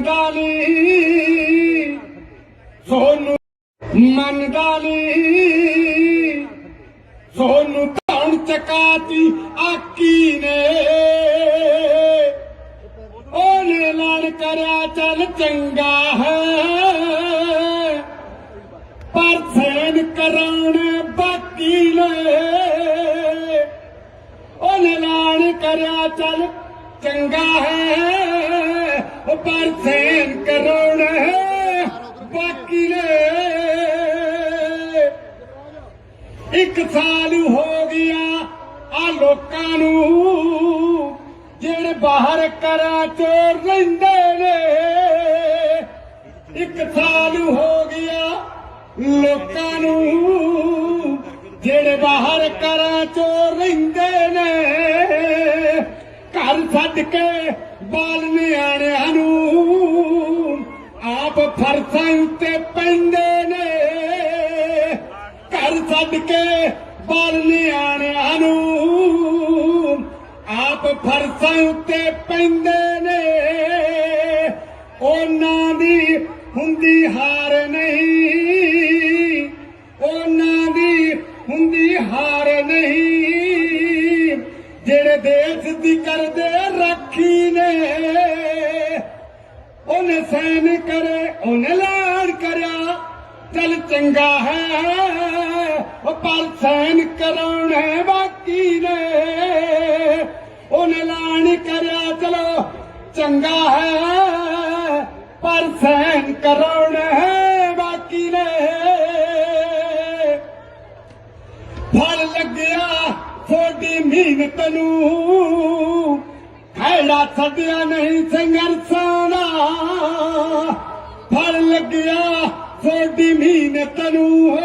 ਮੰਨਦਾ ਨਹੀਂ ਸੋਨੂੰ ਮੰਨਦਾ ਨਹੀਂ ਸੋਨੂੰ ਧੌਣ ਚਕਾਤੀ ਆਕੀ ਨੇ ਉਹਨੇ ਐਲਾਨ ਕਰਿਆ ਚੱਲ ਚੰਗਾ ਹੈ ਪਰ ਸੈਨ ਕਰਾਉਣ ਬਾਕੀ ਨੇ ਉਹਨੇ ਐਲਾਨ ਕਰਿਆ ਚੱਲ ਚੰਗਾ ਹੈ ਪਰ ਸੈਨ ਕਰਾਉਣ ਬਾਕੀ ਨੇ ਇੱਕ ਸਾਲ ਹੋ ਗਿਆ ਆ ਲੋਕਾਂ ਨੂੰ ਜਿਹੜੇ ਬਾਹਰ ਘਰਾਂ ਚੋਂ ਰਹਿੰਦੇ ਨੇ ਇੱਕ ਸਾਲ ਹੋ ਗਿਆ ਲੋਕਾਂ ਨੂੰ ਜਿਹੜੇ ਬਾਹਰ ਘਰਾਂ ਚੋਂ ਰਹਿੰਦੇ ਨੇ ਘਰ ਛੱਡ ਕੇ ਬਾਲ ਨਿਆਣਿਆਂ ਨੂੰ ਆਪ ਫਰਸ਼ਾਂ ਉੱਤੇ ਪੈਂਦੇ ਨੇ ਘਰ ਛੱਡ ਕੇ ਬਾਲ ਨਿਆਣਿਆਂ ਨੂੰ ਆਪ ਫਰਸ਼ਾਂ ਉੱਤੇ ਪੈਂਦੇ ਨੇ ਉਹਨਾਂ ਦੀ ਹੁੰਦੀ ਹਾਰ ਨਹੀਂ ਉਹਨਾਂ ਦੀ ਹੁੰਦੀ ਹਾਰ ਨਹੀਂ ਜਿਹੜੇ ਦੇਸ਼ ਦੀ ਕਰਦੇ ਰਾਖੀ ਨੇ ਉਹਨੇ ਸੈਨ ਕਰੇ ਉਹਨੇ ਐਲਾਨ ਕਰਿਆ ਚੱਲ ਚੰਗਾ ਹੈ ਪਰ ਸੈਨ ਕਰਾਉਣੇ ਬਾਕੀ ਨੇ ਉਹਨੇ ਐਲਾਨ ਕਰਿਆ ਚਲੋ ਚੰਗਾ ਹੈ ਪਰ ਸੈਨ ਕਰਾਉਣੇ ਬਾਕੀ ਨੇ ਫਲ ਲੱਗਿਆ ਤੁਹਾਡੀ ਮਿਹਨਤ ਨੂੰ ਖੈੜਾ ਛੱਡਿਆ ਨਹੀਂ ਸੰਘਰਸ਼ਾਂ ਦਾ ਫਲ ਲੱਗਿਆ ਤੁਹਾਡੀ ਮਿਹਨਤ ਨੂੰ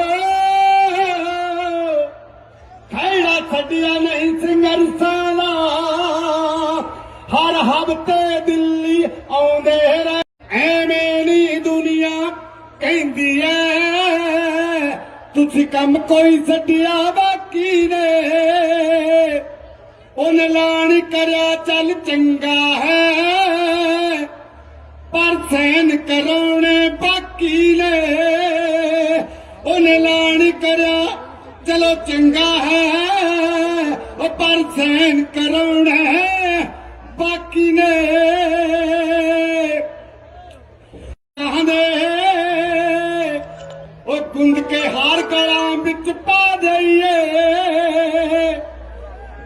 ਖੈੜਾ ਛੱਡਿਆ ਨਹੀਂ ਸੰਘਰਸ਼ਾਂ ਦਾ ਹਰ ਹਫ਼ਤੇ ਦਿੱਲੀ ਆਉਂਦੇ ਰਹੇ ਐਵੇਂ ਨੀ ਦੁਨੀਆ ਕਹਿੰਦੀ ਐ ਤੁਸੀਂ ਕੰਮ ਕੋਈ ਛੱਡਿਆ ਬਾਕੀ ਨੇ ਉਹਨੇ ਐਲਾਨ ਕਰਿਆ ਚੱਲ ਚੰਗਾ ਹੈ ਪਰ ਸੈਨ ਕਰਾਉਣੇ ਬਾਕੀ ਨੇ ਉਹਨੇ ਐਲਾਨ ਕਰਿਆ ਚਲੋ ਚੰਗਾ ਹੈ ਪਰ ਸੈਨ ਕਰਾਉਣੇ ਬਾਕੀ ਨੇ ਉਹ ਗੁੰਦ ਕੇ ਹਾਰ ਗਲਾਂ ਵਿੱਚ ਪਾ ਦਈਏ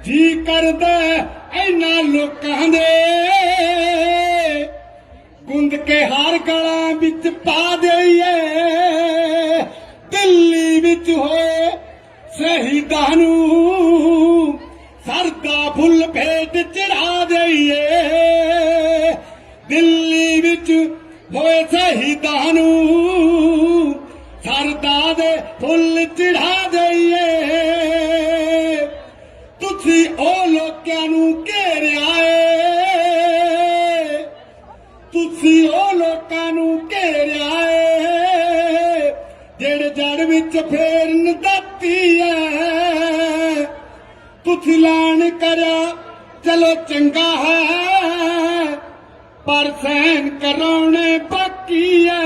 ਜੀ ਕਰਦਾ ਇਹਨਾਂ ਲੋਕਾਂ ਦੇ ਗੁੰਦ ਕੇ ਹਾਰ ਗਲਾਂ ਵਿੱਚ ਪਾ ਦਈਏ ਦਿੱਲੀ ਵਿੱਚ ਹੋਏ ਸ਼ਹੀਦਾਂ ਨੂੰ ਸਰਦਾ ਫੁੱਲ ਭੇਟ ਚੜਾ ਦਈਏ ਦਿੱਲੀ ਵਿੱਚ ਹੋਏ ਸ਼ਹੀਦਾਂ ਨੂੰ ਸਰਦਾ ਦੇ ਫੁੱਲ ਚੜਾ ਦਈਏ ਤੁਸੀਂ ਉਹ ਲੋਕਾਂ ਨੂੰ ਘੇਰਿਆ ਏ ਤੁਸੀਂ ਉਹ ਲੋਕਾਂ ਨੂੰ ਘੇਰਿਆ ਏ ਜਿਹੜੇ ਜੜ ਵਿੱਚ ਫੇਰਨ ਦਿੱਤੀ ਐ ਤੁਸੀਂ ਐਲਾਨ ਕਰਿਆ ਚਲੋ ਚੰਗਾ ਹੈ ਪਰ ਸੈਨ ਕਰਾਉਣੇ ਬਾਕੀ ਐ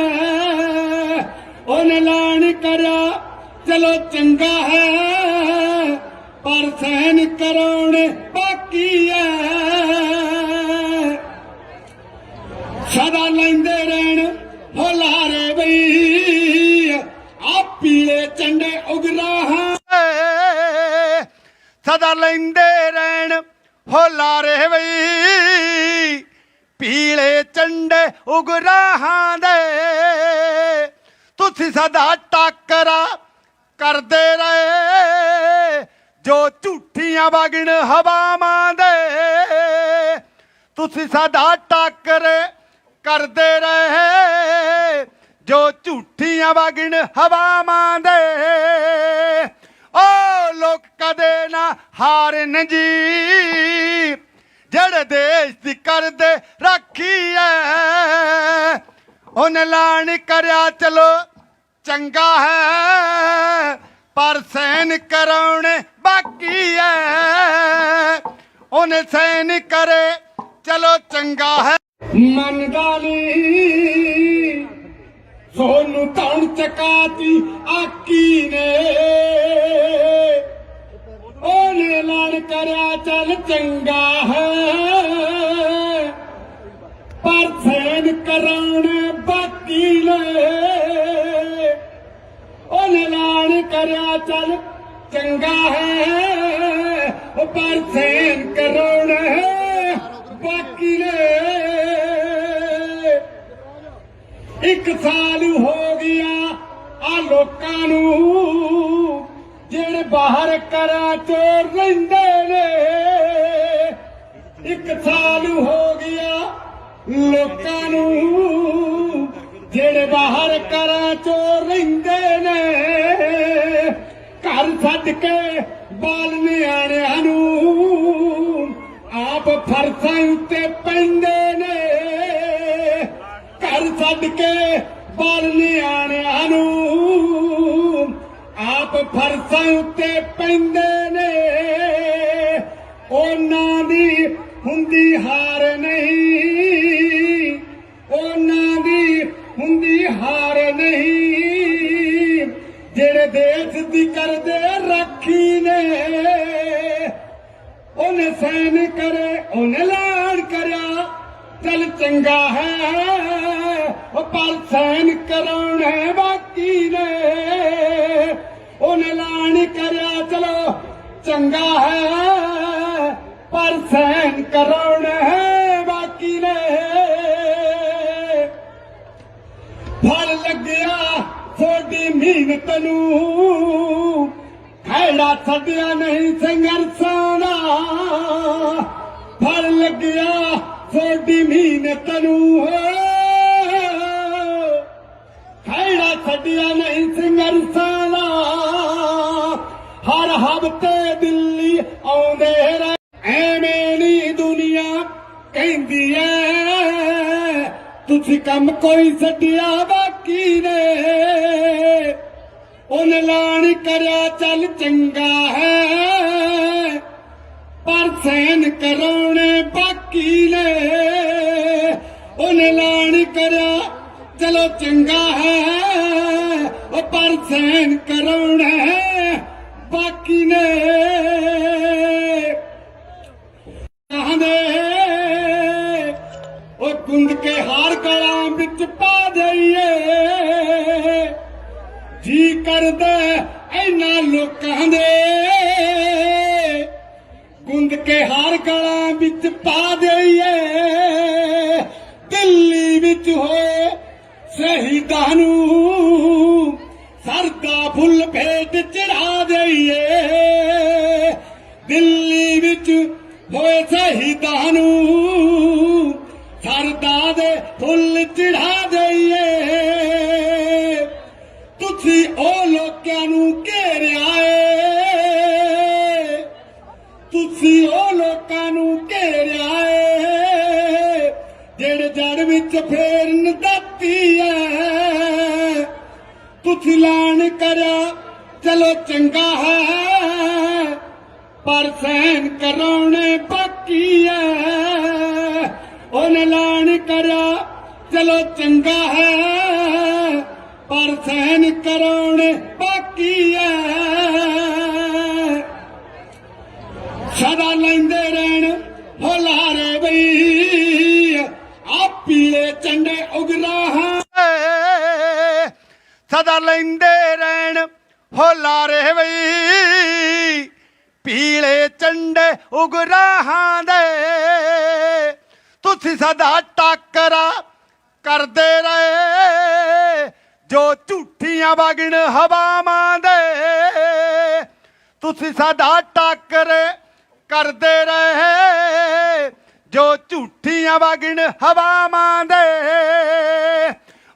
ਉਹਨੇ ਐਲਾਨ ਕਰਿਆ ਚਲੋ ਚੰਗਾ ਹੈ ਪਰ ਸੈਨ ਕਰਾਉਣੇ ਬਾਕੀ ਐ ਸਦਾ ਲੈਂਦੇ ਰਹਿਣ ਹੁਲਾਰੇ ਬਈ ਆ ਪੀਲੇ ਝੰਡੇ ਉਗਰਾਹਾਂ ਸਦਾ ਲੈਂਦੇ ਰਹਿਣ ਹੁਲਾਰੇ ਬਈ ਪੀਲੇ ਝੰਡੇ ਉਗਰਾਹਾਂ ਦੇ ਤੁਸੀਂ ਸਦਾ ਟਾਕਰਾ ਕਰਦੇ ਰਹੇ ਜੋ ਝੂਠੀਆਂ ਵਗਣ ਹਵਾਵਾਂ ਦੇ ਤੁਸੀਂ ਸਦਾ ਟਾਕਰੇ ਕਰਦੇ ਰਹੇ ਜੋ ਝੂਠੀਆਂ ਵਗਣ ਹਵਾਵਾਂ ਦੇ ਓ ਲੋਕ ਕਦੇ ਨਾ ਹਾਰਨ ਜੀ ਜਿਹੜੇ ਦੇਸ਼ ਦੀ ਕਰਦੇ ਰਾਖੀ ਐ ਉਹਨੇ ਐਲਾਨ ਕਰਿਆ ਚਲੋ ਚੰਗਾ ਹੈ ਪਰ ਸੈਨ ਕਰਾਉਣੇ ਬਾਕੀ ਐ ਉਹਨੇ ਸੈਨ ਕਰੇ ਚਲੋ ਚੰਗਾ ਹੈ ਮੰਨਦਾ ਨਹੀਂ ਸੋਨੂੰ ਧੌਣ ਚਕਾਤੀ ਆਕੀ ਨੇ ਉਹਨੇ ਐਲਾਨ ਕਰਿਆ ਚੱਲ ਚੰਗਾ ਹੈ ਪਰ ਸੈਨ ਕਰਾਉਣੇ ਬਾਕੀ ਨੇ ਉਹਨੇ ਐਲਾਨ ਕਰਿਆ ਚੱਲ ਚੰਗਾ ਹੈ ਪਰ ਸੈਨ ਕਰਾਉਣੇ ਬਾਕੀ ਨੇ ਇੱਕ ਸਾਲ ਹੋ ਗਿਆ ਆ ਲੋਕਾਂ ਨੂੰ ਜਿਹੜੇ ਬਾਹਰ ਘਰਾਂ ਚੋਂ ਰਹਿੰਦੇ ਨੇ ਇੱਕ ਸਾਲ ਹੋ ਗਿਆ ਲੋਕਾਂ ਨੂੰ ਜਿਹੜੇ ਬਾਹਰ ਘਰਾਂ ਚੋਂ ਰਹਿੰਦੇ ਨੇ ਘਰ ਛੱਡ ਕੇ ਬਾਲ ਨਿਆਣਿਆਂ ਨੂੰ ਆਪ ਫਰਸਾਂ ਉੱਤੇ ਪੈਂਦੇ ਨੇ ਘਰ ਛੱਡ ਕੇ ਬਾਲ ਨਿਆਣਿਆਂ ਨੂੰ ਆਪ ਫਰਸਾਂ ਉੱਤੇ ਪੈਂਦੇ ਨੇ ਉਹਨਾਂ ਦੀ ਹੁੰਦੀ ਹਾਰ ਨਹੀਂ ਉਹਨਾਂ ਦੀ ਹੁੰਦੀ ਹਾਰ ਨਹੀਂ ਜਿਹੜੇ ਦੇਸ਼ ਦੀ ਕਰਦੇ ਰਾਖੀ ਨੇ ਉਹਨੇ ਸੈਨ ਕਰੇ ਉਹਨੇ ਐਲਾਨ ਕਰਿਆ ਚੱਲ ਚੰਗਾ ਹੈ ਪਰ ਸੈਨ ਕਰਾਉਣੇ ਬਾਕੀ ਨੇ ਉਹਨੇ ਐਲਾਨ ਕਰਿਆ ਚਲੋ ਚੰਗਾ ਹੈ ਪਰ ਸੈਨ ਕਰਾਉਣੇ ਬਾਕੀ ਨੇ ਫਲ ਲੱਗਿਆ ਤੁਹਾਡੀ ਮਿਹਨਤ ਨੂੰ ਖੈੜਾ ਛੱਡਿਆ ਨਹੀਂ ਸੰਘਰਸ਼ਾਂ ਦਾ ਫਲ ਲੱਗਿਆ ਤੁਹਾਡੀ ਮਿਹਨਤ ਨੂੰ ਖੈੜਾ ਛੱਡਿਆ ਨਹੀਂ ਸੰਘਰਸ਼ਾਂ ਦਾ ਹਰ ਹਫ਼ਤੇ ਦਿੱਲੀ ਆਉਂਦੇ ਰਹੇ ਐਵੇਂ ਨੀ ਦੁਨੀਆ ਕਹਿੰਦੀ ਐ ਤੁਸੀਂ ਕੰਮ ਕੋਈ ਛੱਡਿਆ ਬਾਕੀ ਨੇ ਉਹਨੇ ਐਲਾਨ ਕਰਿਆ ਚੱਲ ਚੰਗਾ ਹੈ ਪਰ ਸੈਨ ਕਰਾਉਣੇ ਬਾਕੀ ਨੇ ਉਹਨੇ ਐਲਾਨ ਕਰਿਆ ਚਲੋ ਚੰਗਾ ਹੈ ਪਰ ਸੈਨ ਕਰਾਉਣੇ ਬਾਕੀ ਨੇ ਕਹਿੰਦੇ ਉਹ ਗੁੰਦ ਕੇ ਹਾਰ ਗਲਾਂ ਵਿੱਚ ਪਾ ਦਈਏ ਜੀ ਕਰਦਾ ਇਹਨਾਂ ਲੋਕਾਂ ਦੇ ਗੁੰਦ ਕੇ ਹਾਰ ਗਲਾਂ ਵਿੱਚ ਪਾ ਦਈਏ ਦਿੱਲੀ ਵਿੱਚ ਹੋਏ ਸ਼ਹੀਦਾਂ ਨੂੰ ਸਰਦਾ ਫੁੱਲ ਭੇਟ ਚੜਾ ਦਈਏ ਦਿੱਲੀ ਵਿੱਚ ਹੋਏ ਸ਼ਹੀਦਾਂ ਨੂੰ ਸਰਦਾ ਦੇ ਫੁੱਲ ਚੜਾ ਦਈਏ ਤੁਸੀਂ ਉਹ ਲੋਕਾਂ ਨੂੰ ਘੇਰਿਆ ਏ ਤੁਸੀਂ ਉਹ ਲੋਕਾਂ ਨੂੰ ਘੇਰਿਆ ਏ ਜਿਹੜੇ ਜੜ ਵਿੱਚ ਫੇਰਨ ਦਾਤੀ ਐ ਤੁਸੀਂ ਐਲਾਨ ਕਰਿਆ ਚਲੋ ਚੰਗਾ ਹੈ ਪਰ ਸੈਨ ਕਰਾਉਣੇ ਬਾਕੀ ਐ ਉਹਨੇ ਐਲਾਨ ਕਰਿਆ ਚਲੋ ਚੰਗਾ ਹੈ ਪਰ ਸੈਨ ਕਰਾਉਣੇ ਬਾਕੀ ਐ ਸਦਾ ਲੈਂਦੇ ਰਹਿਣ ਹੁਲਾਰੇ ਬਈ ਆ ਪੀਲੇ ਝੰਡੇ ਉਗਰਾਹਾਂ ਸਦਾ ਲੈਂਦੇ ਰਹਿਣ ਹੁਲਾਰੇ ਬਈ ਪੀਲੇ ਝੰਡੇ ਉਗਰਾਹਾਂ ਦੇ ਤੁਸੀਂ ਸਦਾ ਟਾਕਰਾ ਕਰਦੇ ਰਹੇ ਜੋ ਝੂਠੀਆਂ ਵਗਣ ਹਵਾਵਾਂ ਦੇ ਤੁਸੀਂ ਸਦਾ ਟਾਕਰੇ ਕਰਦੇ ਰਹੇ ਜੋ ਝੂਠੀਆਂ ਵਗਣ ਹਵਾਵਾਂ ਦੇ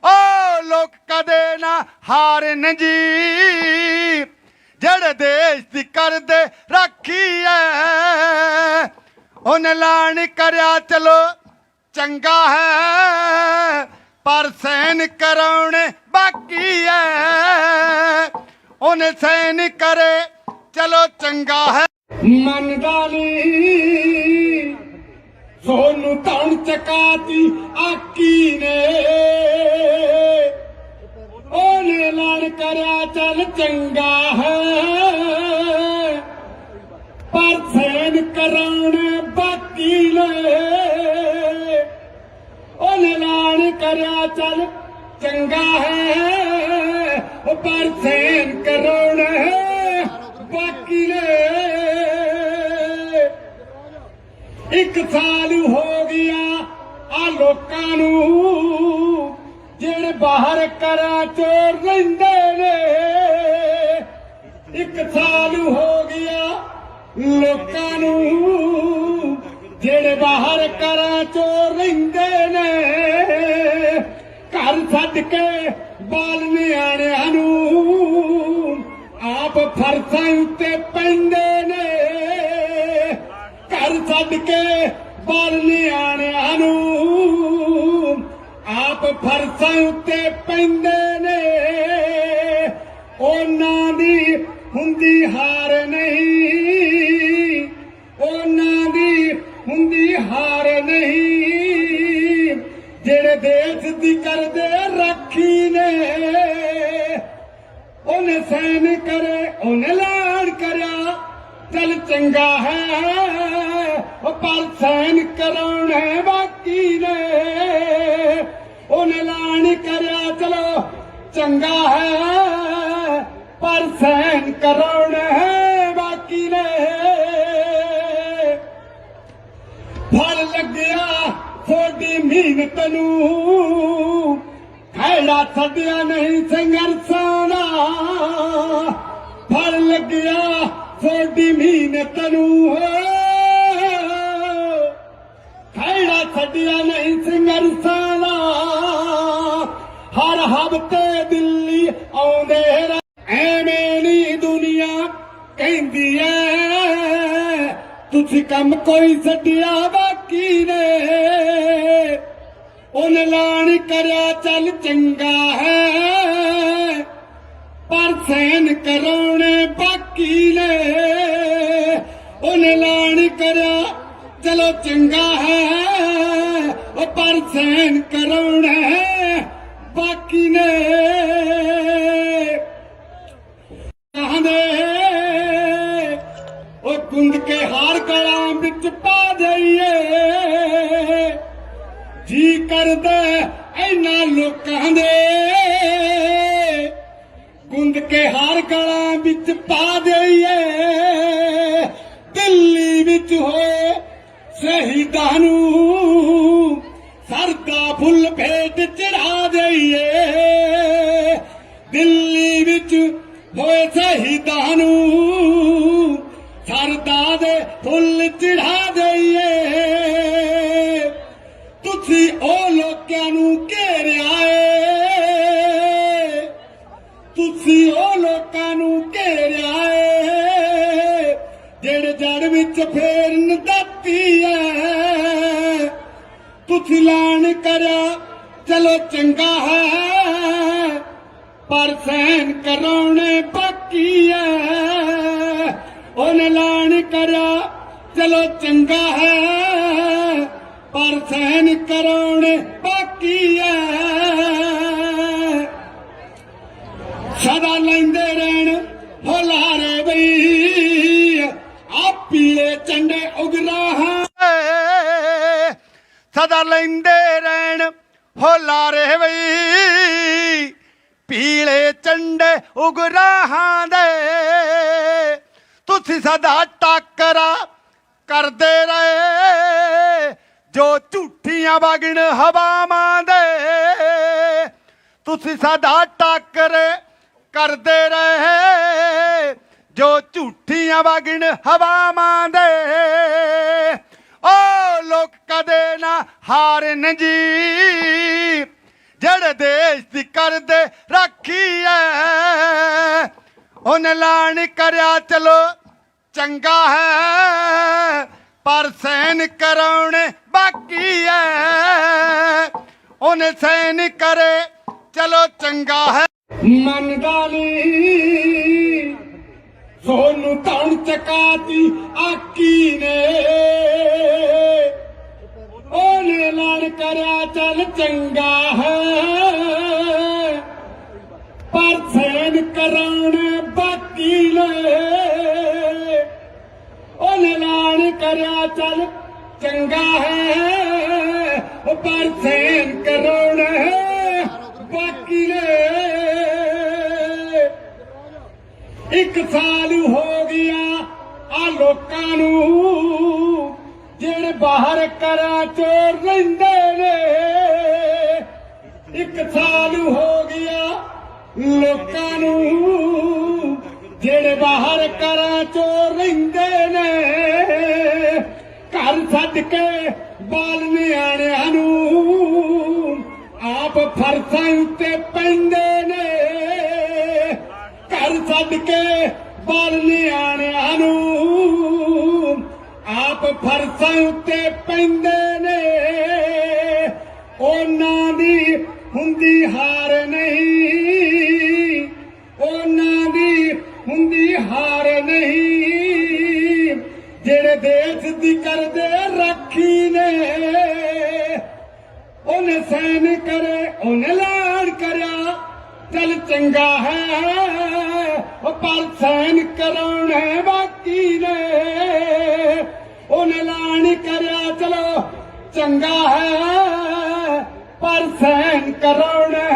ਓ ਲੋਕ ਕਦੇ ਨਾ ਹਾਰਨ ਜੀ ਜਿਹੜੇ ਦੇਸ਼ ਦੀ ਕਰਦੇ ਰਾਖੀ ਐ ਉਹਨੇ ਐਲਾਨ ਕਰਿਆ ਚਲੋ ਚੰਗਾ ਹੈ ਪਰ ਸੈਨ ਕਰਾਉਣੇ ਬਾਕੀ ਐ ਉਹਨੇ ਸੈਨ ਕਰੇ ਚਲੋ ਚੰਗਾ ਹੈ ਮੰਨਦਾ ਨਹੀਂ ਸੋਨੂੰ ਧੌਣ ਚਕਾਤੀ ਆਕੀ ਨੇ ਉਹਨੇ ਐਲਾਨ ਕਰਿਆ ਚੱਲ ਚੰਗਾ ਹੈ ਪਰ ਸੈਨ ਕਰਾਉਣ ਬਾਕੀ ਨੇ ਉਹਨੇ ਐਲਾਨ ਕਰਿਆ ਚੱਲ ਚੰਗਾ ਹੈ ਪਰ ਸੈਨ ਕਰਾਉਣ ਬਾਕੀ ਨੇ ਇੱਕ ਸਾਲ ਹੋ ਗਿਆ ਆ ਲੋਕਾਂ ਨੂੰ ਜਿਹੜੇ ਬਾਹਰ ਘਰਾਂ ਚੋਰ ਰਹਿੰਦੇ ਨੇ ਇੱਕ ਸਾਲ ਹੋ ਗਿਆ ਲੋਕਾਂ ਨੂੰ ਜਿਹੜੇ ਬਾਹਰ ਘਰਾਂ ਚੋਰ ਰਹਿੰਦੇ ਨੇ ਘਰ ਛੱਡ ਕੇ ਬਾਲ ਨਿਆਣਿਆਂ ਨੂੰ ਆਪ ਫਰਸ਼ਾਂ ਉੱਤੇ ਪੈਂਦੇ ਨੇ ਘਰ ਛੱਡ ਕੇ ਬਾਲ ਨਿਆਣਿਆਂ ਨੂੰ ਆਪ ਫਰਸ਼ਾਂ ਉੱਤੇ ਪੈਂਦੇ ਨੇ ਉਹਨਾਂ ਦੀ ਹੁੰਦੀ ਹਾਰ ਨਹੀਂ ਉਹਨਾਂ ਦੀ ਹੁੰਦੀ ਹਾਰ ਨਹੀਂ ਜਿਹੜੇ ਦੇਸ਼ ਦੀ ਕਰਦੇ ਰਾਖੀ ਨੇ ਉਹਨੇ ਸੈਨ ਕਰੇ ਉਹਨੇ ਐਲਾਨ ਕਰਿਆ ਚੱਲ ਚੰਗਾ ਹੈ ਪਰ ਸੈਨ ਕਰਾਉਣਾ ਬਾਕੀ ਨੇ ਉਹਨੇ ਐਲਾਨ ਕਰਿਆ ਚਲੋ ਚੰਗਾ ਹੈ ਪਰ ਸੈਨ ਕਰਾਉਣਾ ਬਾਕੀ ਨੇ ਫਲ ਲੱਗਿਆ ਤੁਹਾਡੀ ਮਿਹਨਤ ਨੂੰ ਖੈੜਾ ਛੱਡਿਆ ਨਹੀਂ ਸੰਘਰਸ਼ਾਂ ਦਾ ਫਲ ਲੱਗਿਆ ਤੁਹਾਡੀ ਮਿਹਨਤ ਨੂੰ ਖੈੜਾ ਛੱਡਿਆ ਨਹੀਂ ਸੰਘਰਸ਼ਾਂ ਦਾ ਹਰ ਹਫ਼ਤੇ ਦਿੱਲੀ ਆਉਂਦੇ ਐਵੇਂ ਨੀ ਦੁਨੀਆ ਕਹਿੰਦੀ ਐ ਤੁਸੀਂ ਕੰਮ ਕੋਈ ਛੱਡਿਆ ਬਾਕੀ ਨੇ ਉਹਨੇ ਐਲਾਨ ਕਰਿਆ ਚੱਲ ਚੰਗਾ ਹੈ ਪਰ ਸੈਨ ਕਰਾਉਣੇ ਬਾਕੀ ਨੇ ਉਹਨੇ ਐਲਾਨ ਕਰਿਆ ਚਲੋ ਚੰਗਾ ਹੈ ਪਰ ਸੈਨ ਕਰਾਉਣੇ ਬਾਕੀ ਨੇ ਕਹਿੰਦੇ ਉਹ ਗੁੰਦ ਕੇ ਹਾਰ ਗਲਾਂ ਵਿੱਚ ਪਾ ਦਈਏ ਜੀ ਕਰਦਾ ਇਹਨਾਂ ਲੋਕਾਂ ਦੇ ਗੁੰਦ ਕੇ ਹਾਰ ਗਲਾਂ ਵਿੱਚ ਪਾ ਦਈਏ ਦਿੱਲੀ ਵਿੱਚ ਹੋਏ ਸ਼ਹੀਦਾਂ ਨੂੰ ਸਰਦਾ ਫੁੱਲ ਭੇਟ ਚੜਾ ਦਈਏ ਦਿੱਲੀ ਵਿੱਚ ਹੋਏ ਸ਼ਹੀਦਾਂ ਨੂੰ ਸਰਦਾ ਦੇ ਫੁੱਲ ਚੜਾ ਦਈਏ ਤੁਸੀਂ ਉਹ ਲੋਕਾਂ ਨੂੰ ਘੇਰਿਆ ਏ ਤੁਸੀਂ ਉਹ ਲੋਕਾਂ ਨੂੰ ਘੇਰਿਆ ਏ ਜਿਹੜੇ ਜੜ ਵਿੱਚ ਫੇਰਨ ਦਾਤੀ ਐ ਤੁਸੀਂ ਐਲਾਨ ਕਰਿਆ ਚਲੋ ਚੰਗਾ ਹੈ ਪਰ ਸੈਨ ਕਰਾਉਣੇ ਬਾਕੀ ਐ ਉਹਨੇ ਐਲਾਨ ਕਰਿਆ ਚਲੋ ਚੰਗਾ ਹੈ ਪਰ ਸੈਨ ਕਰਾਉਣੇ ਬਾਕੀ ਐ ਸਦਾ ਲੈਂਦੇ ਰਹਿਣ ਹੁਲਾਰੇ ਬਈ ਆ ਪੀਲੇ ਝੰਡੇ ਉਗਰਾਹਾਂ ਸਦਾ ਲੈਂਦੇ ਰਹਿਣ ਹੁਲਾਰੇ ਬਈ ਪੀਲੇ ਝੰਡੇ ਉਗਰਾਹਾਂ ਦੇ ਤੁਸੀਂ ਸਦਾ ਟਾਕਰਾ ਕਰਦੇ ਰਹੇ ਜੋ ਝੂਠੀਆਂ ਵਗਣ ਹਵਾਵਾਂ ਦੇ ਤੁਸੀਂ ਸਦਾ ਟਾਕਰੇ ਕਰਦੇ ਰਹੇ ਜੋ ਝੂਠੀਆਂ ਵਗਣ ਹਵਾਵਾਂ ਦੇ ਓ ਲੋਕ ਕਦੇ ਨਾ ਹਾਰਨ ਜੀ ਜਿਹੜੇ ਦੇਸ਼ ਦੀ ਕਰਦੇ ਰਾਖੀ ਐ ਉਹਨੇ ਐਲਾਨ ਕਰਿਆ ਚਲੋ ਚੰਗਾ ਹੈ ਪਰ ਸੈਨ ਕਰਾਉਣੇ ਬਾਕੀ ਐ ਉਹਨੇ ਸੈਨ ਕਰੇ ਚਲੋ ਚੰਗਾ ਹੈ ਮੰਨਦਾ ਨੀ ਸੋਨੂੰ ਧੌਣ ਚਕਾਤੀ ਆਕੀ ਨੇ ਉਹਨੇ ਐਲਾਨ ਕਰਿਆ ਚੱਲ ਚੰਗਾ ਹੈ ਪਰ ਸੈਨ ਕਰਾਉਣ ਬਾਕੀ ਨੇ ਉਹਨੇ ਐਲਾਨ ਕਰਿਆ ਚੱਲ ਚੰਗਾ ਹੈ ਪਰ ਸੈਨ ਕਰਾਉਣ ਬਾਕੀ ਨੇ ਇੱਕ ਸਾਲ ਹੋ ਗਿਆ ਆ ਲੋਕਾਂ ਨੂੰ ਜਿਹੜੇ ਬਾਹਰ ਘਰਾਂ ਚੋਂ ਰਹਿੰਦੇ ਨੇ ਇੱਕ ਸਾਲ ਹੋ ਗਿਆ ਲੋਕਾਂ ਨੂੰ ਜਿਹੜੇ ਬਾਹਰ ਘਰਾਂ ਚੋਂ ਰਹਿੰਦੇ ਨੇ ਘਰ ਛੱਡ ਕੇ ਬਾਲ ਨਿਆਣਿਆਂ ਨੂੰ ਆਪ ਫਰਸ਼ਾਂ ਉੱਤੇ ਪੈਂਦੇ ਨੇ ਘਰ ਛੱਡ ਕੇ ਬਾਲ ਨਿਆਣਿਆਂ ਨੂੰ ਆਪ ਫਰਸ਼ਾਂ ਉੱਤੇ ਪੈਂਦੇ ਨੇ ਉਹਨਾਂ ਦੀ ਹੁੰਦੀ ਹਾਰ ਨਹੀਂ ਉਹਨਾਂ ਦੀ ਹੁੰਦੀ ਹਾਰ ਨਹੀਂ ਜਿਹੜੇ ਦੇਸ਼ ਦੀ ਕਰਦੇ ਰਾਖੀ ਨੇ ਉਹਨੇ ਸੈਨ ਕਰੇ ਉਹਨੇ ਐਲਾਨ ਕਰਿਆ ਚੱਲ ਚੰਗਾ ਹੈ ਪਰ ਸੈਨ ਕਰਾਉਣਾ ਬਾਕੀ ਨੇ ਉਹਨੇ ਐਲਾਨ ਕਰਿਆ ਚਲੋ ਚੰਗਾ ਹੈ ਪਰ ਸੈਨ ਕਰਾਉਣਾ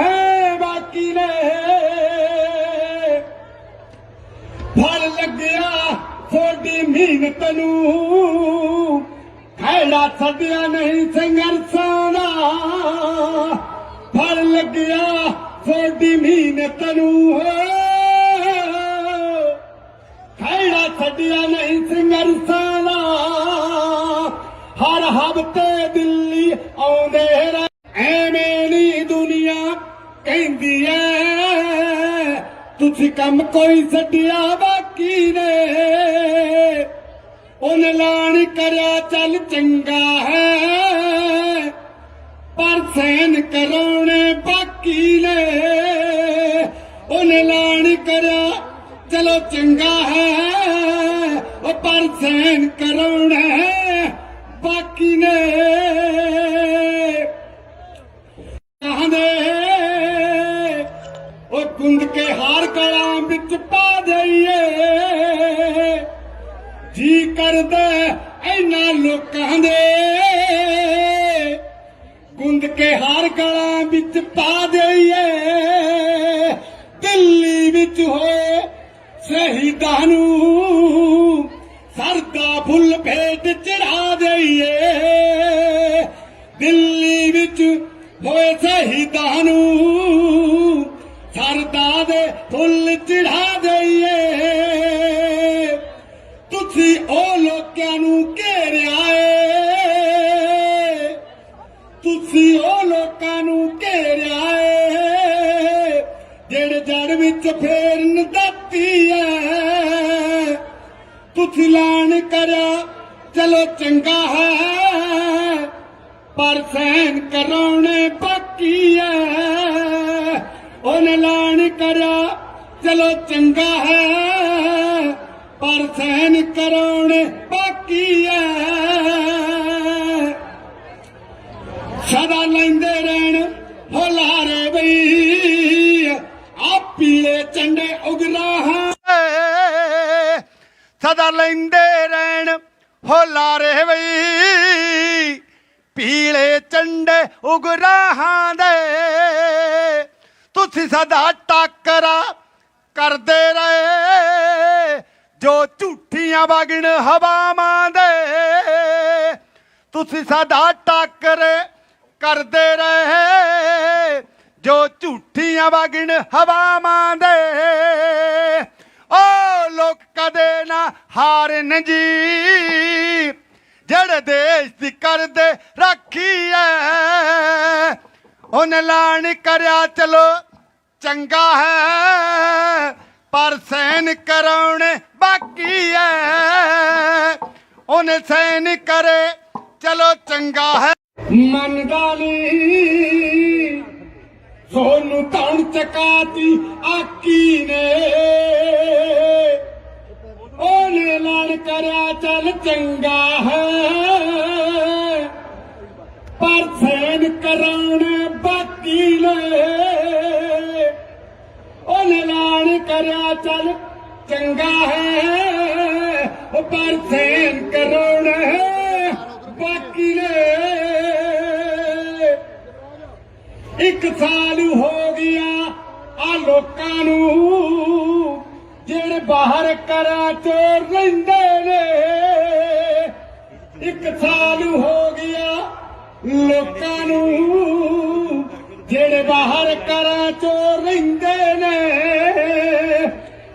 ਬਾਕੀ ਨੇ ਫਲ ਲੱਗਿਆ ਤੁਹਾਡੀ ਮਿਹਨਤ ਨੂੰ ਖੈੜਾ ਛੱਡਿਆ ਨਹੀਂ ਸੰਘਰਸ਼ਾਂ ਦਾ ਫਲ ਲੱਗਿਆ ਤੁਹਾਡੀ ਮਿਹਨਤ ਨੂੰ ਖੈੜਾ ਛੱਡਿਆ ਨਹੀਂ ਸੰਘਰਸ਼ਾਂ ਦਾ ਹਰ ਹਫ਼ਤੇ ਦਿੱਲੀ ਆਉਂਦੇ ਐਵੇਂ ਨੀ ਦੁਨੀਆ ਕਹਿੰਦੀ ਐ ਤੁਸੀਂ ਕੰਮ ਕੋਈ ਛੱਡਿਆ ਬਾਕੀ ਨੇ ਉਹਨੇ ਐਲਾਨ ਕਰਿਆ ਚੱਲ ਚੰਗਾ ਹੈ ਪਰ ਸੈਨ ਕਰਾਉਣੇ ਬਾਕੀ ਨੇ ਉਹਨੇ ਐਲਾਨ ਕਰਿਆ ਚਲੋ ਚੰਗਾ ਹੈ ਪਰ ਸੈਨ ਕਰਾਉਣਾ ਬਾਕੀ ਨੇ ਕਹਿੰਦੇ ਉਹ ਗੁੰਦ ਕੇ ਹਾਰ ਗਲਾਂ ਵਿੱਚ ਪਾ ਦਈਏ ਜੀ ਕਰਦਾ ਇਹਨਾਂ ਲੋਕਾਂ ਦੇ ਗੁੰਦ ਕੇ ਹਾਰ ਗਲਾਂ ਵਿੱਚ ਪਾ ਦਈਏ ਦਿੱਲੀ ਵਿੱਚ ਹੋਏ ਸ਼ਹੀਦਾਂ ਨੂੰ ਸਰਦਾ ਫੁੱਲ ਭੇਟ ਚੜਾ ਦਈਏ ਦਿੱਲੀ ਵਿੱਚ ਹੋਏ ਸ਼ਹੀਦਾਂ ਨੂੰ ਸਰਦਾ ਦੇ ਫੁੱਲ ਚੜਾ ਦਈਏ ਤੁਸੀਂ ਉਹ ਲੋਕਾਂ ਨੂੰ ਘੇਰਿਆ ਏ ਤੁਸੀਂ ਉਹ ਲੋਕਾਂ ਨੂੰ ਘੇਰਿਆ ਏ ਜਿਹੜੇ ਜੜ ਵਿੱਚ ਫੇਰਨ ਦਿੱਤੀ ਐ ਤੁਸੀਂ ਐਲਾਨ ਕਰਿਆ ਚਲੋ ਚੰਗਾ ਹੈ ਪਰ ਸੈਨ ਕਰਾਉਣੇ ਬਾਕੀ ਐ ਉਹਨੇ ਐਲਾਨ ਕਰਿਆ ਚਲੋ ਚੰਗਾ ਹੈ ਪਰ ਸੈਨ ਕਰਾਉਣੇ ਬਾਕੀ ਐ ਸਦਾ ਲੈਂਦੇ ਰਹਿਣ ਹੁਲਾਰੇ ਬਈ ਆ ਪੀਲੇ ਝੰਡੇ ਉਗਰਾਹਾਂ ਸਦਾ ਲੈਂਦੇ ਰਹਿਣ ਹੁਲਾਰੇ ਬਈ ਪੀਲੇ ਝੰਡੇ ਉਗਰਾਹਾਂ ਦੇ ਤੁਸੀਂ ਸਦਾ ਟਾਕਰਾ ਕਰਦੇ ਰਹੇ ਜੋ ਝੂਠੀਆਂ ਵਗਣ ਹਵਾਵਾਂ ਦੇ ਤੁਸੀਂ ਸਦਾ ਟਾਕਰੇ ਕਰਦੇ ਰਹੇ ਜੋ ਝੂਠੀਆਂ ਵਗਣ ਹਵਾਵਾਂ ਦੇ ਓ ਲੋਕ ਕਦੇ ਨਾ ਹਾਰਨ ਜੀ ਜਿਹੜੇ ਦੇਸ਼ ਦੀ ਕਰਦੇ ਰਾਖੀ ਐ ਉਹਨੇ ਐਲਾਨ ਕਰਿਆ ਚਲੋ ਚੰਗਾ ਹੈ ਪਰ ਸੈਨ ਕਰਾਉਣੇ ਬਾਕੀ ਐ ਉਹਨੇ ਸੈਨ ਕਰੇ ਚਲੋ ਚੰਗਾ ਹੈ ਮੰਨਦਾ ਨੀ ਸੋਨੂੰ ਤਣ ਚਕਾਤੀ ਆਕੀ ਨੇ ਉਹਨੇ ਐਲਾਨ ਕਰਿਆ ਚੱਲ ਚੰਗਾ ਹੈ कराने बाकी ने ओने ऐलान करया चल चंगा है पर सहन कराने बाकी ने। एक साल हो गया आ लोकां नूं जेड़े बाहर करा चोर रहिंदे ने। एक साल हो गया लोकां नूं जेड़े बाहर करा चोर रहिंदे ने।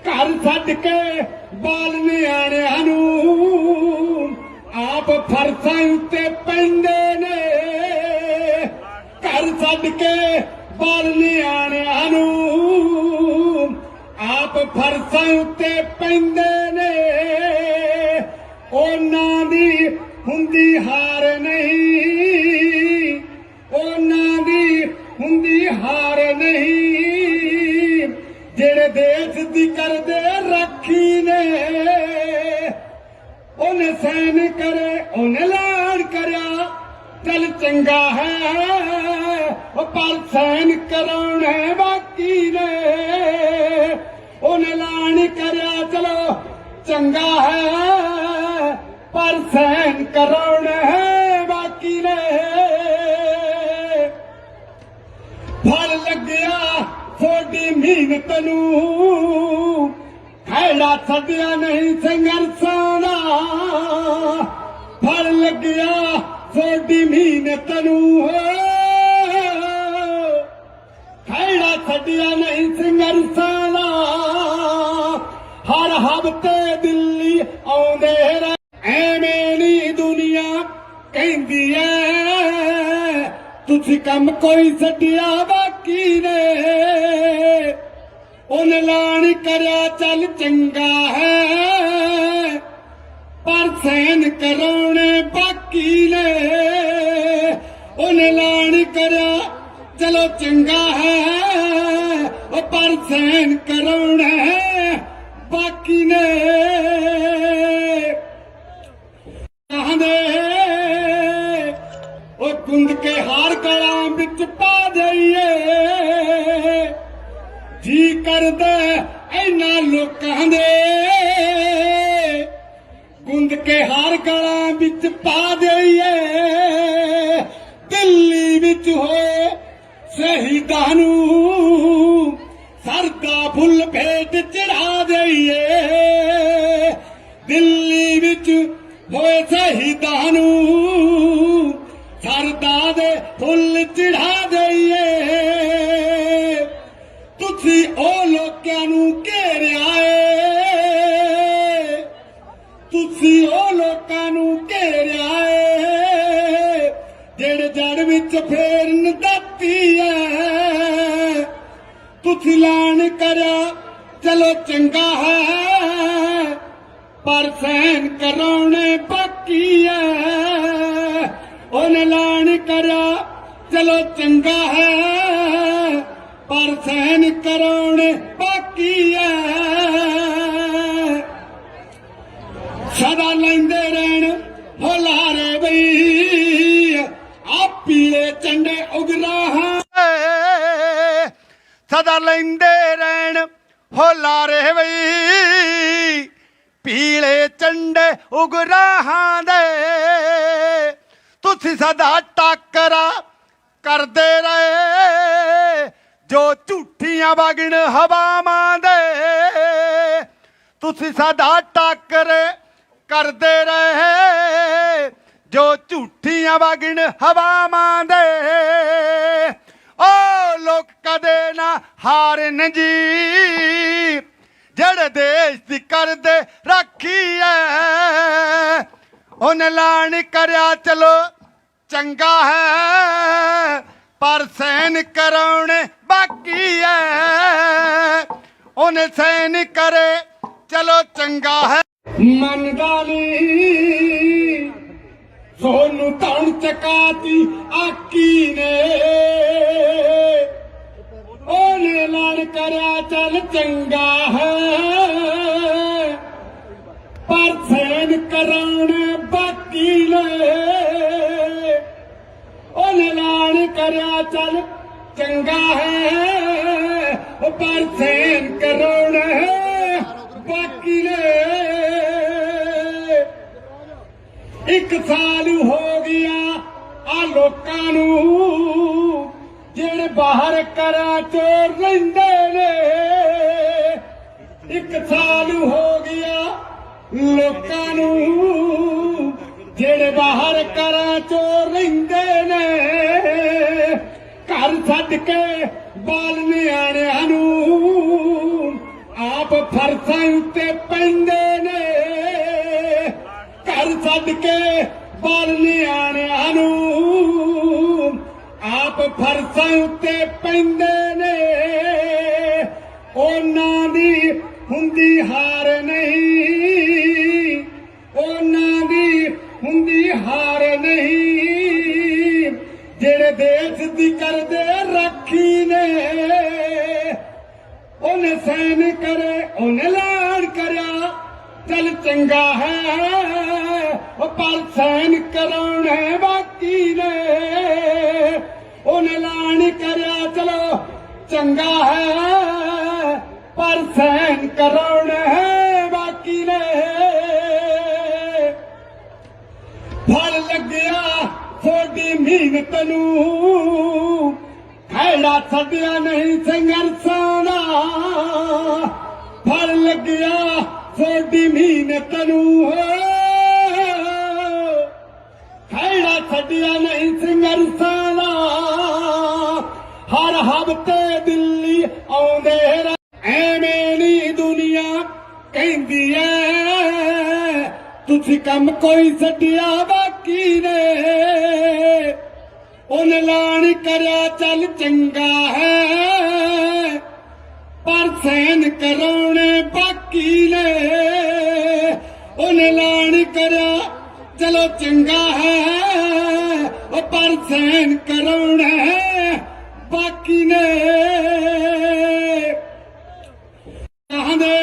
घर छड्ड के बाल निआणिआं नूं आप फरसां उत्ते पैंदे ने। घर छड्ड के बाल निआणिआं नूं आप फरसां उत्ते पैंदे ने। उन्हां दी हुंदी हार नहीं, उन्हां दी हुंदी हार नहीं जेड़े देश दी करदे राखी ने। ओने सहन करे ओने ऐलान करया चल चंगा है पर सहन कराने बाकी ने। ओने ऐलान करया चलो चंगा है पर सहन कराने बाकी ने। फल लग्या थोड़ी मेहनत नूं खैड़ा छड्डिया नहीं संघर्षां दा। फल लग्या थोड़ी मेहनत नूं खैड़ा छड्डिया नहीं संघर्षां दा। हर हफ्ते दिल्ली आउंदे रहे एवें नी दुनिया कहंदी ऐ तुसीं कम कोई छड्डिया बाकी ने। उन्हें ऐलान करया चल चंगा है पर सहन कराने बाकी ने। उन्हें ऐलान करया चलो चंगा है पर सहन कराने बाकी ने। कुंद के हार गलां विच पा जाइए जी करदे इन्हां लोकां दे। कुंद के हार गलां विच पा जाइए दिल्ली विच होए शहीदां नूं सरदा फुल भेंट चढ़ा जाइए। दिल्ली विच होए शहीदां नूं सरदा दे फुल चढ़ा दईए। तुसी ओ लोकां नूं घेरिया ए, तुसी ओ लोकां नूं घेरिया ए जेड़े जड़ विच फेरन दाती है। तुसी ऐलान करया चलो चंगा है पर सहन कराने बाकी है। उन्हें ऐलान करया चलो चंगा है पर सहन कराने बाकी है। सदा लैंदे रहन होलारे बई आ पीले झंडे उगराहां। सदा लैंदे रहन होलारे बई पीले झंडे उगराहां दे। तुसी सदा टाकरा करदे रहे जो झूठियां वगण हवावां दे। तुसी सदा टाकरे करदे रहे जो झूठियां वगण हवावां दे। ओ लोक कदे ना हारन जी जड़ देश दी करदे राखी है। उन्हें ऐलान करया चलो चंगा है पर सहन कराने बाकी है। उन्हें सहन करे चलो चंगा है। मनदा नहीं सोनू धन चकाती आकी ने। ओने ऐलान करया चल चंगा है पर सहन कराने बाकी ने। ओने ऐलान कर चल चंगा है पर सैन करोड़ है बाकी ने। एक साल हो गया आ लोकां नूं ਜਿਹੜੇ बाहर करा चोर रहिंदे ने। एक साल हो गया लोकां नूं ਜਿਹੜੇ बाहर करा चोर रहिंदे ने। घर छड्ड के बाल निआणिਆਂ ਨੂੰ आप फरसां उत्ते पैंदे ने। घर छड्ड के बाल निआणिਆਂ ਨੂੰ आप फरसां उत्ते पैंदे ने। ਉਹਨਾਂ ਦੀ ਹੁੰਦੀ ਹਾਰ ਨਹੀਂ, ਉਹਨਾਂ ਦੀ ਹੁੰਦੀ ਹਾਰ ਨਹੀਂ। ਜਿਹੜੇ ਦੇਸ਼ ਦੀ ਕਰਦੇ ਰਾਖੀ ਨੇ ਉਹਨੇ ਸੈਨ ਕਰੇ ਉਹਨੇ ਐਲਾਨ ਕਰਿਆ ਚੱਲ ਚੰਗਾ ਹੈ ਪਰ ਸੈਨ ਕਰਾਉਣੇ ਬਾਕੀ ਨੇ। ਉਹਨੇ ਐਲਾਨ ਕਰਿਆ ਚਲੋ ਚੰਗਾ ਹੈ ਪਰ ਸੈਨ ਕਰਾਉਣੇ ਬਾਕੀ ਨੇ। ਫਲ ਲੱਗਿਆ ਤੁਹਾਡੀ ਮਿਹਨਤ ਨੂੰ ਖੈੜਾ ਛੱਡਿਆ ਨਹੀਂ ਸੰਘਰਸ਼ਾਂ ਦਾ। ਫਲ ਲੱਗਿਆ ਤੁਹਾਡੀ ਮਿਹਨਤ ਨੂੰ ਖੈੜਾ ਛੱਡਿਆ ਨਹੀਂ ਸੰਘਰਸ਼ਾਂ ਦਾ। ਹਰ ਹਫ਼ਤੇ ਦਿੱਲੀ ਆਉਂਦੇ ਐਵੇਂ ਨਹੀਂ ਦੁਨੀਆ ਕਹਿੰਦੀ ਐ ਤੁਸੀਂ ਕੰਮ ਕੋਈ ਛੱਡਿਆ ਬਾਕੀ ਨੇ। ਉਹਨੇ ਐਲਾਨ ਕਰਿਆ ਚੱਲ ਚੰਗਾ ਹੈ ਪਰ ਸੈਨ ਕਰਾਉਣੇ ਬਾਕੀ ਨੇ। ਉਹਨੇ ਐਲਾਨ ਕਰਿਆ ਚਲੋ ਚੰਗਾ ਹੈ ਪਰ ਸੈਨ ਕਰਾਉਣੇ ਬਾਕੀ ਨੇ। ਕਹਿੰਦੇ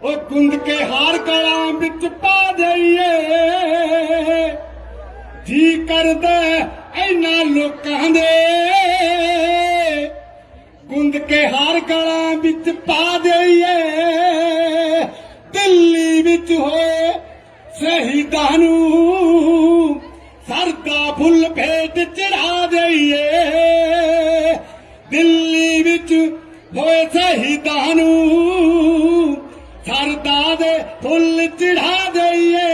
ਉਹ ਕੁੰਦ ਕੇ ਹਾਰ ਗਲਾਂ ਵਿੱਚ ਪਾ ਦਈਏ। ਜੀ ਕਰਦਾ ਇਹਨਾਂ ਲੋਕਾਂ ਦੇ ਕੁੰਦ ਕੇ ਹਾਰ ਗਲਾਂ ਵਿੱਚ ਪਾ ਦਈਏ। ਦਿੱਲੀ ਵਿੱਚ ਹੋਏ ਸ਼ਹੀਦਾਂ ਨੂੰ ਸਰਦਾ ਫੁੱਲ ਭੇਟ ਚੜਾ ਦਈਏ। ਦਿੱਲੀ ਵਿੱਚ ਹੋਏ ਸ਼ਹੀਦਾਂ ਨੂੰ ਸਰਦਾ ਦੇ ਫੁੱਲ ਚੜਾ ਦਈਏ।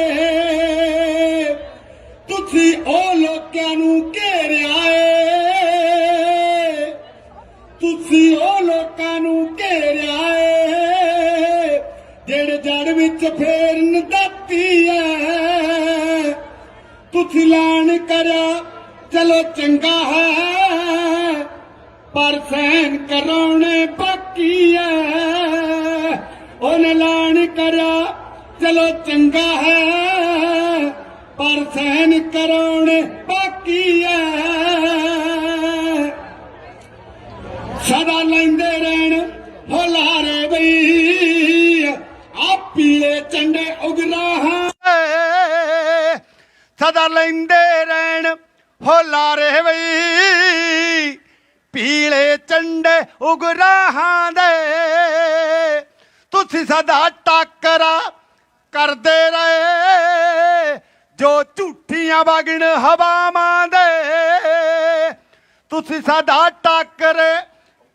ਤੁਸੀਂ ਉਹ ਲੋਕਾਂ ਨੂੰ ਘੇਰਿਆ ਏ, ਤੁਸੀਂ ਉਹ ਲੋਕਾਂ ਨੂੰ ਘੇਰਿਆ ਏ ਜਿਹੜੇ ਜੜ ਵਿੱਚ ਫੇਰਨ ਦਿੱਤੀ ਐ। ਤੁਸੀਂ ਐਲਾਨ ਕਰਿਆ ਚਲੋ ਚੰਗਾ ਹੈ ਪਰ ਸੈਨ ਕਰਾਉਣੇ ਬਾਕੀ ਐ। ਉਹਨੇ ਐਲਾਨ ਕਰਿਆ ਚਲੋ ਚੰਗਾ ਹੈ ਪਰ ਸੈਨ ਕਰਾਉਣੇ ਬਾਕੀ ਐ। ਸਦਾ ਲੈਂਦੇ ਰਹਿਣ ਹੁਲਾਰੇ ਬਈ ਆ ਪੀਲੇ ਝੰਡੇ ਉਗਰਾਹਾਂ। ਸਦਾ ਲੈਂਦੇ ਰਹਿਣ ਹੁਲਾਰੇ ਬਈ ਪੀਲੇ ਝੰਡੇ ਉਗਰਾਹਾਂ ਦੇ। ਤੁਸੀਂ ਸਦਾ ਟਾਕਰਾ ਕਰਦੇ ਰਹੇ ਜੋ ਝੂਠੀਆਂ ਵਗਣ ਹਵਾਵਾਂ ਦੇ। ਤੁਸੀਂ ਸਦਾ ਟਾਕਰੇ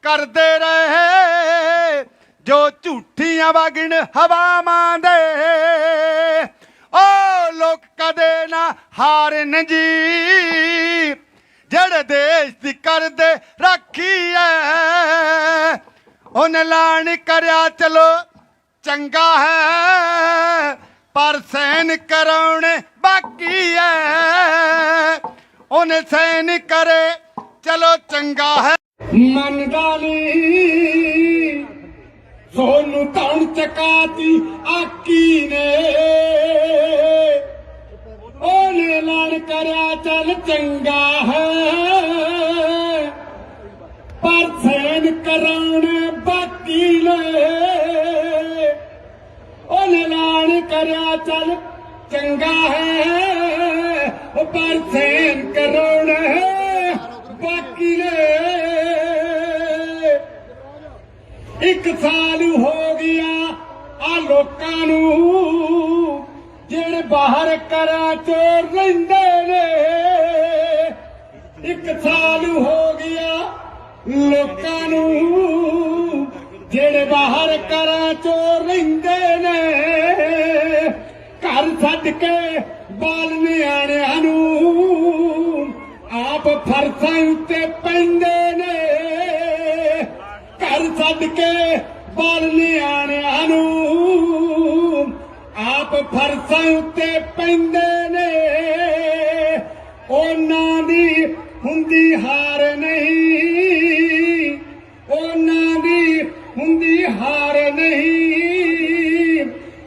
ਕਰਦੇ ਰਹੇ ਜੋ ਝੂਠੀਆਂ ਵਗਣ ਹਵਾਵਾਂ ਦੇ। ਓ ਲੋਕ ਕਦੇ ਨਾ ਹਾਰਨ ਜੀ ਜਿਹੜੇ ਦੇਸ਼ ਦੀ ਕਰਦੇ ਰਾਖੀ ਐ। ਉਹਨੇ ਐਲਾਨ ਕਰਿਆ ਚਲੋ ਚੰਗਾ ਹੈ ਪਰ ਸੈਨ ਕਰਾਉਣੇ ਬਾਕੀ ਐ। ਉਹਨੇ ਸੈਨ ਕਰੇ ਚਲੋ ਚੰਗਾ ਹੈ। ਮੰਨਦਾ ਨਹੀਂ ਸੋਨੂੰ ਧੌਣ ਚਕਾਤੀ ਆਕੀ ਨੇ। ਉਹਨੇ ਐਲਾਨ ਕਰਿਆ ਚੱਲ ਚੰਗਾ ਹੈ ਪਰ ਸੈਨ ਕਰਾਉਣੇ ਬਾਕੀ ਨੇ। ਉਹਨੇ ਐਲਾਨ ਕਰਿਆ ਚੱਲ ਚੰਗਾ ਹੈ ਪਰ ਸੈਨ ਕਰਾਉਣੇ साल हो गया आ लोकां नूं जेड़े बाहर घरां चोर रहिंदे ने। 1 साल हो गया लोकां नूं जेड़े बाहर घरां चोर रहिंदे ने। घर छड्ड के बाल निआणिआं नूं आप फरसां उत्ते पैंदे ने। घर छड्ड के बाल निआणिआं नूं आप फरसां उत्ते पैंदे ने। उन्हां दी हुंदी हार नहीं, उन्हां दी हुंदी हार नहीं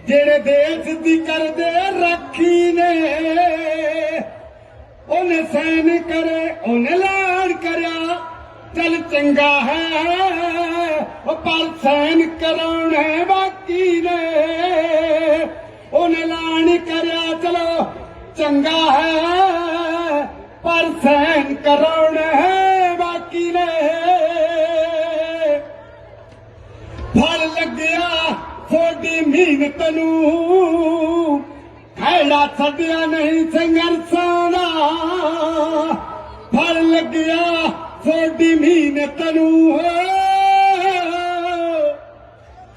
जेड़े देश दी करदे राखी ने। उन्हें सहन करे उन्हें लाड़ करया चल चंगा है पर सहन कराने बाकी ने। उन्हें लाड़ करया चलो चंगा है पर सहन कराने बाकी ने। फल लग्या थोड़ी मेहनत नूं खैड़ा छड्डिया नहीं संघर्षां दा। फल लग्या थोड़ी मेहनत नूं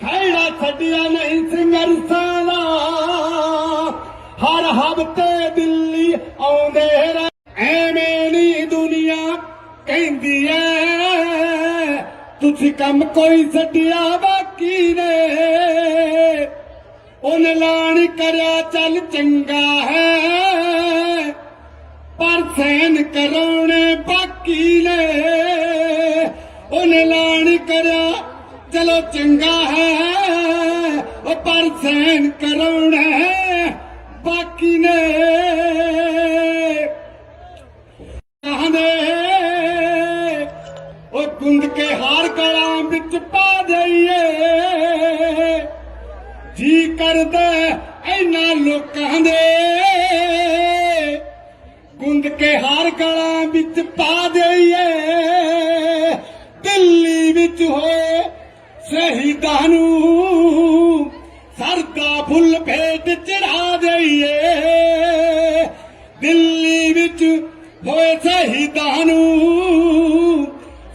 खैड़ा छड्डिया नहीं संघर्षां दा। हर हफ्ते दिल्ली आउंदे ਐਵੇਂ ਨੀ ਦੁਨੀਆ ਕਹਿੰਦੀ ਐ ਤੁਸੀਂ ਕੰਮ ਕੋਈ ਛੱਡਿਆ ਬਾਕੀ ਨੇ। ਉਹਨੇ ਐਲਾਨ ਕਰਿਆ ਚੱਲ ਚੰਗਾ ਹੈ ਪਰ ਸਹਿਨ ਕਰਾਉਣੇ ਬਾਕੀ ਨੇ। ਉਹਨੇ ਐਲਾਨ ਕਰਿਆ ਚਲੋ ਚੰਗਾ ਹੈ ਪਰ ਸਹਿਨ ਕਰਾਉਣੇ ਬਾਕੀ ਨੇ। गुंद के हार गलां विच पा दईए जी करदे इन्हां लोकां दे। गुंद के हार गलां विच पा दईए दिल्ली विच होए शहीदां नूं सरदा फुल भेट चढ़ा दईए। दिल्ली विच होए शहीदां नूं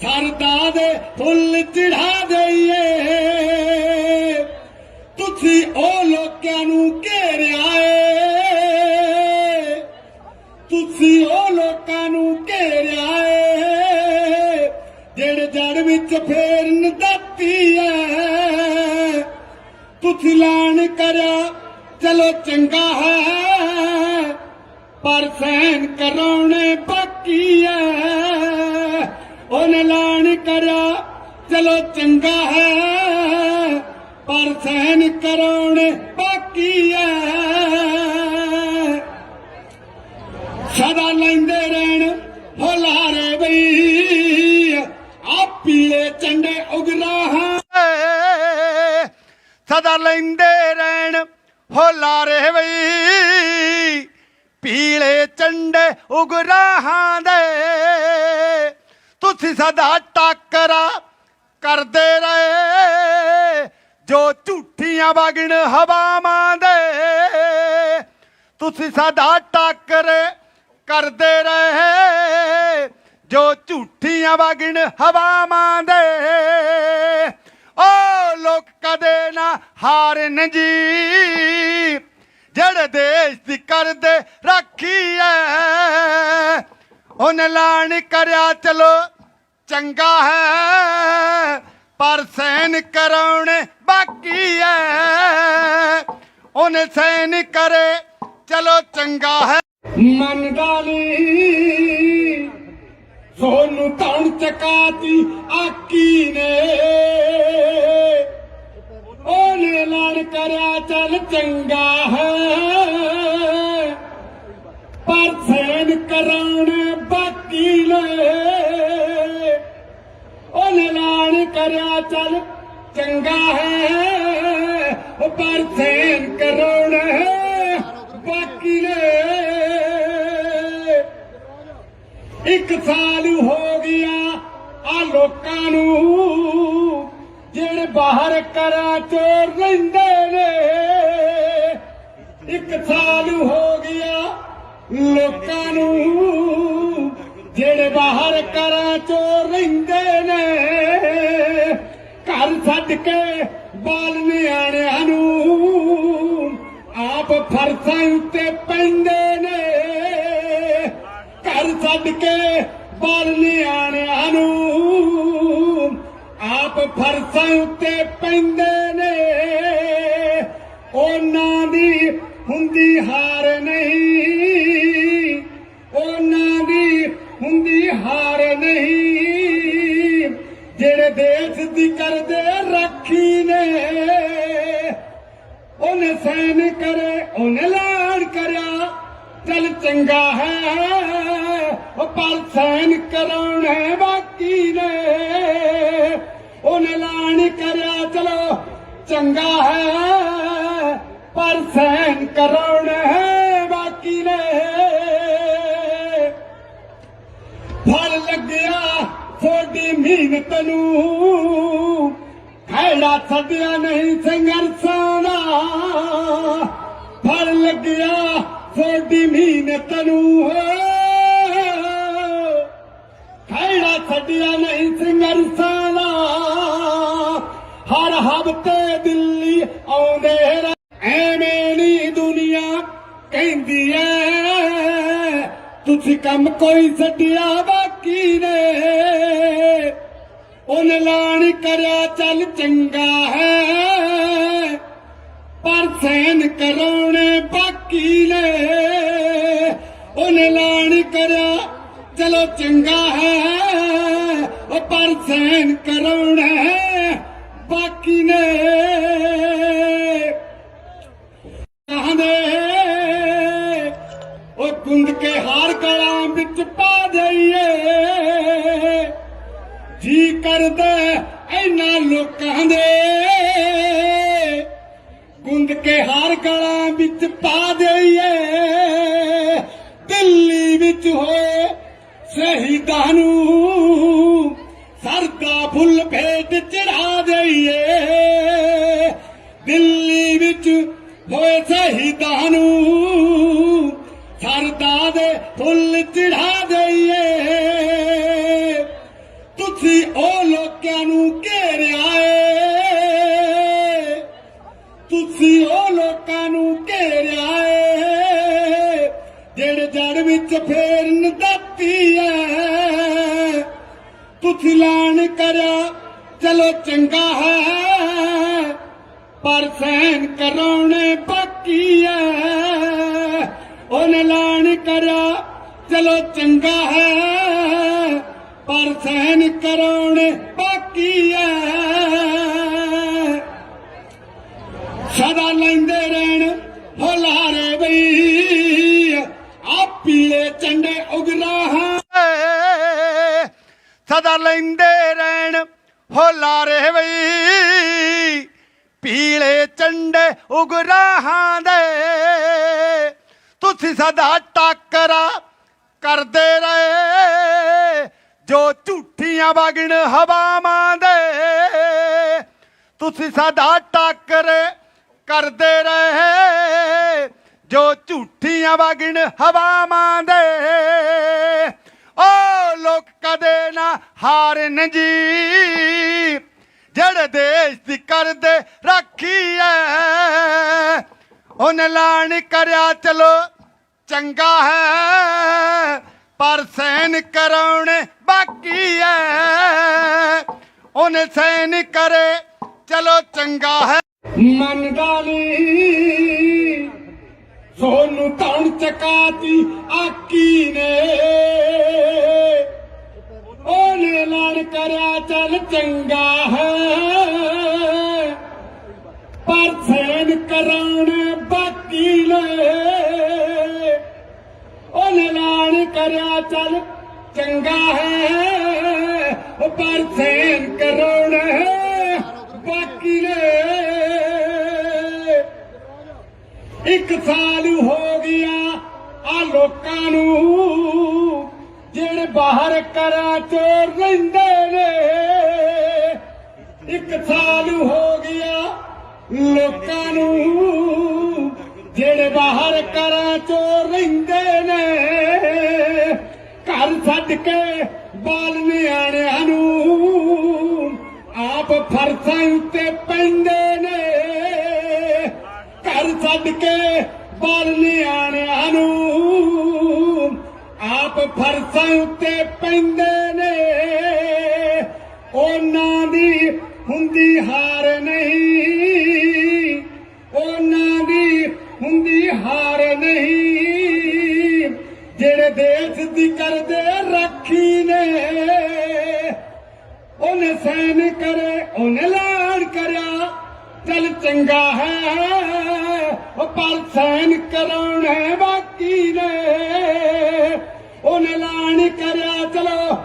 सरदा दे फुल चढ़ा दईए। तुसी ओ लोकां नूं घेरिया ए, तुसी ओ लोकां नूं घेरिया ए जेड़े जड़ विच फेरन दाती है। तुसी ऐलान करया चलो चंगा है पर सहन कराने बाकी है। उन्हें ऐलान करा चलो चंगा है पर सहन कराने बाकी है। सदा लेंदे रहन हुलारे बई आप पीले झंडे उगराहां। सदा लेंदे रहन हुलारे बई पीले झंडे उगराहां दे। तुसी सदा टाकरा करदे रहे जो झूठियां वगण हवावां दे। तुसी सदा टाकरे करदे रहे जो झूठियां वगण हवावां दे। ओ लोक कदे ना हारन जी जेड़े देश दी करदे राखी है। उन्हें ऐलान करया चलो चंगा है पर सहन कराने बाकी है। उन्हें सहन करे चलो चंगा है। मन डाली सोनू तौण चकाती आकी ने। ओने ऐलान करया चल चंगा है पर सहन कराने बाकी ने। ओने ऐलान करया चल चंगा है पर सहन कराने बाकी ने। 1 साल हो गया आ लोकां नूं जेड़े ਬਾਹਰ ਕਰਾਂ ਚੋਰ ਰਹਿੰਦੇ ਨੇ 1 ਸਾਲ ਹੋ ਗਿਆ ਲੋਕਾਂ ਨੂੰ ਜਿਹੜੇ ਬਾਹਰ ਕਰਾਂ ਚੋਰ ਰਹਿੰਦੇ ਨੇ ਘਰ ਛੱਡ ਕੇ ਬਾਲ ਨਿਆਣਿਆਂ ਨੂੰ ਆਪ ਫਰਸਾਂ ਉੱਤੇ ਪੈਂਦੇ ਨੇ ਘਰ ਛੱਡ ਕੇ ਬਾਲ ਨਿਆਣਿਆਂ ਨੂੰ ਆਪ ਫਰਸਾਂ ਉੱਤੇ ਪੈਂਦੇ ਨੇ ਉਹਨਾਂ ਦੀ ਹੁੰਦੀ ਹਾਰ ਨਹੀਂ ਉਹਨਾਂ ਦੀ ਹੁੰਦੀ ਹਾਰ ਨਹੀਂ ਜਿਹੜੇ ਦੇਸ਼ ਦੀ ਕਰਦੇ ਰਾਖੀ ਨੇ ਉਹਨੇ ਸੈਨ ਕਰੇ ਉਹਨੇ ਐਲਾਨ ਕਰਿਆ ਚੱਲ ਚੰਗਾ ਹੈ ਪਰ ਸੈਨ ਕਰਾਉਣਾ ਬਾਕੀ ਨੇ ਉਹਨੇ ਐਲਾਨ ਕਰਿਆ ਚਲੋ ਚੰਗਾ ਹੈ ਪਰ ਸੈਨ ਕਰਾਉਣਾ ਬਾਕੀ ਨੇ ਫਲ ਲੱਗਿਆ ਤੁਹਾਡੀ ਮਿਹਨਤ ਨੂੰ ਖੈੜਾ ਛੱਡਿਆ ਨਹੀਂ ਸੰਘਰਸ਼ਾਂ ਦਾ ਫਲ ਲੱਗਿਆ ਤੁਹਾਡੀ ਮਿਹਨਤ ਨੂੰ ਖੈੜਾ ਛੱਡਿਆ ਨਹੀਂ ਸੰਘਰਸ਼ਾਂ ਦਾ ਹਰ ਹਫ਼ਤੇ ਦਿੱਲੀ ਆਉਂਦੇ ਐਵੇਂ ਨੀ ਦੁਨੀਆ ਕਹਿੰਦੀ ਐ ਤੁਸੀਂ ਕੰਮ ਕੋਈ ਛੱਡਿਆ ਬਾਕੀ ਨੇ ਉਹਨੇ ਐਲਾਨ ਕਰਿਆ ਚੱਲ ਚੰਗਾ ਹੈ ਪਰ ਸੈਨ ਕਰਾਉਣੇ ਬਾਕੀ ਨੇ ਉਹਨੇ ਐਲਾਨ ਕਰਿਆ ਚਲੋ ਚੰਗਾ ਹੈ ਪਰ ਸੈਨ ਕਰਾਉਣਾ ਬਾਕੀ ਨੇ ਕਹਿੰਦੇ ਉਹ ਗੁੰਦ ਕੇ ਹਾਰ ਗਲਾਂ ਵਿੱਚ ਪਾ ਦਈਏ ਜੀ ਕਰਦਾ ਇਹਨਾਂ ਲੋਕਾਂ ਦੇ ਗੁੰਦ ਕੇ ਹਾਰ ਗਲਾਂ ਵਿੱਚ ਪਾ ਦਈਏ ਦਿੱਲੀ ਵਿੱਚ ਹੋਏ ਸ਼ਹੀਦਾਂ ਨੂੰ ਸਰਦਾ ਫੁੱਲ ਭੇਟ ਚੜਾ ਦਈਏ ਦਿੱਲੀ ਵਿੱਚ ਹੋਏ ਸ਼ਹੀਦਾਂ ਨੂੰ ਸਰਦਾ ਦੇ ਫੁੱਲ ਚੜਾ ਦਈਏ ਤੁਸੀਂ ਉਹ ਲੋਕਾਂ ਨੂੰ ਘੇਰਿਆ ਏ ਤੁਸੀਂ ਉਹ ਲੋਕਾਂ ਨੂੰ ਘੇਰਿਆ ਏ ਜਿਹੜੇ ਜੜ ਵਿੱਚ ਫੇਰਨ ਦਿੱਤੀ ਐ ਤੁਸੀਂ ਐਲਾਨ ਕਰਿਆ ਚਲੋ ਚੰਗਾ ਹੈ ਪਰ ਸੈਨ ਕਰਾਉਣੇ ਬਾਕੀ ਐ ਉਹਨੇ ਐਲਾਨ ਕਰਿਆ ਚਲੋ ਚੰਗਾ ਹੈ ਪਰ ਸੈਨ ਕਰਾਉਣੇ ਬਾਕੀ ਐ ਸਦਾ ਲੈਂਦੇ ਰਹਿਣ ਹੁਲਾਰੇ ਬਈ ਆ ਪੀਲੇ ਝੰਡੇ ਉਗਰਾਹਾਂ ਸਦਾ ਲੈਂਦੇ ਰਹਿਣ ਹੁਲਾਰੇ ਬਈ ਪੀਲੇ ਝੰਡੇ ਉਗਰਾਹਾਂ ਦੇ ਤੁਸੀਂ ਸਦਾ ਟਾਕਰਾ ਕਰਦੇ ਰਹੇ ਜੋ ਝੂਠੀਆਂ ਵਗਣ ਹਵਾਵਾਂ ਦੇ ਤੁਸੀਂ ਸਦਾ ਟਾਕਰੇ ਕਰਦੇ ਰਹੇ ਜੋ ਝੂਠੀਆਂ ਵਗਣ ਹਵਾਵਾਂ ਦੇ ਓ ਲੋਕ ਕਦੇ ਨਾ ਹਾਰਨ ਜੀ ਜਿਹੜੇ ਦੇਸ਼ ਦੀ ਕਰਦੇ ਰਾਖੀ ਐ ਉਹਨੇ ਐਲਾਨ ਕਰਿਆ ਚਲੋ ਚੰਗਾ ਹੈ ਪਰ ਸੈਨ ਕਰਾਉਣੇ ਬਾਕੀ ਐ ਉਹਨੇ ਸੈਨ ਕਰੇ ਚਲੋ ਚੰਗਾ ਹੈ ਮੰਨਦਾ ਨੀ ਸੋਨੂੰ ਧੌਣ ਚਕਾਤੀ ਆਕੀ ਨੇ ਉਹਨੇ ਐਲਾਨ ਕਰਿਆ ਚੱਲ ਚੰਗਾ ਹੈ ਪਰ ਸੈਨ ਕਰਾਉਣੇ ਬਾਕੀ ਨੇ ਉਹਨੇ ਐਲਾਨ ਕਰਿਆ ਚੱਲ ਚੰਗਾ ਹੈ ਪਰ ਸੈਨ ਕਰਾਉਣੇ ਬਾਕੀ ਨੇ 1 ਸਾਲ ਹੋ ਗਿਆ ਆ ਲੋਕਾਂ ਨੂੰ ਜਿਹੜੇ ਬਾਹਰ ਕਰਾਂ ਚੋਰ ਰਹਿੰਦੇ ਨੇ ਇੱਕ ਸਾਲ ਹੋ ਗਿਆ ਲੋਕਾਂ ਨੂੰ ਜਿਹੜੇ ਬਾਹਰ ਘਰਾਂ ਚੋਂ ਰਹਿੰਦੇ ਨੇ ਘਰ ਛੱਡ ਕੇ ਬਾਲ ਨਿਆਣਿਆਂ ਨੂੰ ਆਪ ਫਰਸ਼ਾਂ ਉੱਤੇ ਪੈਂਦੇ ਨੇ ਘਰ ਛੱਡ ਕੇ ਬਾਲ ਨਿਆਣਿਆਂ ਨੂੰ ਆਪ ਫਰਸ਼ਾਂ ਉੱਤੇ ਪੈਂਦੇ ਨੇ ਉਹਨਾਂ ਦੀ ਹੁੰਦੀ ਹਾਰ ਨਹੀਂ ਉਹਨਾਂ ਦੀ ਹੁੰਦੀ ਹਾਰ ਨਹੀਂ ਜਿਹੜੇ ਦੇਸ਼ ਦੀ ਕਰਦੇ ਰਾਖੀ ਨੇ ਉਹਨੇ ਸੈਨ ਕਰੇ ਉਹਨੇ ਐਲਾਨ ਕਰਿਆ ਚੱਲ ਚੰਗਾ ਹੈ ਪਰ ਸੈਨ ਕਰਾਉਣਾ ਬਾਕੀ ਨੇ ਉਹਨੇ ਐਲਾਨ ਕਰਿਆ ਚਲੋ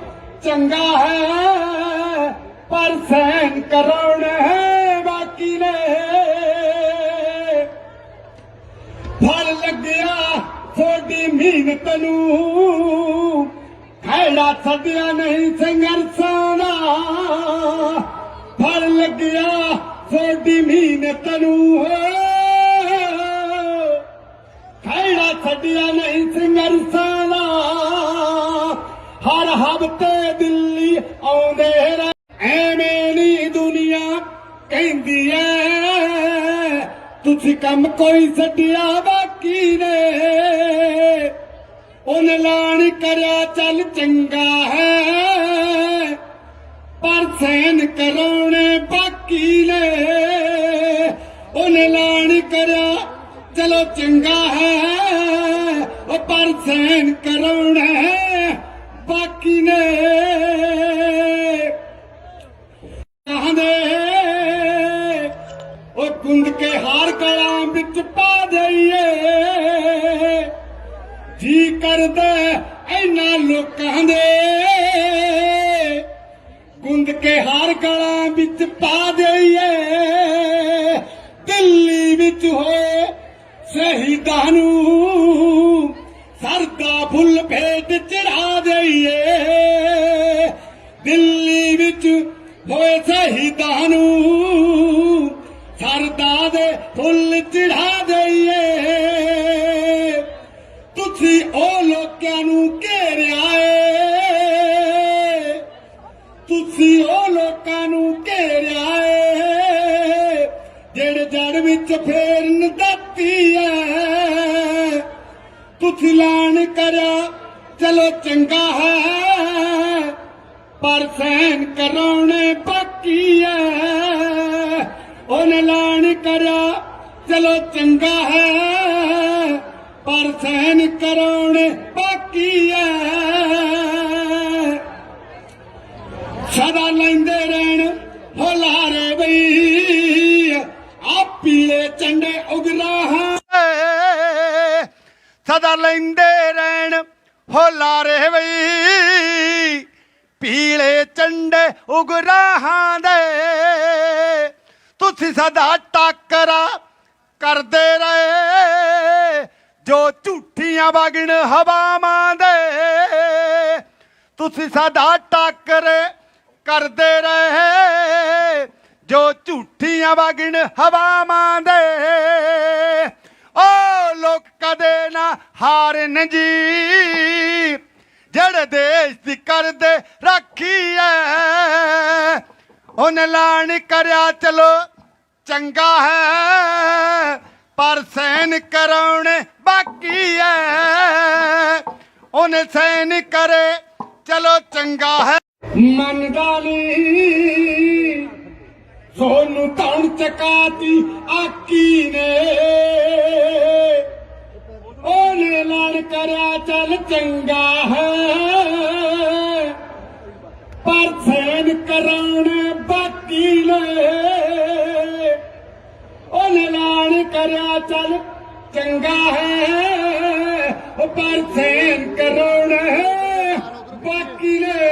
ਚੰਗਾ ਹੈ ਪਰ ਸੈਨ ਕਰਾਉਣਾ ਬਾਕੀ ਨੇ ਫਲ ਲੱਗਿਆ ਤੁਹਾਡੀ ਮਿਹਨਤ ਨੂੰ ਖੈੜਾ ਛੱਡਿਆ ਨਹੀਂ ਸੰਘਰਸ਼ਾਂ ਦਾ ਫਲ ਲੱਗਿਆ ਤੁਹਾਡੀ ਮਿਹਨਤ ਨੂੰ ਖੈੜਾ ਛੱਡਿਆ ਨਹੀਂ ਸੰਘਰਸ਼ਾਂ ਦਾ ਹਰ ਹਫ਼ਤੇ ਦਿੱਲੀ ਆਉਂਦੇ ਐਵੇਂ ਨੀ ਦੁਨੀਆ ਕਹਿੰਦੀ ਐ ਤੁਸੀਂ ਕੰਮ ਕੋਈ ਛੱਡਿਆ ਬਾਕੀ ਨੇ ਉਹਨੇ ਐਲਾਨ ਕਰਿਆ ਚੱਲ ਚੰਗਾ ਹੈ ਪਰ ਸੈਨ ਕਰਾਉਣੇ ਬਾਕੀ ਨੇ ਉਹਨੇ ਐਲਾਨ ਕਰਿਆ ਚਲੋ ਚੰਗਾ ਹੈ ਪਰ ਸੈਨ ਕਰਾਉਣਾ ਬਾਕੀ ਨੇ ਉਹ ਗੁੰਦ ਕੇ ਹਾਰ ਗਲਾਂ ਵਿੱਚ ਪਾ ਦਈਏ ਜੀ ਕਰਦਾ ਇਹਨਾਂ ਲੋਕਾਂ ਦੇ ਗੁੰਦ ਕੇ ਹਾਰ ਗਲਾਂ ਵਿੱਚ ਪਾ ਦਈਏ ਦਿੱਲੀ ਵਿੱਚ ਹੋਏ ਸ਼ਹੀਦਾਂ ਨੂੰ ਸਰਦਾ ਫੁੱਲ ਭੇਟ ਚੜਾ ਦਈਏ ਦਿੱਲੀ ਵਿੱਚ ਹੋਏ ਸ਼ਹੀਦਾਂ ਨੂੰ ਸਰਦਾ ਦੇ ਫੁੱਲ ਚੜਾ ਦਈਏ ਤੁਸੀਂ ਉਹ ਲੋਕਾਂ ਨੂੰ ਘੇਰਿਆ ਏ ਤੁਸੀਂ ਉਹ ਲੋਕਾਂ ਨੂੰ ਘੇਰਿਆ ਏ ਜਿਹੜੇ ਜੜ ਵਿੱਚ ਫੇਰਨ ਦਿੱਤੀ ਐ ਤੁਸੀਂ ਐਲਾਨ ਕਰਿਆ ਚਲੋ ਚੰਗਾ ਹੈ ਪਰ ਸੈਨ ਕਰਾਉਣੇ ਬਾਕੀ ਐ ਉਹਨੇ ਐਲਾਨ ਕਰਿਆ ਚਲੋ ਚੰਗਾ ਹੈ ਪਰ ਸੈਨ ਕਰਾਉਣੇ ਬਾਕੀ ਐ ਸਦਾ ਲੈਂਦੇ ਰਹਿਣ ਹੁਲਾਰੇ ਬਈ ਆ ਪੀਲੇ ਝੰਡੇ ਉਗਰਾਹਾਂ ਸਦਾ ਲੈਂਦੇ ਰਹਿਣ ਹੁਲਾਰੇ ਬਈ ਪੀਲੇ ਝੰਡੇ ਉਗਰਾਹਾਂ ਦੇ ਤੁਸੀਂ ਸਦਾ ਟਾਕਰਾ ਕਰਦੇ ਰਹੇ ਜੋ ਝੂਠੀਆਂ ਵਗਣ ਹਵਾਵਾਂ ਦੇ ਤੁਸੀਂ ਸਦਾ ਟਾਕਰੇ ਕਰਦੇ ਰਹੇ ਜੋ ਝੂਠੀਆਂ ਵਗਣ ਹਵਾਵਾਂ ਦੇ ਓ ਲੋਕ ਕਦੇ ਨਾ ਹਾਰਨ ਜੀ ਜਿਹੜੇ ਦੇਸ਼ ਦੀ ਕਰਦੇ ਰਾਖੀ ਐ ਉਹਨੇ ਐਲਾਨ ਕਰਿਆ ਚਲੋ ਚੰਗਾ ਹੈ ਪਰ ਸੈਨ ਕਰਾਉਣੇ ਬਾਕੀ ਐ ਉਹਨੇ ਸੈਨ ਕਰੇ ਚਲੋ ਚੰਗਾ ਹੈ ਮੰਨਦਾ ਨੀ ਸੋਨੂੰ ਤਣ ਚਕਾਤੀ ਆਕੀ ਨੇ ਉਹਨੇ ਐਲਾਨ ਕਰਿਆ ਚੱਲ ਚੰਗਾ ਹੈ ਪਰ ਸੈਨ ਕਰਾਉਣੇ ਬਾਕੀ ਨੇ ਉਹਨੇ ਐਲਾਨ ਕਰਿਆ ਚੱਲ ਚੰਗਾ ਹੈ ਪਰ ਸੈਨ ਕਰਾਉਣੇ ਬਾਕੀ ਨੇ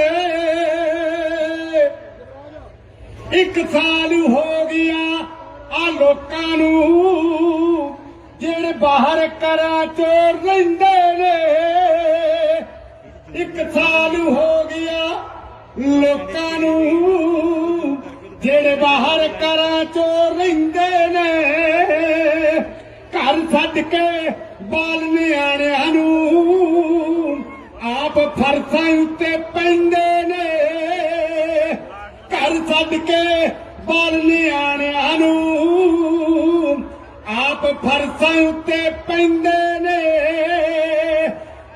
ਇੱਕ ਸਾਲ ਹੋ ਗਿਆ ਆ ਲੋਕਾਂ ਨੂੰ ਜਿਹੜੇ ਬਾਹਰ ਘਰਾਂ ਚੋਂ ਰਹਿੰਦੇ ਨੇ ਇੱਕ ਸਾਲ ਹੋ ਗਿਆ ਲੋਕਾਂ ਨੂੰ ਜਿਹੜੇ ਬਾਹਰ ਘਰਾਂ ਚੋਂ ਰਹਿੰਦੇ ਨੇ, ਘਰ ਛੱਡ ਕੇ ਬਾਲ ਨਿਆਣਿਆਂ ਨੂੰ ਆਪ ਫਰਸ਼ਾਂ ਉੱਤੇ ਪੈਂਦੇ ਨੇ, ਘਰ ਛੱਡ ਕੇ ਬਾਲ ਨਿਆਣਿਆਂ ਨੂੰ ਆਪ ਫਰਸ਼ਾਂ ਉੱਤੇ ਪੈਂਦੇ ਨੇ।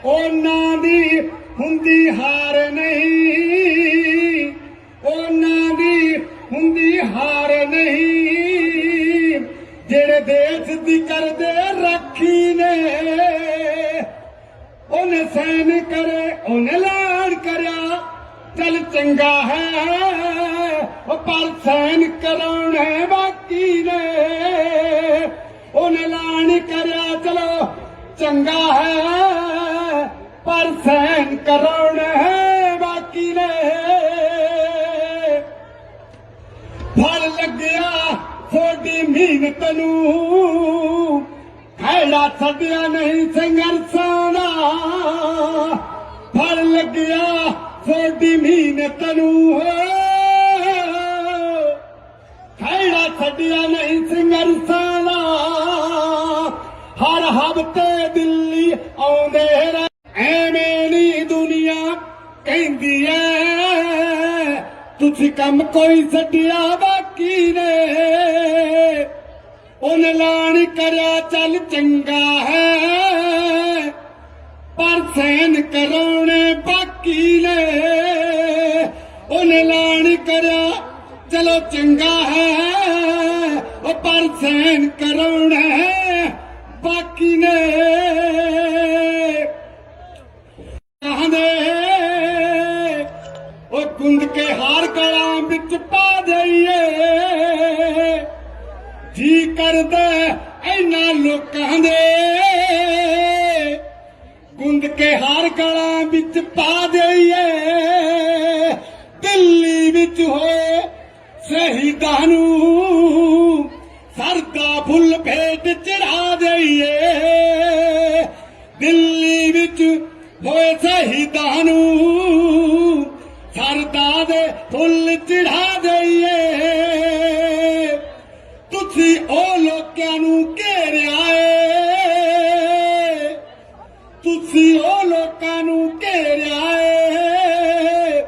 ਉਹਨਾਂ ਦੀ ਹੁੰਦੀ ਹਾਰ ਨਹੀਂ, ਉਹਨਾਂ ਦੀ ਹੁੰਦੀ ਹਾਰ ਨਹੀਂ, ਜਿਹੜੇ ਦੇਸ਼ ਦੀ ਕਰਦੇ ਰਾਖੀ ਨੇ। ਉਹਨੇ ਸੈਨ ਕਰੇ ਉਹਨੇ ਐਲਾਨ ਕਰਿਆ ਚੱਲ ਚੰਗਾ ਹੈ, ਪਰ ਸੈਨ ਕਰਾਉਣੇ ਬਾਕੀ ਨੇ। ਉਹਨੇ ਐਲਾਨ ਕਰਿਆ ਚਲੋ ਚੰਗਾ ਹੈ, ਪਰ ਸੈਨ ਕਰਾਉਣੇ ਬਾਕੀ ਨੇ। ਫਲ ਲੱਗਿਆ ਤੁਹਾਡੀ ਮਿਹਨਤ ਨੂੰ, ਖਹਿੜਾ ਛੱਡਿਆ ਨਹੀਂ ਸੰਘਰਸ਼ਾਂ ਦਾ। ਫਲ ਲੱਗਿਆ ਤੁਹਾਡੀ ਮਿਹਨਤ ਨੂੰ, ਖਹਿੜਾ ਛੱਡਿਆ ਨਹੀਂ ਸੰਘਰਸ਼ਾਂ ਦਾ। ਹਰ ਹਫ਼ਤੇ ਦਿੱਲੀ ਆਉਂਦੇ ਰਹੇ, ਐਵੇਂ ਨੀ ਦੁਨੀਆ ਕਹਿੰਦੀ ਐ ਤੁਸੀਂ ਕੰਮ ਕੋਈ ਛੱਡਿਆ ਬਾਕੀ ਨੇ। ਉਹਨੇ ਐਲਾਨ ਕਰਿਆ ਚੱਲ ਚੰਗਾ ਹੈ, ਪਰ ਸੈਨ ਕਰਾਉਣੇ ਬਾਕੀ ਨੇ। ਉਹਨੇ ਐਲਾਨ ਕਰਿਆ ਚਲੋ ਚੰਗਾ ਹੈ, ਪਰ ਸੈਨ ਕਰਾਉਣੇ ਬਾਕੀ ਨੇ। ਕਹਿੰਦੇ ਉਹ ਗੁੰਦ ਕੇ ਹਾਰ ਗਲਾਂ ਵਿੱਚ ਪਾ ਦਈਏ, ਜੀ ਕਰਦਾ ਇਹਨਾਂ ਲੋਕਾਂ ਦੇ ਗੁੰਦ ਕੇ ਹਾਰ ਗਲਾਂ ਵਿੱਚ ਪਾ ਦਈਏ। ਦਿੱਲੀ ਵਿੱਚ ਹੋਏ ਸ਼ਹੀਦਾਂ ਨੂੰ ਸਰਦਾ ਫੁੱਲ ਭੇਟ ਚੜਾ ਦਈਏ। ਦਿੱਲੀ ਵਿੱਚ ਹੋਏ ਸ਼ਹੀਦਾਂ ਨੂੰ ਸਰਦਾ ਦੇ ਫੁੱਲ ਚੜਾ ਦਈਏ। ਤੁਸੀਂ ਉਹ ਲੋਕਾਂ ਨੂੰ ਘੇਰਿਆ ਏ, ਤੁਸੀਂ ਉਹ ਲੋਕਾਂ ਨੂੰ ਘੇਰਿਆ ਏ,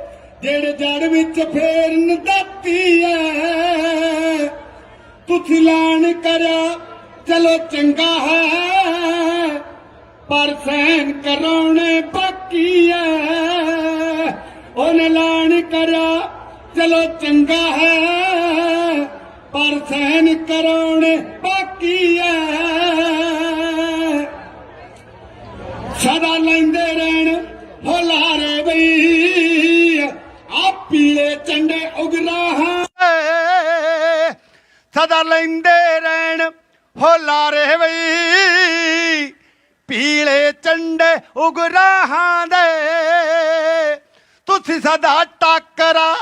ਜਿਹੜੇ ਜੜ ਵਿੱਚ ਫੇਰਨ ਦਿੱਤੀ ਐ। ਤੁਸੀਂ ਐਲਾਨ ਕਰਿਆ ਚਲੋ ਚੰਗਾ ਹੈ, ਪਰ ਸੈਨ ਕਰਾਉਣੇ ਬਾਕੀ ਐ। ਉਹਨੇ ਐਲਾਨ ਕਰਿਆ ਚਲੋ ਚੰਗਾ ਹੈ, ਪਰ ਸੈਨ ਕਰਾਉਣੇ ਬਾਕੀ ਐ। ਸਦਾ ਲੈਂਦੇ ਰਹਿਣ ਹੁਲਾਰੇ ਬਈ ਆ ਪੀਲੇ ਝੰਡੇ ਉਗਰਾਹਾਂ, ਸਦਾ ਲੈਂਦੇ ਰਹਿਣ ਹੁਲਾਰੇ ਬਈ ਪੀਲੇ ਝੰਡੇ ਉਗਰਾਹਾਂ ਦੇ। ਤੁਸੀਂ ਸਦਾ ਟਾਕਰਾ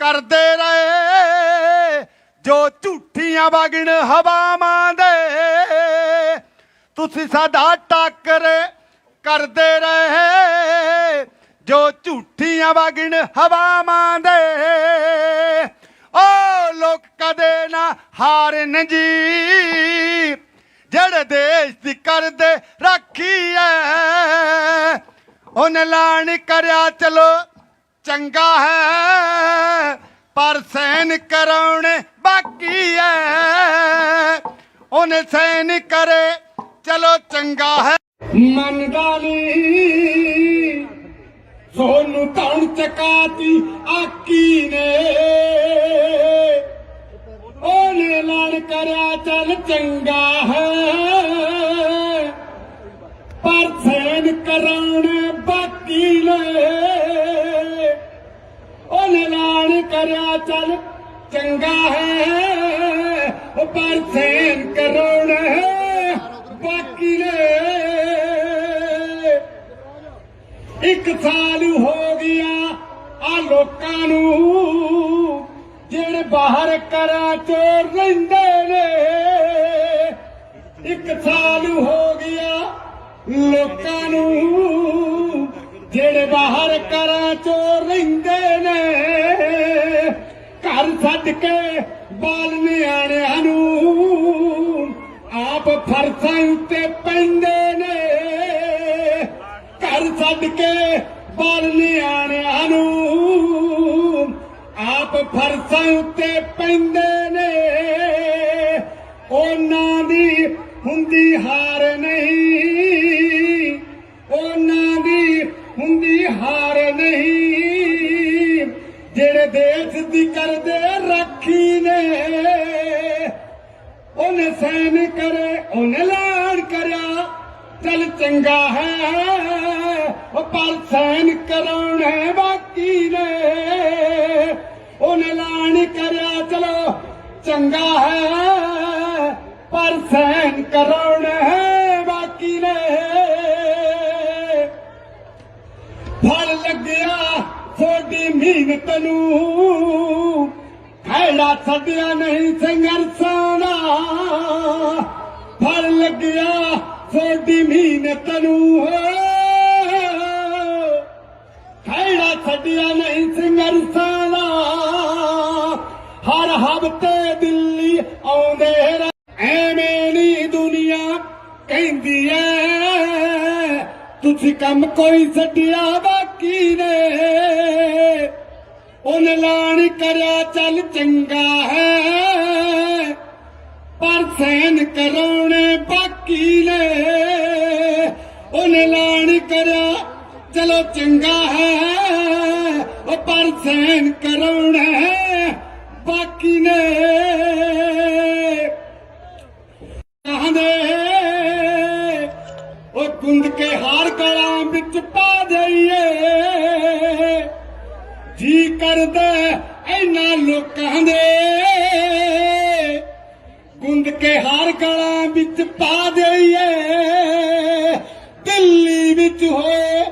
ਕਰਦੇ ਰਹੇ ਜੋ ਝੂਠੀਆਂ ਵਗਣ ਹਵਾਵਾਂ ਦੇ। ਤੁਸੀਂ ਸਦਾ ਟਾਕਰੇ ਕਰਦੇ ਰਹੇ ਜੋ ਝੂਠੀਆਂ ਵਗਣ ਹਵਾਵਾਂ ਦੇ। ਓ ਲੋਕ ਕਦੇ ਨਾ ਹਾਰਨ ਜੀ, ਜਿਹੜੇ ਦੇਸ਼ ਦੀ ਕਰਦੇ ਰਾਖੀ ਐ। ਉਹਨੇ ਐਲਾਨ ਕਰਿਆ ਚਲੋ ਚੰਗਾ ਹੈ, ਪਰ ਸੈਨ ਕਰਾਉਣੇ ਬਾਕੀ ਐ। ਉਹਨੇ ਸੈਨ ਕਰੇ ਚਲੋ ਚੰਗਾ ਹੈ। ਮੰਨਦਾ ਨੀ ਸੋਨੂੰ ਧੌਣ ਚਕਾਤੀ ਆਕੀ ਨੇ। ਉਹਨੇ ਐਲਾਨ ਕਰਿਆ ਚੱਲ ਚੰਗਾ ਹੈ, ਪਰ ਸੈਨ ਕਰਾਉਣੇ ਬਾਕੀ ਨੇ। ਉਹਨੇ ਐਲਾਨ ਕਰਿਆ ਚੱਲ ਚੰਗਾ ਹੈ, ਪਰ ਸੈਨ ਕਰਾਉਣੇ ਬਾਕੀ ਨੇ। ਇੱਕ ਸਾਲ ਹੋ ਗਿਆ ਆ ਲੋਕਾਂ ਨੂੰ, ਜਿਹੜੇ ਬਾਹਰ ਘਰਾਂ ਚੋਂ ਰਹਿੰਦੇ ਨੇ। ਇੱਕ ਸਾਲ ਹੋ ਗਿਆ ਲੋਕਾਂ ਨੂੰ, ਜਿਹੜੇ ਬਾਹਰ ਘਰਾਂ ਚੋਂ ਰਹਿੰਦੇ ਨੇ। ਘਰ ਛੱਡ ਕੇ ਬਾਲ ਨਿਆਣਿਆਂ ਨੂੰ ਆਪ ਫਰਸਾਂ ਉੱਤੇ ਪੈਂਦੇ ਨੇ ਘਰ ਛੱਡ ਕੇ ਬਾਲ ਨਿਆਣਿਆਂ ਨੂੰ ਆਪ ਫਰਸਾਂ ਉੱਤੇ ਪੈਂਦੇ ਨੇ ਉਹਨਾਂ ਦੀ ਹੁੰਦੀ ਹਾਰ ਨਹੀਂ ਉਹਨਾਂ ਦੀ ਹੁੰਦੀ ਹਾਰ ਨਹੀਂ ਜਿਹੜੇ ਦੇਸ਼ ਦੀ ਕਰਦੇ ਰਾਖੀ ਨੇ ਉਹਨੇ ਸੈਨ ਕਰੇ ਉਹਨੇ ਐਲਾਨ ਕਰਿਆ ਚੱਲ ਚੰਗਾ ਹੈ ਉਹ ਪਰ ਸੈਨ ਕਰਾਉਣੇ ਬਾਕੀ ਨੇ ਉਹਨੇ ਐਲਾਨ ਕਰਿਆ ਚਲੋ ਚੰਗਾ ਹੈ ਪਰ ਸੈਨ ਕਰਾਉਣੇ ਬਾਕੀ ਨੇ ਫਲ ਲੱਗਿਆ ਤੁਹਾਡੀ ਮਿਹਨਤ ਨੂੰ ਖੈੜਾ ਛੱਡਿਆ ਨਹੀਂ ਸੰਘਰਸ਼ਾਂ ਦਾ ਫਲ ਲੱਗਿਆ ਤੁਹਾਡੀ ਮਿਹਨਤ ਨੂੰ ਖੈੜਾ ਛੱਡਿਆ ਨਹੀਂ ਸੰਘਰਸ਼ਾਂ ਦਾ ਹਰ ਹਫ਼ਤੇ ਦਿੱਲੀ ਆਉਂਦੇ ਐਵੇਂ ਨੀ ਦੁਨੀਆ ਕਹਿੰਦੀ ਐ ਤੁਸੀਂ ਕੰਮ ਕੋਈ ਛੱਡਿਆ ਬਾਕੀ ਨੇ ਉਹਨੇ ਐਲਾਨ ਕਰਿਆ ਚੱਲ ਚੰਗਾ ਹੈ ਪਰ ਸੈਨ ਕਰਾਉਣੇ ਬਾਕੀ ਨੇ ਉਹਨੇ ਐਲਾਨ ਕਰਿਆ ਚਲੋ ਚੰਗਾ ਹੈ ਉਹ ਪਰ ਸੈਨ ਕਰਾਉਣੇ ਬਾਕੀ ਨੇ ਕਹਿੰਦੇ ਉਹ ਗੁੰਦ ਕੇ ਹਾਰ ਗਲਾਂ ਵਿੱਚ ਪਾ ਦਈਏ ਜੀ ਕਰਦਾ ਇਹਨਾਂ ਲੋਕਾਂ ਦੇ ਗੁੰਦ ਕੇ ਹਾਰ ਗਲਾਂ ਵਿੱਚ ਪਾ ਦਈਏ ਦਿੱਲੀ ਵਿੱਚ ਹੋਏ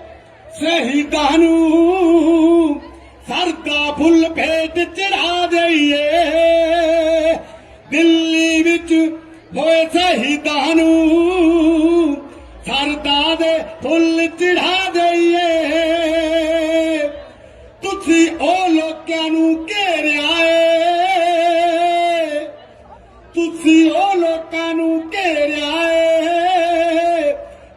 ਸ਼ਹੀਦਾਂ ਨੂੰ ਸਰਦਾ ਫੁੱਲ ਭੇਟ ਚੜਾ ਦਈਏ ਦਿੱਲੀ ਵਿੱਚ ਹੋਏ ਸ਼ਹੀਦਾਂ ਨੂੰ ਸਰਦਾ ਦੇ ਫੁੱਲ ਚੜਾ ਦਈਏ ਤੁਸੀਂ ਉਹ ਲੋਕਾਂ ਨੂੰ ਘੇਰਿਆ ਏ ਤੁਸੀਂ ਉਹ ਲੋਕਾਂ ਨੂੰ ਘੇਰਿਆ ਏ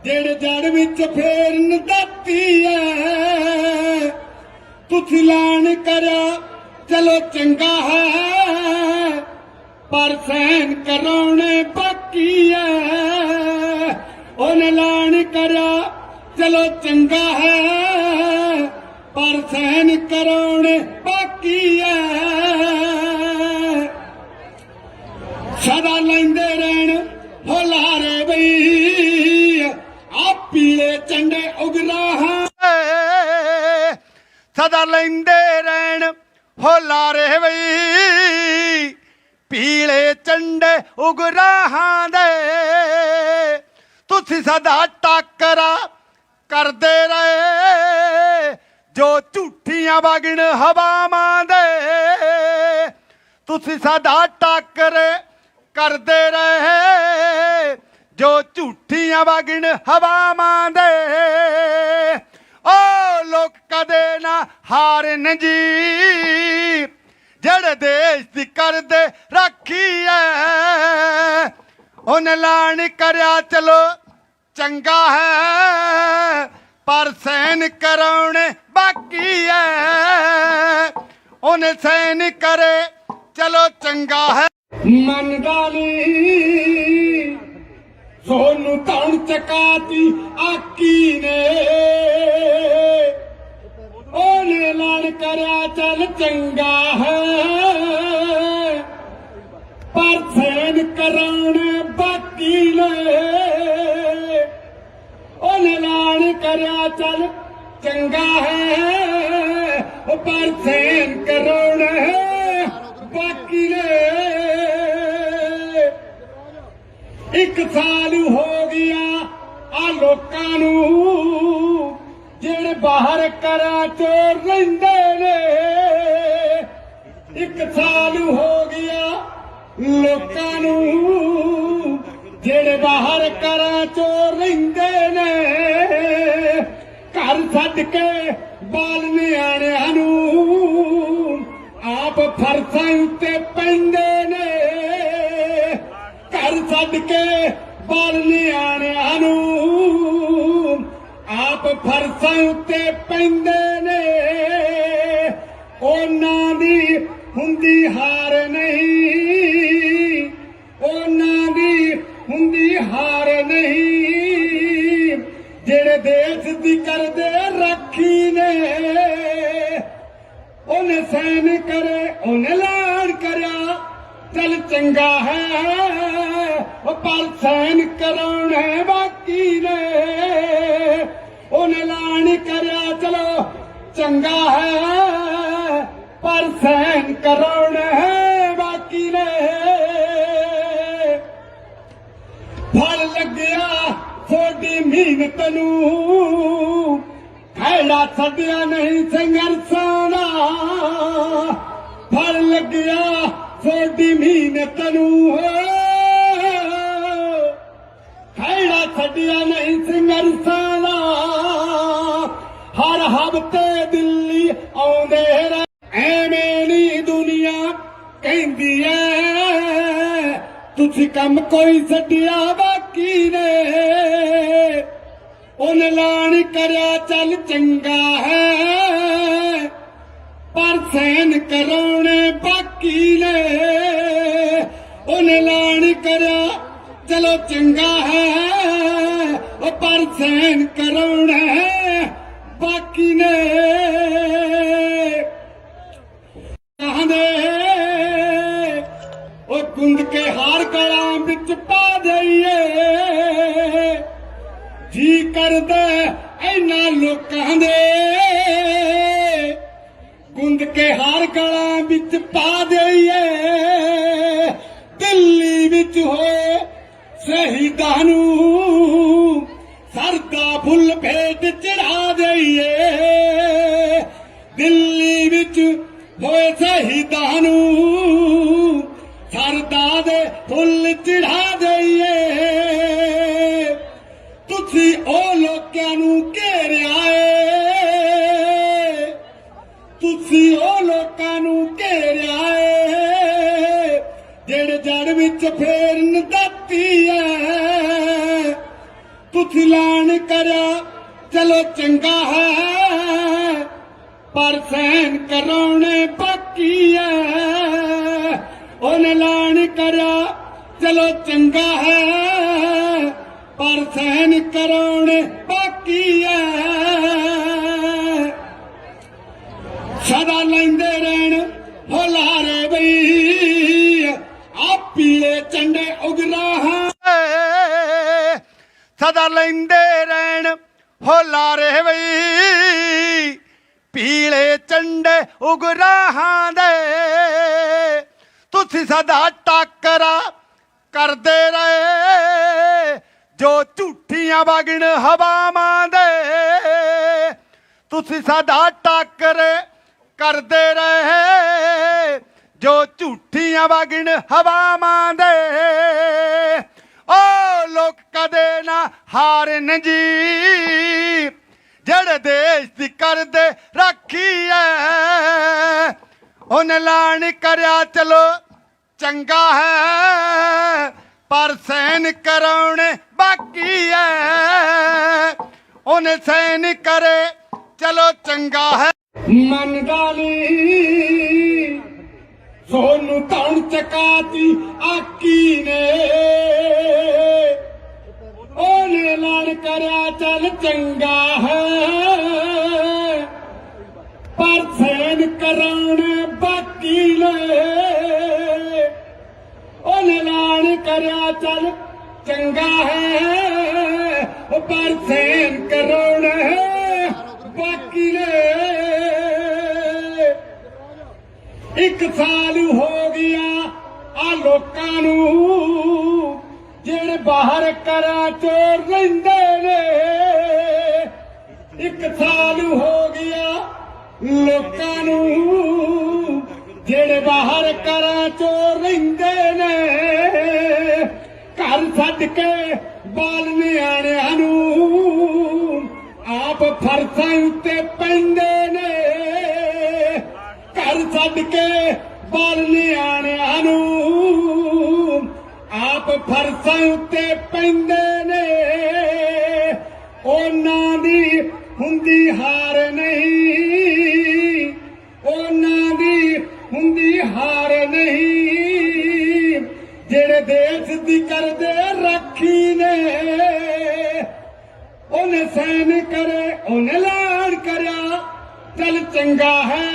ਜਿਹੜੇ ਜੜ ਵਿੱਚ ਫੇਰਨ ਦਿੱਤੀ ਐ ਤੁਸੀਂ ਐਲਾਨ ਕਰਿਆ ਚਲੋ ਚੰਗਾ ਹੈ ਪਰ ਸੈਨ ਕਰਾਉਣੇ ਬਾਕੀ ਐ ਉਹਨੇ ਐਲਾਨ ਕਰਿਆ ਚਲੋ ਚੰਗਾ ਹੈ ਪਰ ਸੈਨ ਕਰਾਉਣੇ ਬਾਕੀ ਐ ਸਦਾ ਲੈਂਦੇ ਰਹਿਣ ਹੁਲਾਰੇ ਬਈ ਆ ਪੀਲੇ ਝੰਡੇ ਉਗਰਾਹਾਂ ਸਦਾ ਲੈਂਦੇ ਰਹਿਣ ਹੁਲਾਰੇ ਬਈ ਪੀਲੇ ਝੰਡੇ ਉਗਰਾਹਾਂ ਦੇ ਤੁਸੀਂ ਸਦਾ ਟਾਕਰਾ ਕਰਦੇ ਰਹੇ ਜੋ ਝੂਠੀਆਂ ਵਗਣ ਹਵਾਵਾਂ ਦੇ ਤੁਸੀਂ ਸਦਾ ਟਾਕਰੇ ਕਰਦੇ ਰਹੇ ਜੋ ਝੂਠੀਆਂ ਵਗਣ ਹਵਾਵਾਂ ਦੇ ਓ ਲੋਕ ਕਦੇ ਨਾ ਹਾਰਨ ਜੀ ਜਿਹੜੇ ਦੇਸ਼ ਦੀ ਕਰਦੇ ਰਾਖੀ ਐ ਉਹਨੇ ਐਲਾਨ ਕਰਿਆ ਚਲੋ ਚੰਗਾ ਹੈ ਪਰ ਸੈਨ ਕਰਾਉਣੇ ਬਾਕੀ ਐ ਉਹਨੇ ਸੈਨ ਕਰੇ ਚਲੋ ਚੰਗਾ ਹੈ ਮੰਨਦਾ ਨੀ ਸੋਨੂੰ ਧੌਣ ਚਕਾਤੀ ਆਕੀ ਨੇ ਉਹਨੇ ਐਲਾਨ ਕਰਿਆ ਚੱਲ ਚੰਗਾ ਹੈ ਪਰ ਸੈਨ ਕਰਾਉਣੇ ਬਾਕੀ ਨੇ ਉਹਨੇ ਐਲਾਨ ਕਰਿਆ ਚੱਲ ਚੰਗਾ ਹੈ ਪਰ ਸੈਨ ਕਰਾਉਣੇ ਬਾਕੀ ਨੇ ਇੱਕ ਸਾਲ ਹੋ ਗਿਆ ਆ ਲੋਕਾਂ ਨੂੰ ਜਿਹੜੇ ਬਾਹਰ ਘਰਾਂ ਚੋਂ ਰਹਿੰਦੇ ਨੇ ਇੱਕ ਸਾਲ ਹੋ ਗਿਆ ਲੋਕਾਂ ਨੂੰ ਜਿਹੜੇ ਬਾਹਰ ਘਰਾਂ ਚੋਂ ਰਹਿੰਦੇ ਨੇ ਘਰ ਛੱਡ ਕੇ ਬਾਲ ਨਿਆਣਿਆਂ ਨੂੰ ਆਪ ਫਰਸਾਂ ਉੱਤੇ ਪੈਂਦੇ ਨੇ ਘਰ ਛੱਡ ਕੇ ਬਾਲ ਨਿਆਣਿਆਂ ਨੂੰ ਆਪ ਫਰਸਾਂ ਉੱਤੇ ਪੈਂਦੇ ਨੇ ਉਹਨਾਂ ਦੀ ਹੁੰਦੀ ਹਾਰ ਨਹੀਂ ਉਹਨਾਂ ਦੀ ਹੁੰਦੀ ਹਾਰ ਨਹੀਂ ਜਿਹੜੇ ਦੇਸ਼ ਦੀ ਕਰਦੇ ਰਾਖੀ ਨੇ ਉਹਨੇ ਸੈਨ ਕਰੇ ਉਹਨੇ ਐਲਾਨ ਕਰਿਆ ਚੱਲ ਚੰਗਾ ਹੈ ਉਹ ਪਰ ਸੈਨ ਕਰਾਉਣਾ ਬਾਕੀ ਨੇ ਉਹਨੇ ਐਲਾਨ ਕਰਿਆ ਚਲੋ ਚੰਗਾ ਹੈ ਪਰ ਸੈਨ ਕਰਾਉਣਾ ਬਾਕੀ ਨੇ ਫਲ ਲੱਗਿਆ ਤੁਹਾਡੀ ਮਿਹਨਤ ਨੂੰ ਖੈੜਾ ਛੱਡਿਆ ਨਹੀਂ ਸੰਘਰਸ਼ਾਂ ਦਾ ਫਲ ਲੱਗਿਆ ਤੁਹਾਡੀ ਮਿਹਨਤ ਨੂੰ ਖੈੜਾ ਛੱਡਿਆ ਨਹੀਂ ਸੰਘਰਸ਼ਾਂ ਦਾ ਹਰ ਹਫ਼ਤੇ ਦਿੱਲੀ ਆਉਂਦੇ ਐਵੇਂ ਨੀ ਦੁਨੀਆ ਕਹਿੰਦੀ ਐ ਤੁਸੀਂ ਕੰਮ ਕੋਈ ਛੱਡਿਆ ਬਾਕੀ ਨੇ ਉਹਨੇ ਐਲਾਨ ਕਰਿਆ ਚੱਲ ਚੰਗਾ ਹੈ ਪਰ ਸੈਨ ਕਰਾਉਣੇ ਬਾਕੀ ਨੇ ਉਹਨੇ ਐਲਾਨ ਕਰਿਆ ਚਲੋ ਚੰਗਾ ਹੈ ਉਹ ਪਰ ਸੈਨ ਕਰਾਉਣਾ ਬਾਕੀ ਨੇ ਕਹਿੰਦੇ ਉਹ ਗੁੰਦ ਕੇ ਹਾਰ ਗਲਾਂ ਵਿੱਚ ਪਾ ਦਈਏ ਜੀ ਕਰਦਾ ਇਹਨਾਂ ਲੋਕਾਂ ਦੇ ਗੁੰਦ ਕੇ ਹਾਰ ਗਲਾਂ ਵਿੱਚ ਪਾ ਦਈਏ ਦਿੱਲੀ ਵਿੱਚ ਹੋਏ ਸ਼ਹੀਦਾਂ ਨੂੰ ਸਰਦਾ ਫੁੱਲ ਭੇਟ ਚੜਾ ਦਈਏ ਦਿੱਲੀ ਵਿੱਚ ਹੋਏ ਸ਼ਹੀਦਾਂ ਨੂੰ ਸਰਦਾ ਦੇ ਫੁੱਲ ਚੜਾ ਦਈਏ ਤੁਸੀਂ ਉਹ ਲੋਕਾਂ ਨੂੰ ਘੇਰਿਆ ਏ ਤੁਸੀਂ ਉਹ ਲੋਕਾਂ ਨੂੰ ਘੇਰਿਆ ਏ ਜਿਹੜੇ ਜੜ ਵਿੱਚ ਫੇਰਨ ਦਿੱਤੀ ਐ ਤੁਸੀਂ ਐਲਾਨ ਕਰਿਆ ਚਲੋ ਚੰਗਾ ਹੈ ਪਰ ਸੈਨ ਕਰਾਉਣੇ ਬਾਕੀ ਐ ਉਹਨੇ ਐਲਾਨ ਕਰਿਆ ਚਲੋ ਚੰਗਾ ਹੈ ਪਰ ਸੈਨ ਕਰਾਉਣੇ ਬਾਕੀ ਐ ਸਦਾ ਲੈਂਦੇ ਰਹਿਣ ਹੁਲਾਰੇ ਬਈ ਆ ਪੀਲੇ ਝੰਡੇ ਉਗਰਾਹਾਂ ਸਦਾ ਲੈਂਦੇ ਰਹਿਣ ਹੁਲਾਰੇ ਬਈ ਪੀਲੇ ਝੰਡੇ ਉਗਰਾਹਾਂ ਦੇ ਤੁਸੀਂ ਸਦਾ ਟੱਕਰਾ ਕਰਦੇ ਰਹੇ ਜੋ ਝੂਠੀਆਂ ਵਗਣ ਹਵਾਵਾਂ ਦੇ ਤੁਸੀਂ ਸਦਾ ਟੱਕਰੇ ਕਰਦੇ ਰਹੇ ਜੋ ਝੂਠੀਆਂ ਵਗਣ ਹਵਾਵਾਂ ਦੇ ਓ ਲੋਕ ਕਦੇ ਨਾ ਹਾਰਨ ਜੀ ਜਿਹੜੇ ਦੇਸ਼ ਦੀ ਕਰਦੇ ਰਾਖੀ ਐ ਉਹਨੇ ਐਲਾਨ ਕਰਿਆ ਚਲੋ ਚੰਗਾ ਹੈ ਪਰ ਸੈਨ ਕਰਾਉਣੇ ਬਾਕੀ ਐ ਉਹਨੇ ਸੈਨ ਕਰੇ ਚਲੋ ਚੰਗਾ ਹੈ ਮੰਨਦਾ ਨੀ ਸੋਨੂੰ ਧੌਣ ਚਕਾਤੀ ਆਕੀ ਨੇ ਉਹਨੇ ਐਲਾਨ ਕਰਿਆ ਚੱਲ ਚੰਗਾ ਹੈ ਪਰ ਸੈਨ ਕਰਾਉਣੇ ਬਾਕੀ ਨੇ ਉਹਨੇ ਐਲਾਨ ਕਰਿਆ ਚੱਲ ਚੰਗਾ ਹੈ ਪਰ ਸੈਨ ਕਰਾਉਣੇ ਬਾਕੀ ਨੇ ਇੱਕ ਸਾਲ ਹੋ ਗਿਆ ਆ ਲੋਕਾਂ ਨੂੰ ਜਿਹੜੇ ਬਾਹਰ ਘਰਾਂ ਚੋਂ ਰਹਿੰਦੇ ਨੇ ਇੱਕ ਸਾਲ ਹੋ ਗਿਆ ਲੋਕਾਂ ਨੂੰ ਜਿਹੜੇ ਬਾਹਰ ਘਰਾਂ ਚੋਂ ਰਹਿੰਦੇ ਨੇ ਘਰ ਛੱਡ ਕੇ ਬਾਲ ਨਿਆਣਿਆਂ ਨੂੰ ਆਪ ਫਰਸਾਂ ਉੱਤੇ ਪੈਂਦੇ ਨੇ ਘਰ ਛੱਡ ਕੇ ਬਾਲ ਨਿਆਣਿਆਂ ਨੂੰ ਆਪ ਫਰਸਾਂ ਉੱਤੇ ਪੈਂਦੇ ਨੇ। ਉਹਨਾਂ ਦੀ ਹੁੰਦੀ ਹਾਰ ਨਹੀਂ, ਉਹਨਾਂ ਦੀ ਹੁੰਦੀ ਹਾਰ ਨਹੀਂ, ਜਿਹੜੇ ਦੇਸ਼ ਦੀ ਕਰਦੇ ਰਾਖੀ ਨੇ। ਉਹਨੇ ਸੈਨ ਕਰੇ, ਉਹਨੇ ਐਲਾਨ ਕਰਿਆ ਚੱਲ ਚੰਗਾ ਹੈ,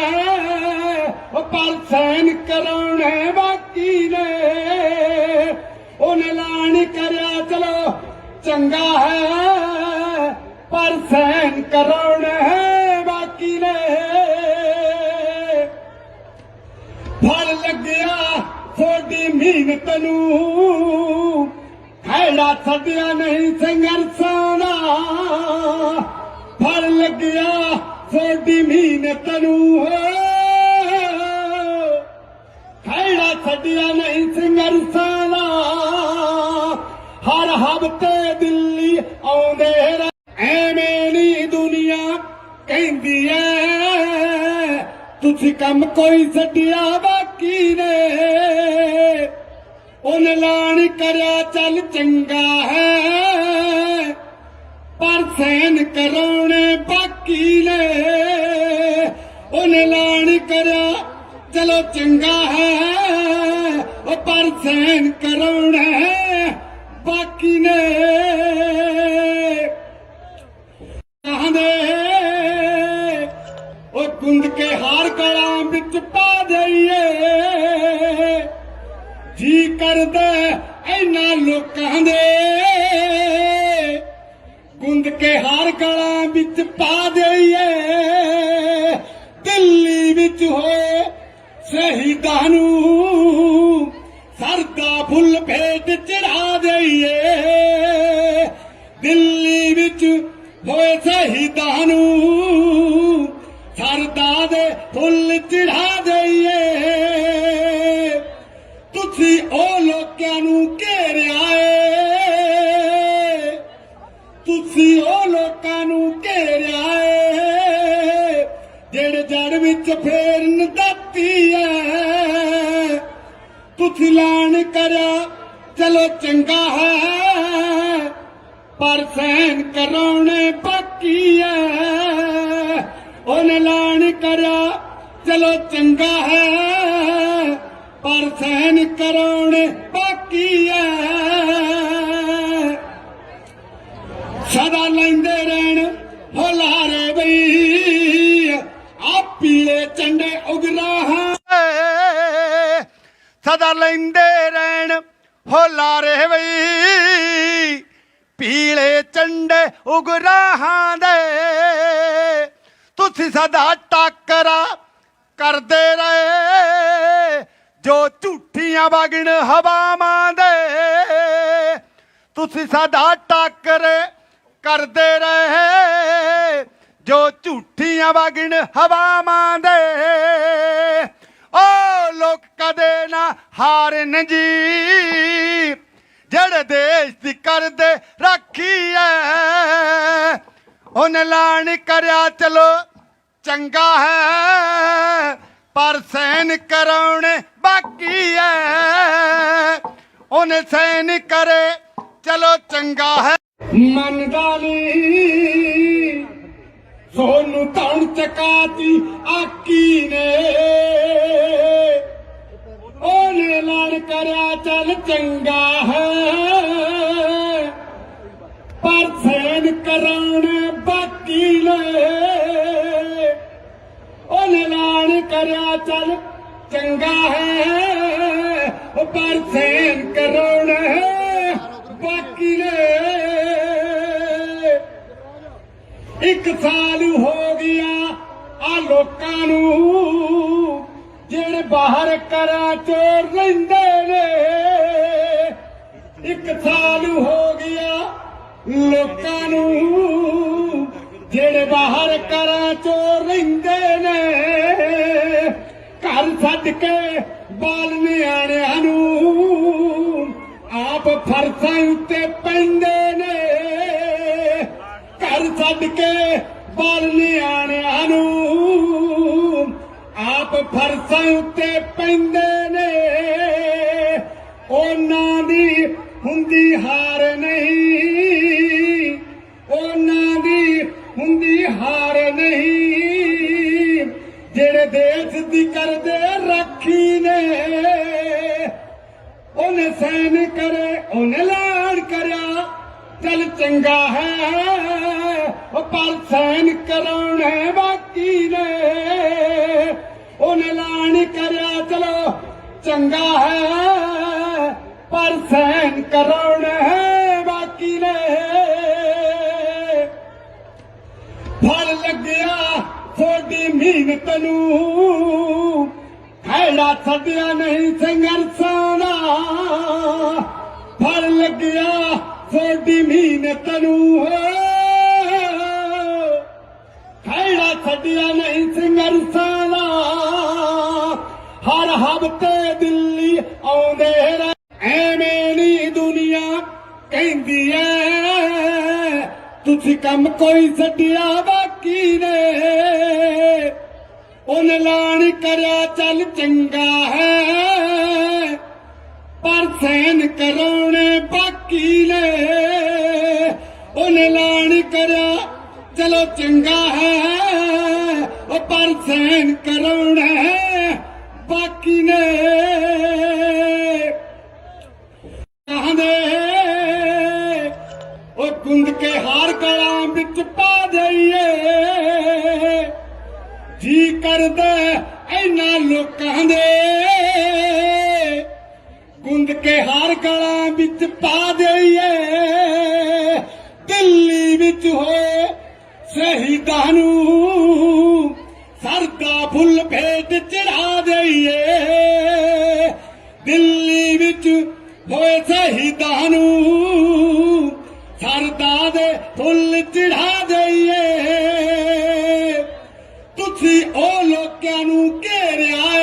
ਪਰ ਸੈਨ ਕਰਾਉਣੇ ਬਾਕੀ ਨੇ। ਉਹਨੇ ਐਲਾਨ ਕਰਿਆ ਚਲੋ ਚੰਗਾ ਹੈ, ਪਰ ਸੈਨ ਕਰਾਉਣੇ ਬਾਕੀ ਨੇ। ਫਲ ਲੱਗਿਆ ਤੁਹਾਡੀ ਮਿਹਨਤ ਨੂੰ, ਖਹਿੜਾ ਛੱਡਿਆ ਨਹੀਂ ਸੰਘਰਸ਼ਾਂ ਦਾ। ਫਲ ਲੱਗਿਆ ਤੁਹਾਡੀ ਮਿਹਨਤ ਨੂੰ, ਖਹਿੜਾ ਛੱਡਿਆ ਨਹੀਂ ਸੰਘਰਸ਼ਾਂ ਦਾ। ਹਰ ਹਫ਼ਤੇ ਦਿੱਲੀ ਆਉਂਦੇ ਐਵੇਂ ਨੀ ਦੁਨੀਆ ਕਹਿੰਦੀ ਐ, ਤੁਸੀਂ ਕੰਮ ਕੋਈ ਛੱਡਿਆ ਬਾਕੀ ਨੇ। ਉਹਨੇ ਐਲਾਨ ਕਰਿਆ ਚੱਲ ਚੰਗਾ ਹੈ, ਪਰ ਸੈਨ ਕਰਾਉਣੇ ਬਾਕੀ ਨੇ। ਉਹਨੇ ਐਲਾਨ ਕਰਿਆ ਚਲੋ ਚੰਗਾ ਹੈ, ਪਰ ਸੈਨ ਕਰਾਉਣੇ ਬਾਕੀ ਨੇ। ਕਹਿੰਦੇ ਉਹ ਗੁੰਦ ਕੇ ਹਾਰ ਗਲਾਂ ਵਿੱਚ ਪਾ ਦਈਏ, ਜੀ ਕਰਦਾ ਇਹਨਾਂ ਲੋਕਾਂ ਦੇ ਗੁੰਦ ਕੇ ਹਾਰ ਗਲਾਂ ਵਿੱਚ ਪਾ ਦਈਏ। ਦਿੱਲੀ ਵਿੱਚ ਹੋਏ ਸ਼ਹੀਦਾਂ ਨੂੰ ਸਰਦਾ ਫੁੱਲ ਭੇਟ ਚੜਾ ਦਈਏ। ਦਿੱਲੀ ਵਿੱਚ ਹੋਏ ਸ਼ਹੀਦਾਂ ਨੂੰ ਸਰਦਾ ਦੇ ਫੁੱਲ ਚੜਾ ਦਈਏ। ਤੁਸੀਂ ਉਹ ਲੋਕਾਂ ਨੂੰ ਘੇਰਿਆ ਏ, ਤੁਸੀਂ ਉਹ ਲੋਕਾਂ ਨੂੰ ਘੇਰਿਆ ਏ, ਜਿਹੜੇ ਜੜ ਵਿੱਚ ਫੇਰਨ ਦਾਤੀ ਐ। ਤੁਸੀਂ ਐਲਾਨ ਕਰਿਆ ਚਲੋ ਚੰਗਾ ਹੈ, ਪਰ ਸੈਨ ਕਰਾਉਣੇ ਬਾਕੀ ਐ। ਉਹਨੇ ਐਲਾਨ ਕਰਿਆ ਚਲੋ ਚੰਗਾ ਹੈ, ਪਰ ਸੈਨ ਕਰਾਉਣੇ ਬਾਕੀ ਐ। ਸਦਾ ਲੈਂਦੇ ਰਹਿਣ ਹੁਲਾਰੇ ਬਈ, ਆ ਪੀਲੇ ਝੰਡੇ ਉਗਰਾਹਾਂ। ਸਦਾ ਲੈਂਦੇ ਰਹਿਣ ਹੁਲਾਰੇ ਬਈ, ਪੀਲੇ ਝੰਡੇ ਉਗਰਾਹਾਂ ਦੇ। ਤੁਸੀਂ ਸਦਾ ਟਾਕਰਾ ਕਰਦੇ ਰਹੇ, ਜੋ ਝੂਠੀਆਂ ਵਗਣ ਹਵਾਵਾਂ ਦੇ। ਤੁਸੀਂ ਸਦਾ ਟਾਕਰੇ ਕਰਦੇ ਰਹੇ, ਜੋ ਝੂਠੀਆਂ ਵਗਣ ਹਵਾਵਾਂ ਦੇ। ਓ ਲੋਕ ਕਦੇ ਨਾ ਹਾਰਨ ਜੀ, ਜਿਹੜੇ ਦੇਸ਼ ਦੀ ਕਰਦੇ ਰਾਖੀ ਐ। ਉਹਨੇ ਐਲਾਨ ਕਰਿਆ ਚਲੋ ਚੰਗਾ ਹੈ, ਪਰ ਸੈਨ ਕਰਾਉਣੇ ਬਾਕੀ ਐ। ਉਹਨੇ ਸੈਨ ਕਰੇ ਚਲੋ ਚੰਗਾ ਹੈ। ਮੰਨਦਾ ਨੀ ਸੋਨੂੰ ਧੌਣ ਚਕਾਤੀ ਆਕੀ ਨੇ। ਉਹਨੇ ਐਲਾਨ ਕਰਿਆ ਚੱਲ ਚੰਗਾ ਹੈ, ਪਰ ਸੈਨ ਕਰਾਉਣੇ ਬਾਕੀ ਨੇ। ਉਹਨੇ ਐਲਾਨ ਕਰਿਆ ਚੱਲ ਚੰਗਾ ਹੈ, ਪਰ ਸੈਨ ਕਰਾਉਣੇ ਬਾਕੀ ਨੇ। ਇੱਕ ਸਾਲ ਹੋ ਗਿਆ ਆ ਲੋਕਾਂ ਨੂੰ, ਜਿਹੜੇ ਬਾਹਰ ਘਰਾਂ ਚੋਰ ਰਹਿੰਦੇ ਨੇ। ਇੱਕ ਸਾਲ ਹੋ ਗਿਆ ਲੋਕਾਂ ਨੂੰ, ਜਿਹੜੇ ਬਾਹਰ ਘਰਾਂ ਚੋਰ ਰਹਿੰਦੇ ਨੇ। ਘਰ ਛੱਡ ਕੇ ਬਾਲ ਨਿਆਣਿਆਂ ਨੂੰ ਆਪ ਫਰਸਾਂ ਉੱਤੇ ਪੈਂਦੇ ਨੇ। ਘਰ ਛੱਡ ਕੇ ਬਾਲ ਨਿਆਣਿਆਂ ਨੂੰ ਆਪ ਫਰਸਾਂ ਉੱਤੇ ਪੈਂਦੇ ਨੇ ਉਹਨਾਂ ਦੀ ਹੁੰਦੀ ਹਾਰ ਨਹੀਂ ਉਹਨਾਂ ਦੀ ਹੁੰਦੀ ਹਾਰ ਨਹੀਂ ਜਿਹੜੇ ਦੇਸ਼ ਦੀ ਕਰਦੇ ਰਾਖੀ ਨੇ ਉਹਨੇ ਸੈਨ ਕਰੇ ਉਹਨੇ ਲਾੜ ਕਰਿਆ ਚੱਲ ਚੰਗਾ ਹੈ ਪਰ ਸੈਨ ਕਰਾਉਣੇ ਬਾਕੀ ਨੇ ਉਹਨੇ ਲਾਣ ਕਰਿਆ ਚਲੋ ਚੰਗਾ ਹੈ ਪਰ ਸੈਨ ਕਰਾਉਣੇ ਬਾਕੀ ਨੇ ਫਲ ਲੱਗਿਆ ਤੁਹਾਡੀ ਮਿਹਨਤ ਨੂੰ ਖੈੜਾ ਛੱਡਿਆ ਨਹੀਂ ਸੰਘਰਸ਼ਾਂ ਦਾ ਫਲ ਲੱਗਿਆ ਤੁਹਾਡੀ ਮਿਹਨਤ ਨੂੰ ਖੈੜਾ ਛੱਡਿਆ ਨਹੀਂ ਸੰਘਰਸ਼ਾਂ ਦਾ ਹਰ ਹਫ਼ਤੇ ਦਿੱਲੀ ਆਉਂਦੇ ਰਹੇ ਐਵੇਂ ਨੀ ਦੁਨੀਆ ਕਹਿੰਦੀ ਐ ਤੁਸੀਂ ਕੰਮ ਕੋਈ ਛੱਡਿਆ ਬਾਕੀ ਨੇ ਉਹਨੇ ਲਾਣ ਕਰਿਆ ਚੱਲ ਚੰਗਾ ਹੈ ਪਰ ਸੈਨ ਕਰਾਉਣੇ ਬਾਕੀ ਨੇ ਉਹਨੇ ਲਾਣ ਕਰਿਆ ਚਲੋ ਚੰਗਾ ਹੈ ਪਰ ਸੈਨ ਕਰਾਉਣੇ ਬਾਕੀ ਨੇ ਕਹਿੰਦੇ ਉਹ ਗੁੰਦ ਕੇ ਹਾਰ ਗਲਾਂ ਵਿੱਚ ਪਾ ਦਈਏ ਜੀ ਕਰਦਾ ਇਹਨਾਂ ਲੋਕਾਂ ਦੇ ਗੁੰਦ ਕੇ ਹਾਰ ਗਲਾਂ ਵਿੱਚ ਪਾ ਦਈਏ ਦਿੱਲੀ ਵਿੱਚ ਹੋਏ ਸ਼ਹੀਦਾਂ ਨੂੰ ਸਰਦਾ ਫੁੱਲ ਭੇਟ ਚੜਾ ਦਈਏ ਦਿੱਲੀ ਵਿੱਚ ਹੋਏ ਸ਼ਹੀਦਾਂ ਨੂੰ ਸਰਦਾ ਦੇ ਫੁੱਲ ਚੜਾ ਦਈਏ ਤੁਸੀਂ ਉਹ ਲੋਕਾਂ ਨੂੰ ਘੇਰਿਆ ਏ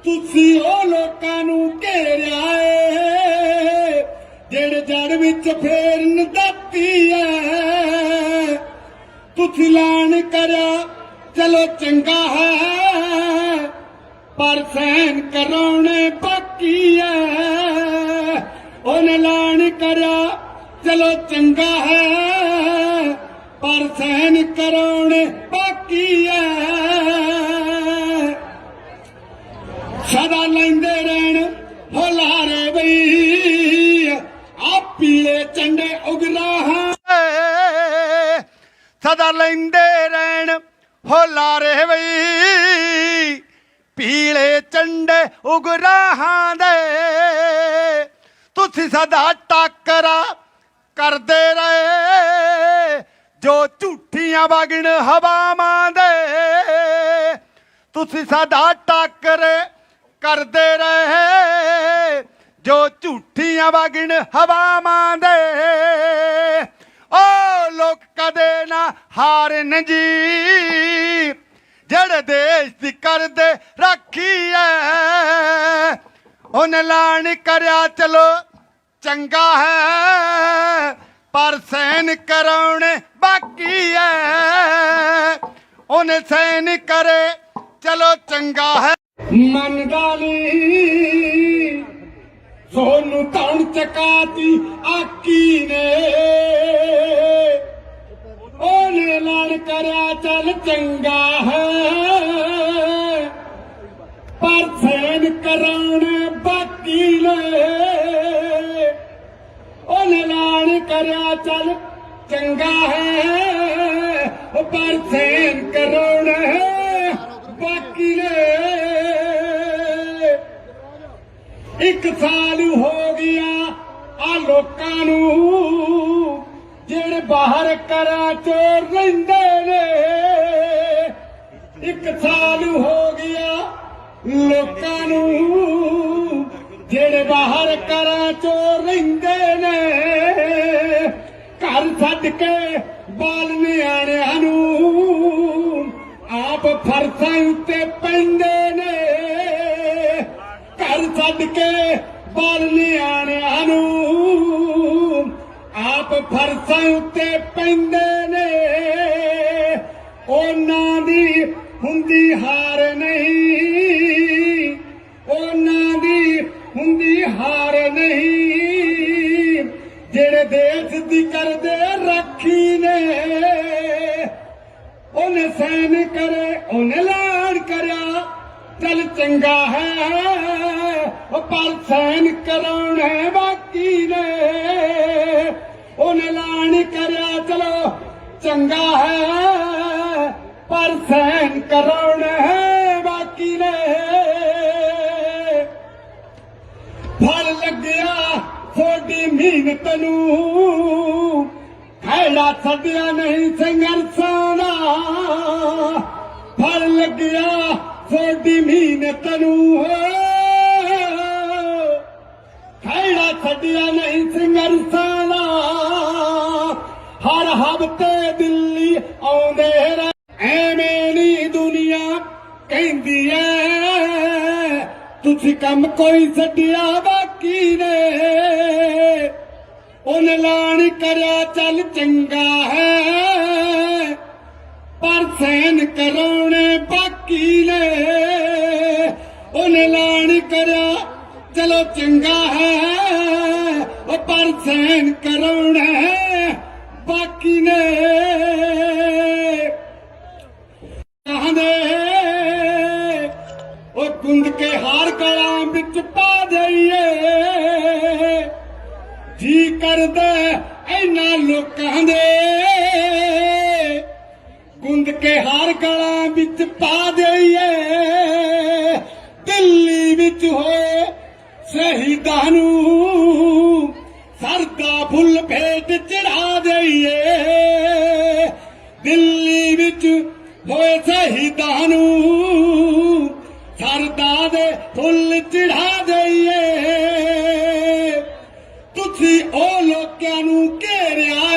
ਤੁਸੀਂ ਉਹ ਲੋਕਾਂ ਨੂੰ ਘੇਰਿਆ ਏ ਜਿਹੜੇ ਜੜ ਵਿੱਚ ਫੇਰਨ ਦਿੱਤੀ ਏ ਤੁਸੀਂ ਲਾਣ ਕਰਿਆ ਚਲੋ ਚੰਗਾ ਹੈ ਪਰ ਸੈਨ ਕਰਾਉਣੇ ਬਾਕੀ ਏ ਉਹਨੇ ਲਾਣ ਕਰਿਆ ਚਲੋ ਚੰਗਾ ਹੈ ਪਰ ਸੈਨ ਕਰਾਉਣੇ ਬਾਕੀ ਐ ਸਦਾ ਲੈਂਦੇ ਰਹਿਣ ਹੁਲਾਰੇ ਬਈ ਆ ਪੀਲੇ ਚੰਡੇ ਉਗਰਾਹਾਂ ਸਦਾ ਲੈਂਦੇ ਰਹਿਣ ਹੁਲਾਰੇ ਬਈ ਪੀਲੇ ਚੰਡੇ ਉਗਰਾਹਾਂ ਦੇ ਤੁਸੀਂ ਸਦਾ ਟੱਕਰਾ ਕਰਦੇ ਰਹੇ ਜੋ ਝੂਠੀਆਂ ਵਗਣ ਹਵਾਵਾਂ ਦੇ ਤੁਸੀਂ ਸਦਾ ਟੱਕਰੇ ਕਰਦੇ ਰਹੇ ਜੋ ਝੂਠੀਆਂ ਵਗਣ ਹਵਾਵਾਂ ਦੇ ਓ ਲੋਕ ਕਦੇ ਨਾ ਹਾਰਨ ਜੀ ਜਿਹੜੇ ਦੇਸ਼ ਦੀ ਕਰਦੇ ਰਾਖੀ ਐ ਉਹਨੇ ਲਾਣ ਕਰਿਆ ਚਲੋ ਚੰਗਾ ਹੈ ਪਰ ਸੈਨ ਕਰਾਉਣੇ ਬਾਕੀ ਐ ਉਹਨੇ ਸੈਨ ਕਰੇ ਚਲੋ ਚੰਗਾ ਹੈ ਮੰਨਦਾ ਨੀ ਸੋਨੂੰ ਤਣ ਚਕਾਤੀ ਆਕੀ ਨੇ ਉਹਨੇ ਲਾਣ ਕਰਿਆ ਚੱਲ ਚੰਗਾ ਹੈ ਪਰ ਸੈਨ ਕਰਾਉਣੇ ਬਾਕੀ ਨੇ ਉਹਨੇ ਲਾਣ ਕਰਿਆ ਚੱਲ ਚੰਗਾ ਹੈ ਪਰ ਸੈਨ ਕਰਾਉਣੇ ਬਾਕੀ ਨੇ ਇੱਕ ਸਾਲ ਹੋ ਗਿਆ ਆ ਲੋਕਾਂ ਨੂੰ ਜਿਹੜੇ ਬਾਹਰ ਘਰਾਂ ਚੋਂ ਰਹਿੰਦੇ ਨੇ ਇੱਕ ਸਾਲ ਹੋ ਗਿਆ ਲੋਕਾਂ ਨੂੰ ਜਿਹੜੇ ਬਾਹਰ ਘਰਾਂ ਚੋਂ ਰਹਿੰਦੇ ਨੇ ਘਰ ਛੱਡ ਕੇ ਬਾਲ ਨਿਆਣਿਆਂ ਨੂੰ ਆਪ ਫਰਸਾਂ ਉੱਤੇ ਪੈਂਦੇ ਨੇ ਘਰ ਛੱਡ ਕੇ ਬਾਲ ਨਿਆਣਿਆਂ ਨੂੰ ਆਪ ਫਰਸਾਂ ਉੱਤੇ ਪੈਂਦੇ ਨੇ ਉਹਨਾਂ ਦੀ ਹਾਰ ਨਹੀਂ, ਉਹਨਾਂ ਦੀ ਹੁੰਦੀ ਹਾਰ ਨਹੀਂ, ਜਿਹੜੇ ਦੇਸ਼ ਦੀ ਕਰਦੇ ਰਾਖੀ ਨੇ। ਉਹਨੇ ਸੈਨ ਕਰੇ, ਉਹਨੇ ਐਲਾਨ ਕਰਿਆ ਚੱਲ ਚੰਗਾ ਹੈ, ਪਰ ਸੈਨ ਕਰਾਉਣੇ ਬਾਕੀ ਨੇ। ਉਹਨੇ ਐਲਾਨ ਕਰਿਆ ਚਲੋ ਚੰਗਾ ਹੈ, ਪਰ ਸੈਨ ਕਰਾਉਣੇ ਬਾਕੀ ਨੇ। ਫਲ ਲੱਗਿਆ ਤੁਹਾਡੀ ਮਿਹਨਤ ਨੂੰ, ਖੈੜਾ ਛੱਡਿਆ ਨਹੀਂ ਸੰਘਰਸ਼ਾਂ ਦਾ। ਫਲ ਲੱਗਿਆ ਤੁਹਾਡੀ ਮਿਹਨਤ ਨੂੰ, ਖੈੜਾ ਛੱਡਿਆ ਨਹੀਂ ਸੰਘਰਸ਼ਾਂ ਦਾ। ਹਰ ਹਫ਼ਤੇ ਦਿੱਲੀ ਆਉਂਦੇ ਰਹੇ, ਐਵੇਂ ਨੀ ਦੁਨੀਆ ਕਹਿੰਦੀ ਐ, ਤੁਸੀਂ ਕੰਮ ਕੋਈ ਛੱਡਿਆ ਬਾਕੀ ਨੇ। ਉਹਨੇ ਐਲਾਨ ਕਰਿਆ ਚੱਲ ਚੰਗਾ ਹੈ, ਪਰ ਸੈਨ ਕਰਾਉਣੇ ਬਾਕੀ ਨੇ। ਉਹਨੇ ਐਲਾਨ ਕਰਿਆ ਚਲੋ ਚੰਗਾ ਹੈ, ਪਰ ਸੈਨ ਕਰਾਉਣੇ ਬਾਕੀ ਨੇ। ਕਹਿੰਦੇ ਉਹ ਗੁੰਦ ਕੇ ਹਾਰ ਗਲਾਂ ਵਿੱਚ ਪਾ ਦਈਏ, ਜੀ ਕਰਦਾ ਇਹਨਾਂ ਲੋਕਾਂ ਦੇ। ਗੁੰਦ ਕੇ ਹਾਰ ਗਲਾਂ ਵਿੱਚ ਪਾ ਦਈਏ, ਦਿੱਲੀ ਵਿੱਚ ਹੋਏ ਸ਼ਹੀਦਾਂ ਨੂੰ ਸਰਦਾ ਫੁੱਲ ਭੇਟ ਚੜਾ ਦਈਏ। ਦਿੱਲੀ ਵਿੱਚ ਹੋਏ ਸ਼ਹੀਦਾਂ ਨੂੰ ਸਰਦਾ ਦੇ ਫੁੱਲ ਚੜਾ ਦਈਏ। ਤੁਸੀਂ ਉਹ ਲੋਕਾਂ ਨੂੰ ਘੇਰਿਆ ਏ,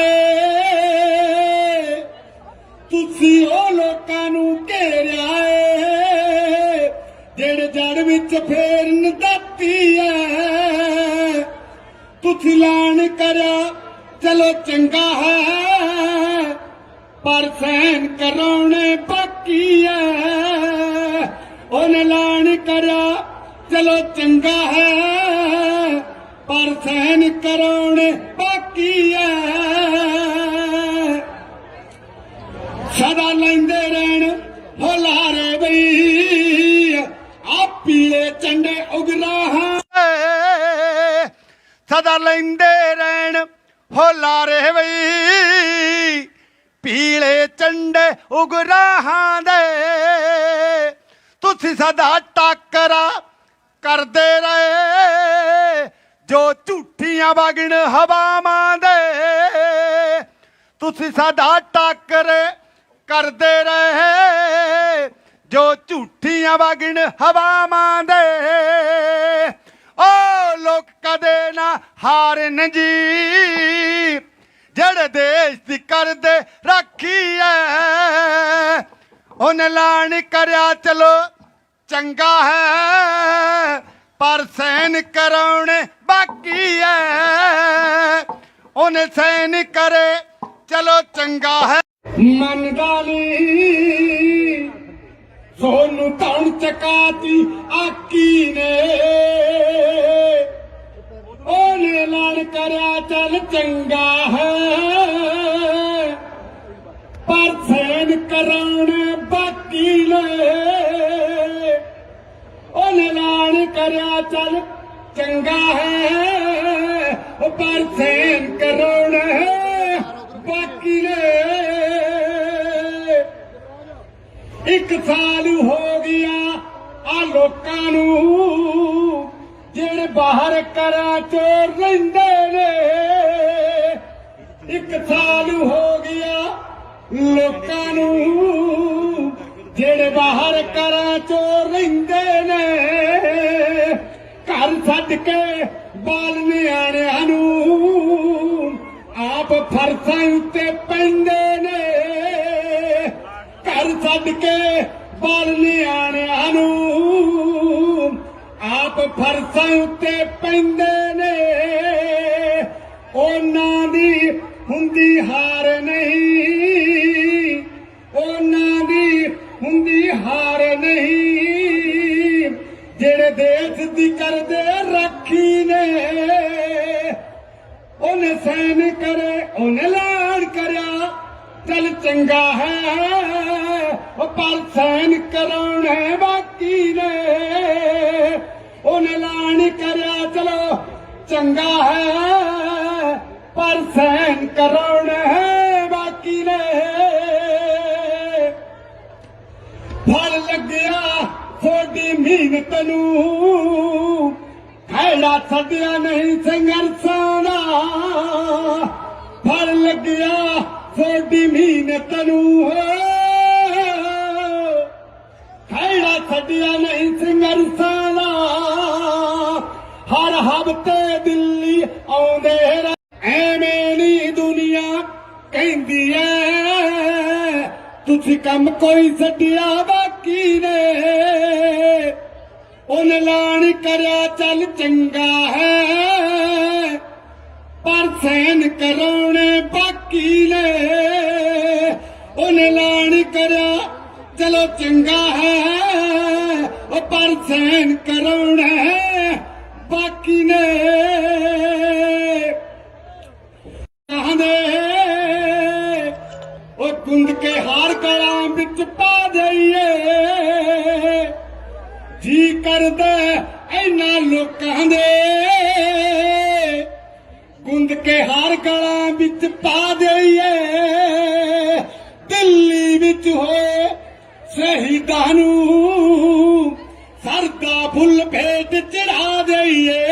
ਤੁਸੀਂ ਉਹ ਲੋਕਾਂ ਨੂੰ ਘੇਰਿਆ ਏ, ਜਿਹੜੇ ਜੜ ਵਿੱਚ ਫੇਰਨ ਦਿੱਤੀ ਐ। ਤੁਸੀਂ ਐਲਾਨ ਕਰਿਆ ਚਲੋ ਚੰਗਾ ਹੈ, ਪਰ ਸੈਨ ਕਰਾਉਣੇ ਬਾਕੀ ਐ। ਉਹਨੇ ਐਲਾਨ ਕਰਿਆ ਚਲੋ ਚੰਗਾ ਹੈ, ਪਰ ਸੈਨ ਕਰਾਉਣੇ ਬਾਕੀ ਐ। ਸਦਾ ਲੈਂਦੇ ਰਹਿਣ ਹੁਲਾਰੇ ਬਈ, ਆ ਪੀਲੇ ਝੰਡੇ ਉਗਰਾਹਾਂ। ਸਦਾ ਲੈਂਦੇ ਰਹਿਣ ਹੁਲਾਰੇ ਬਈ, ਪੀਲੇ ਝੰਡੇ ਉਗਰਾਹਾਂ ਦੇ। ਤੁਸੀਂ ਸਦਾ ਟਾਕਰਾ ਕਰਦੇ ਰਹੇ, ਜੋ ਝੂਠੀਆਂ ਵਗਣ ਹਵਾਵਾਂ ਦੇ। ਤੁਸੀਂ ਸਦਾ ਟਾਕਰੇ ਕਰਦੇ ਰਹੇ, ਜੋ ਝੂਠੀਆਂ ਵਗਣ ਹਵਾਵਾਂ ਦੇ। ਓ ਲੋਕ ਕਦੇ ਨਾ ਹਾਰਨ ਜੀ, ਜਿਹੜੇ ਦੇਸ਼ ਦੀ ਕਰਦੇ ਰਾਖੀ ਐ। ਉਹਨੇ ਐਲਾਨ ਕਰਿਆ ਚਲੋ ਚੰਗਾ ਹੈ, ਪਰ ਸੈਨ ਕਰਾਉਣੇ ਬਾਕੀ ਐ। ਉਹਨੇ ਸੈਨ ਕਰੇ ਚਲੋ ਚੰਗਾ ਹੈ। ਮੰਨਦਾ ਨੀ ਸੋਨੂੰ ਧੌਣ ਚਕਾਤੀ ਆਕੀ ਨੇ। ਉਹਨੇ ਐਲਾਨ ਕਰਿਆ ਚੱਲ ਚੰਗਾ ਹੈ, ਪਰ ਸੈਨ ਕਰਾਉਣੇ ਬਾਕੀ ਨੇ। ਉਹਨੇ ਐਲਾਨ ਕਰਿਆ ਚੱਲ ਚੰਗਾ ਹੈ, ਪਰ ਸੈਨ ਕਰਾਉਣੇ ਬਾਕੀ ਨੇ। ਇੱਕ ਸਾਲ ਹੋ ਗਿਆ ਆ ਲੋਕਾਂ ਨੂੰ, ਜਿਹੜੇ ਬਾਹਰ ਘਰਾਂ ਚੋਂ ਰਹਿੰਦੇ ਨੇ। ਇੱਕ ਸਾਲ ਹੋ ਗਿਆ ਲੋਕਾਂ ਨੂੰ, ਜਿਹੜੇ ਬਾਹਰ ਘਰਾਂ ਚੋਂ ਰਹਿੰਦੇ ਨੇ। ਘਰ ਛੱਡ ਕੇ ਬਾਲ ਨਿਆਣਿਆਂ ਨੂੰ ਆਪ ਫਰਸ਼ਾਂ ਉੱਤੇ ਪੈਂਦੇ ਨੇ। ਘਰ ਛੱਡ ਕੇ ਬਾਲ ਨਿਆਣਿਆਂ ਨੂੰ ਆਪ ਫਰਸ਼ਾਂ ਉੱਤੇ ਪੈਂਦੇ ਨੇ। ਉਹਨਾਂ ਦੀ ਹੁੰਦੀ ਹਾਰ ਨਹੀਂ, ਉਹਨਾਂ ਦੀ ਹੁੰਦੀ ਹਾਰ ਨਹੀਂ। ਜਿਹੜੇ ਦੇਸ਼ ਦੀ ਕਰਦੇ ਰਾਖੀ ਨੇ ਉਹਨੇ ਸੈਨ ਕਰੇ ਉਹਨੇ ਐਲਾਨ ਕਰਿਆ ਚੱਲ ਚੰਗਾ ਹੈ ਉਹ ਪਰ ਸੈਨ ਕਰਾਉਣਾ ਬਾਕੀ ਨੇ ਉਹਨੇ ਐਲਾਨ ਕਰਿਆ ਚਲੋ ਚੰਗਾ ਹੈ ਪਰ ਸੈਨ ਕਰਾਉਣਾ ਬਾਕੀ ਨੇ ਫਲ ਲੱਗਿਆ ਤੁਹਾਡੀ ਮਿਹਨਤ ਨੂੰ ਖੈੜਾ ਛੱਡਿਆ ਨਹੀਂ ਸੰਘਰਸ਼ਾਂ ਦਾ ਫਲ ਲੱਗਿਆ ਤੁਹਾਡੀ ਮਿਹਨਤ ਨੂੰ ਖੈੜਾ ਛੱਡਿਆ ਨਹੀਂ ਸੰਘਰਸ਼ਾਂ ਦਾ ਹਰ ਹਫ਼ਤੇ ਦਿੱਲੀ ਆਉਂਦੇ ਐਵੇਂ ਨਹੀਂ ਦੁਨੀਆ ਕਹਿੰਦੀ ਐ ਤੁਸੀਂ ਕੰਮ ਕੋਈ ਛੱਡਿਆ ਬਾਕੀ ਨੇ ਉਹਨੇ ਐਲਾਨ ਕਰਿਆ ਚੱਲ ਚੰਗਾ ਹੈ ਪਰ ਸੈਨ ਕਰਾਉਣੇ ਬਾਕੀ ਨੇ ਉਹਨੇ ਐਲਾਨ ਕਰਿਆ ਚਲੋ ਚੰਗਾ ਹੈ ਉਹ ਪਰ ਸੈਨ ਕਰਾਉਣਾ ਬਾਕੀ ਨੇ ਕਹਿੰਦੇ ਉਹ ਗੁੰਦ ਕੇ ਹਾਰ ਗਲਾਂ ਵਿੱਚ ਪਾ ਦਈਏ ਜੀ ਕਰਦਾ ਇਹਨਾਂ ਲੋਕਾਂ ਦੇ ਗੁੰਦ ਕੇ ਹਾਰ ਗਲਾਂ ਵਿੱਚ ਪਾ ਦਈਏ ਦਿੱਲੀ ਵਿੱਚ ਹੋਏ ਸ਼ਹੀਦਾਂ ਨੂੰ ਸਰਦਾ ਫੁੱਲ ਭੇਟ ਚੜਾ ਦਈਏ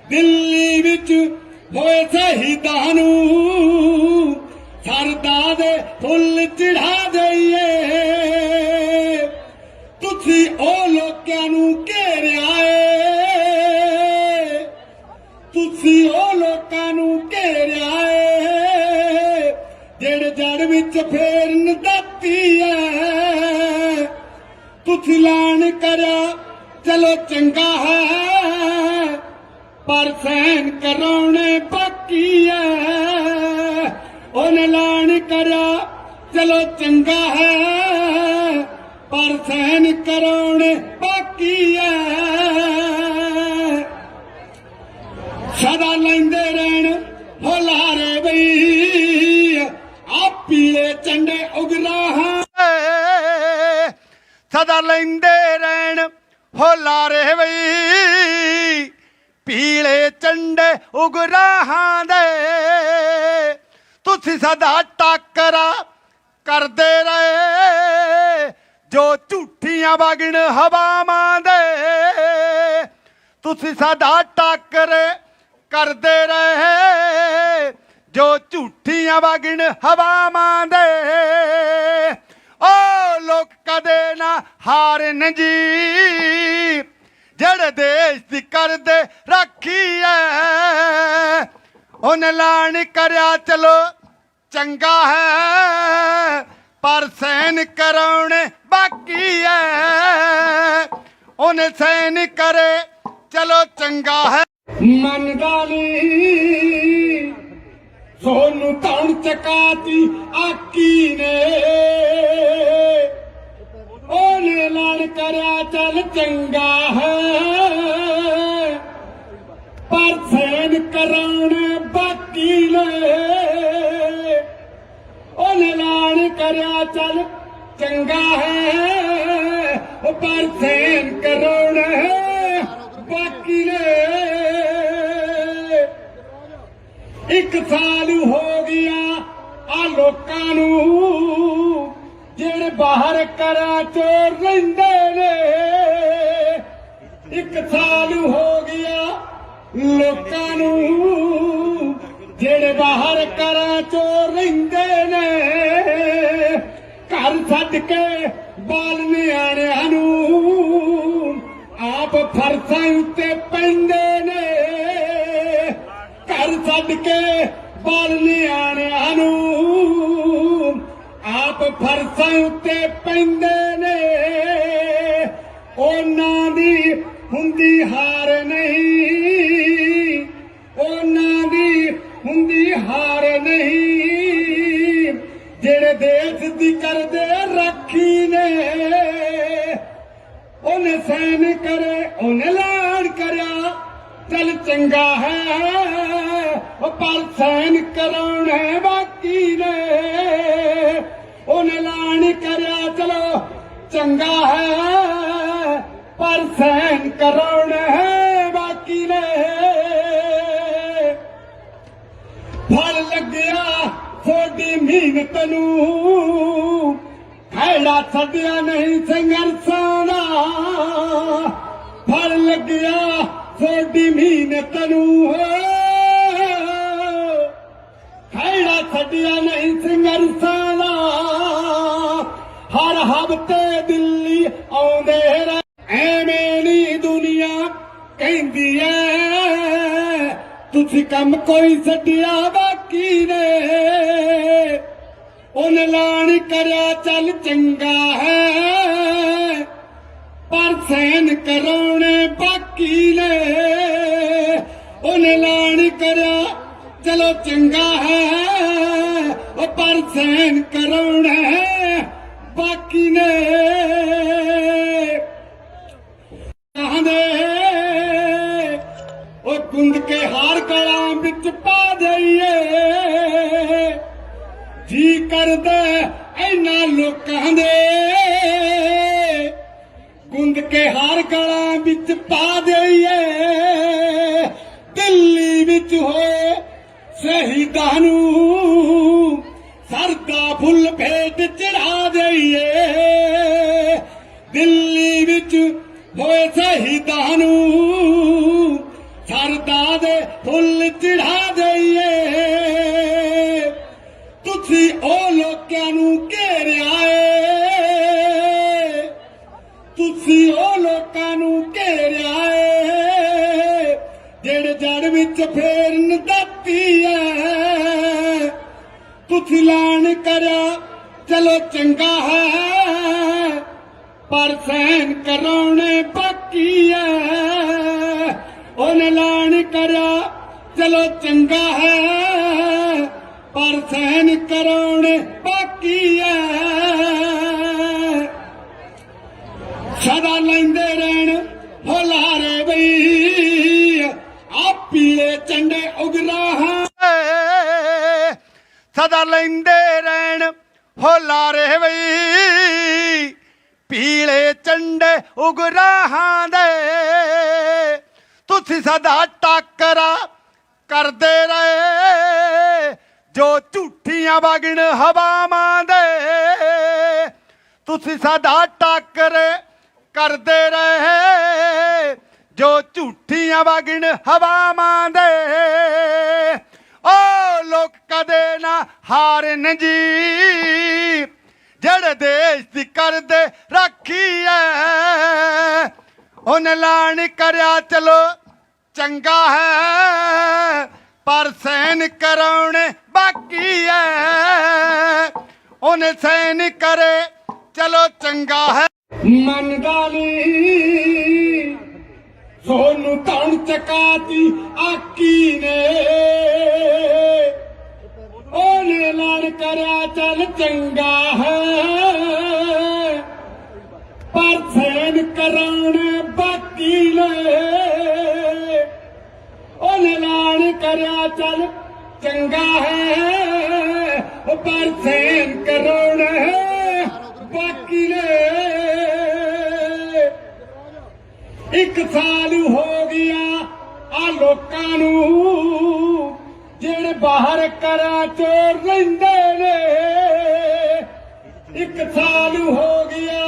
ਦਿੱਲੀ ਵਿੱਚ ਹੋਏ ਸ਼ਹੀਦਾਂ ਨੂੰ ਸਰਦਾ ਦੇ ਫੁੱਲ ਚੜਾ ਦਈਏ ਤੁਸੀਂ ਉਹ ਲੋਕਾਂ ਨੂੰ ਘੇਰਿਆ ਏ ਤੁਸੀਂ ਉਹ ਲੋਕਾਂ ਨੂੰ ਘੇਰਿਆ ਏ ਜਿਹੜੇ ਜੜ ਵਿੱਚ ਫੇਰਨ ਦਿੱਤੀ ਐ ਤੁਸੀਂ ਐਲਾਨ ਕਰਿਆ ਚਲੋ ਚੰਗਾ ਹੈ ਪਰ ਸੈਨ ਕਰਾਉਣੇ ਬਾਕੀ ਐ ਉਹਨੇ ਐਲਾਨ ਕਰਿਆ ਚਲੋ ਚੰਗਾ ਹੈ ਪਰ ਸੈਨ ਕਰਾਉਣੇ ਬਾਕੀ ਐ ਸਦਾ ਲੈਂਦੇ ਰਹਿਣ ਹੁਲਾਰੇ ਬਈ ਆ ਪੀਲੇ ਝੰਡੇ ਉਗਰਾਹਾਂ ਸਦਾ ਲੈਂਦੇ ਰਹਿਣ ਹੁਲਾਰੇ ਬਈ ਪੀਲੇ ਝੰਡੇ ਉਗਰਾਹਾਂ ਦੇ ਤੁਸੀਂ ਸਦਾ ਟਾਕਰਾ ਕਰਦੇ ਰਹੇ ਜੋ ਝੂਠੀਆਂ ਵਗਣ ਹਵਾਵਾਂ ਦੇ ਤੁਸੀਂ ਸਦਾ ਟਾਕਰੇ ਕਰਦੇ ਰਹੇ ਜੋ ਝੂਠੀਆਂ ਵਗਣ ਹਵਾਵਾਂ ਦੇ ਓ ਲੋਕ ਕਦੇ ਨਾ ਹਾਰਨ ਜੀ ਜਿਹੜੇ ਦੇਸ਼ ਦੀ ਕਰਦੇ ਰਾਖੀ ਐ ਉਹਨੇ ਐਲਾਨ ਕਰਿਆ ਚਲੋ ਚੰਗਾ ਹੈ ਪਰ ਸੈਨ ਕਰਾਉਣੇ ਬਾਕੀ ਐ ਉਹਨੇ ਸੈਨ ਕਰੇ ਚਲੋ ਚੰਗਾ ਹੈ ਮੰਨਦਾ ਨਹੀਂ ਸੋਨੂੰ ਧੌਣ ਚਕਾਤੀ ਆਕੀ ਨੇ ਉਹਨੇ ਐਲਾਨ ਕਰਿਆ ਚੱਲ ਚੰਗਾ ਹੈ ਪਰ ਸੈਨ ਕਰਾਉਣੇ ਬਾਕੀ ਨੇ ਉਹਨੇ ਐਲਾਨ ਕਰਿਆ ਚੱਲ ਚੰਗਾ ਹੈ ਪਰ ਸੈਨ ਕਰਾਉਣਾ ਬਾਕੀ ਨੇ ਇੱਕ ਸਾਲ ਹੋ ਗਿਆ ਆ ਲੋਕਾਂ ਨੂੰ ਜਿਹੜੇ ਬਾਹਰ ਘਰਾਂ ਚੋਂ ਰਹਿੰਦੇ ਨੇ ਇੱਕ ਸਾਲ ਹੋ ਗਿਆ ਲੋਕਾਂ ਨੂੰ ਜਿਹੜੇ ਬਾਹਰ ਘਰਾਂ ਚੋਂ ਰਹਿੰਦੇ ਨੇ ਘਰ ਛੱਡ ਕੇ ਬਾਲ ਨਿਆਣਿਆਂ ਨੂੰ ਆਪ ਫਰਸ਼ਾਂ ਉੱਤੇ ਪੈਂਦੇ ਨੇ ਘਰ ਛੱਡ ਕੇ ਬਾਲ ਨਿਆਣਿਆਂ ਨੂੰ ਆਪ ਫਰਸ਼ਾਂ ਉੱਤੇ ਪੈਂਦੇ ਨੇ ਉਹਨਾਂ ਦੀ ਹੁੰਦੀ ਹਾਰ ਨਹੀਂ ਉਹਨਾਂ ਦੀ ਹੁੰਦੀ ਹਾਰ ਨਹੀਂ ਜਿਹੜੇ ਦੇਸ਼ ਦੀ ਕਰਦੇ ਰਾਖੀ ਨੇ ਉਹਨੇ ਸੈਨ ਉਹਨੇ ਐਲਾਨ ਕਰਿਆ ਚੱਲ ਚੰਗਾ ਹੈ ਉਹ ਪਰ ਸੈਨ ਕਰਾਉਣੇ ਬਾਕੀ ਨੇ ਉਹਨੇ ਐਲਾਨ ਕਰਿਆ ਚਲੋ ਚੰਗਾ ਹੈ ਪਰ ਸੈਨ ਕਰਾਉਣੇ ਬਾਕੀ ਨੇ ਫਲ ਲੱਗਿਆ ਤੁਹਾਡੀ ਮਿਹਨਤ ਨੂੰ ਖੈੜਾ ਛੱਡਿਆ ਨਹੀਂ ਸੰਘਰਸ਼ਾਂ ਦਾ ਫਲ ਲੱਗਿਆ ਤੁਹਾਡੀ ਮਿਹਨਤ ਨੂੰ ਖੈੜਾ ਛੱਡਿਆ ਨਹੀਂ ਸੰਘਰਸ਼ਾਂ ਦਾ ਹਰ ਹਫ਼ਤੇ ਦਿੱਲੀ ਆਉਂਦੇ ਰਹੇ ਐਵੇਂ ਨੀ ਦੁਨੀਆ ਕਹਿੰਦੀ ਐ ਤੁਸੀਂ ਕੰਮ ਕੋਈ ਛੱਡਿਆ ਬਾਕੀ ਨੇ ਉਹਨੇ ਐਲਾਨ ਕਰਿਆ ਚੱਲ ਚੰਗਾ ਹੈ ਪਰ ਸੈਨ ਕਰਾਉਣੇ ਬਾਕੀ ਨੇ ਉਹਨੇ ਐਲਾਨ ਕਰਿਆ ਚਲੋ ਚੰਗਾ ਹੈ ਉਹ ਪਰ ਸੈਨ ਕਰਾਉਣੇ ਬਾਕੀ ਨੇ ਕਹਿੰਦੇ ਉਹ ਗੁੰਦ ਕੇ ਹਾਰ ਗਲਾਂ ਵਿੱਚ ਪਾ ਦਈਏ ਜੀ ਕਰਦੇ ਇਹਨਾਂ ਲੋਕਾਂ ਦੇ ਗੁੰਦ ਕੇ ਹਾਰ ਗਲਾਂ ਵਿੱਚ ਪਾ ਦਈਏ ਦਿੱਲੀ ਵਿੱਚ ਹੋਏ ਸ਼ਹੀਦਾਂ ਨੂੰ ਸਰਦਾ ਫੁੱਲ ਭੇਟ ਚੜਾ ਦਈਏ ਦਿੱਲੀ ਵਿੱਚ ਹੋਏ ਸ਼ਹੀਦਾਂ ਨੂੰ ਸਰਦਾ ਦੇ ਫੁੱਲ ਚੜਾ ਦਈਏ ਤੁਸੀਂ ਉਹ ਲੋਕਾਂ ਨੂੰ ਘੇਰਿਆ ਏ ਤੁਸੀਂ ਉਹ ਲੋਕਾਂ ਨੂੰ ਘੇਰਿਆ ਏ ਜਿਹੜੇ ਜੜ ਵਿੱਚ ਫੇਰਨ ਦਿੱਤੀ ਐ ਤੁਸੀਂ ਐਲਾਨ ਕਰਿਆ ਚਲੋ ਚੰਗਾ ਹੈ ਪਰ ਸੈਨ ਕਰਾਉਣੇ ਬਾਕੀ ਐ ਉਹਨੇ ਐਲਾਨ ਕਰਿਆ ਚਲੋ ਚੰਗਾ ਹੈ ਪਰ ਸੈਨ ਕਰਾਉਣੇ ਬਾਕੀ ਐ ਸਦਾ ਲੈਂਦੇ ਰਹਿਣ ਹੁਲਾਰੇ ਬਈ ਆ ਪੀਲੇ ਝੰਡੇ ਉਗਰਾਹਾਂ ਸਦਾ ਲੈਂਦੇ ਰਹਿਣ ਹੁਲਾਰੇ ਬਈ ਪੀਲੇ ਝੰਡੇ ਉਗਰਾਹਾਂ ਦੇ ਤੁਸੀਂ ਸਦਾ ਟਾਕਰਾ ਕਰਦੇ ਰਹੇ ਜੋ ਝੂਠੀਆਂ ਵਗਣ ਹਵਾਵਾਂ ਦੇ ਤੁਸੀਂ ਸਦਾ ਟਾਕਰੇ ਕਰਦੇ ਰਹੇ ਜੋ ਝੂਠੀਆਂ ਵਗਣ ਹਵਾਵਾਂ ਦੇ ਓ ਲੋਕ ਕਦੇ ਨਾ ਹਾਰਨ ਜੀ ਜਿਹੜੇ ਦੇਸ਼ ਦੀ ਕਰਦੇ ਰੱਖੀ ਐ ਉਹਨੇ ਐਲਾਨ ਕਰਿਆ ਚਲੋ ਚੰਗਾ ਹੈ ਪਰ ਸੈਨ ਕਰਾਉਣੇ ਬਾਕੀ ਐ ਉਹਨੇ ਸੈਨ ਕਰੇ ਚਲੋ ਚੰਗਾ ਹੈ ਮੰਨਦਾ ਨੀ ਸੋਨੂੰ ਧਣ ਚਕਾਤੀ ਆਕੀ ਨੇ ਉਹਨੇ ਐਲਾਨ ਕਰਿਆ ਚੱਲ ਚੰਗਾ ਹੈ ਪਰ ਸੈਨ ਕਰਾਉਣੇ ਬਾਕੀ ਨੇ ਉਹਨੇ ਐਲਾਨ ਕਰਿਆ ਚੱਲ ਚੰਗਾ ਹੈ ਪਰ ਸੈਨ ਕਰਾਉਣੇ ਬਾਕੀ ਨੇ ਇੱਕ ਸਾਲ ਹੋ ਗਿਆ ਆ ਲੋਕਾਂ ਨੂੰ ਜਿਹੜੇ ਬਾਹਰ ਕਰਾਂ ਚੋਰ ਰਹਿੰਦੇ ਨੇ ਇੱਕ ਸਾਲ ਹੋ ਗਿਆ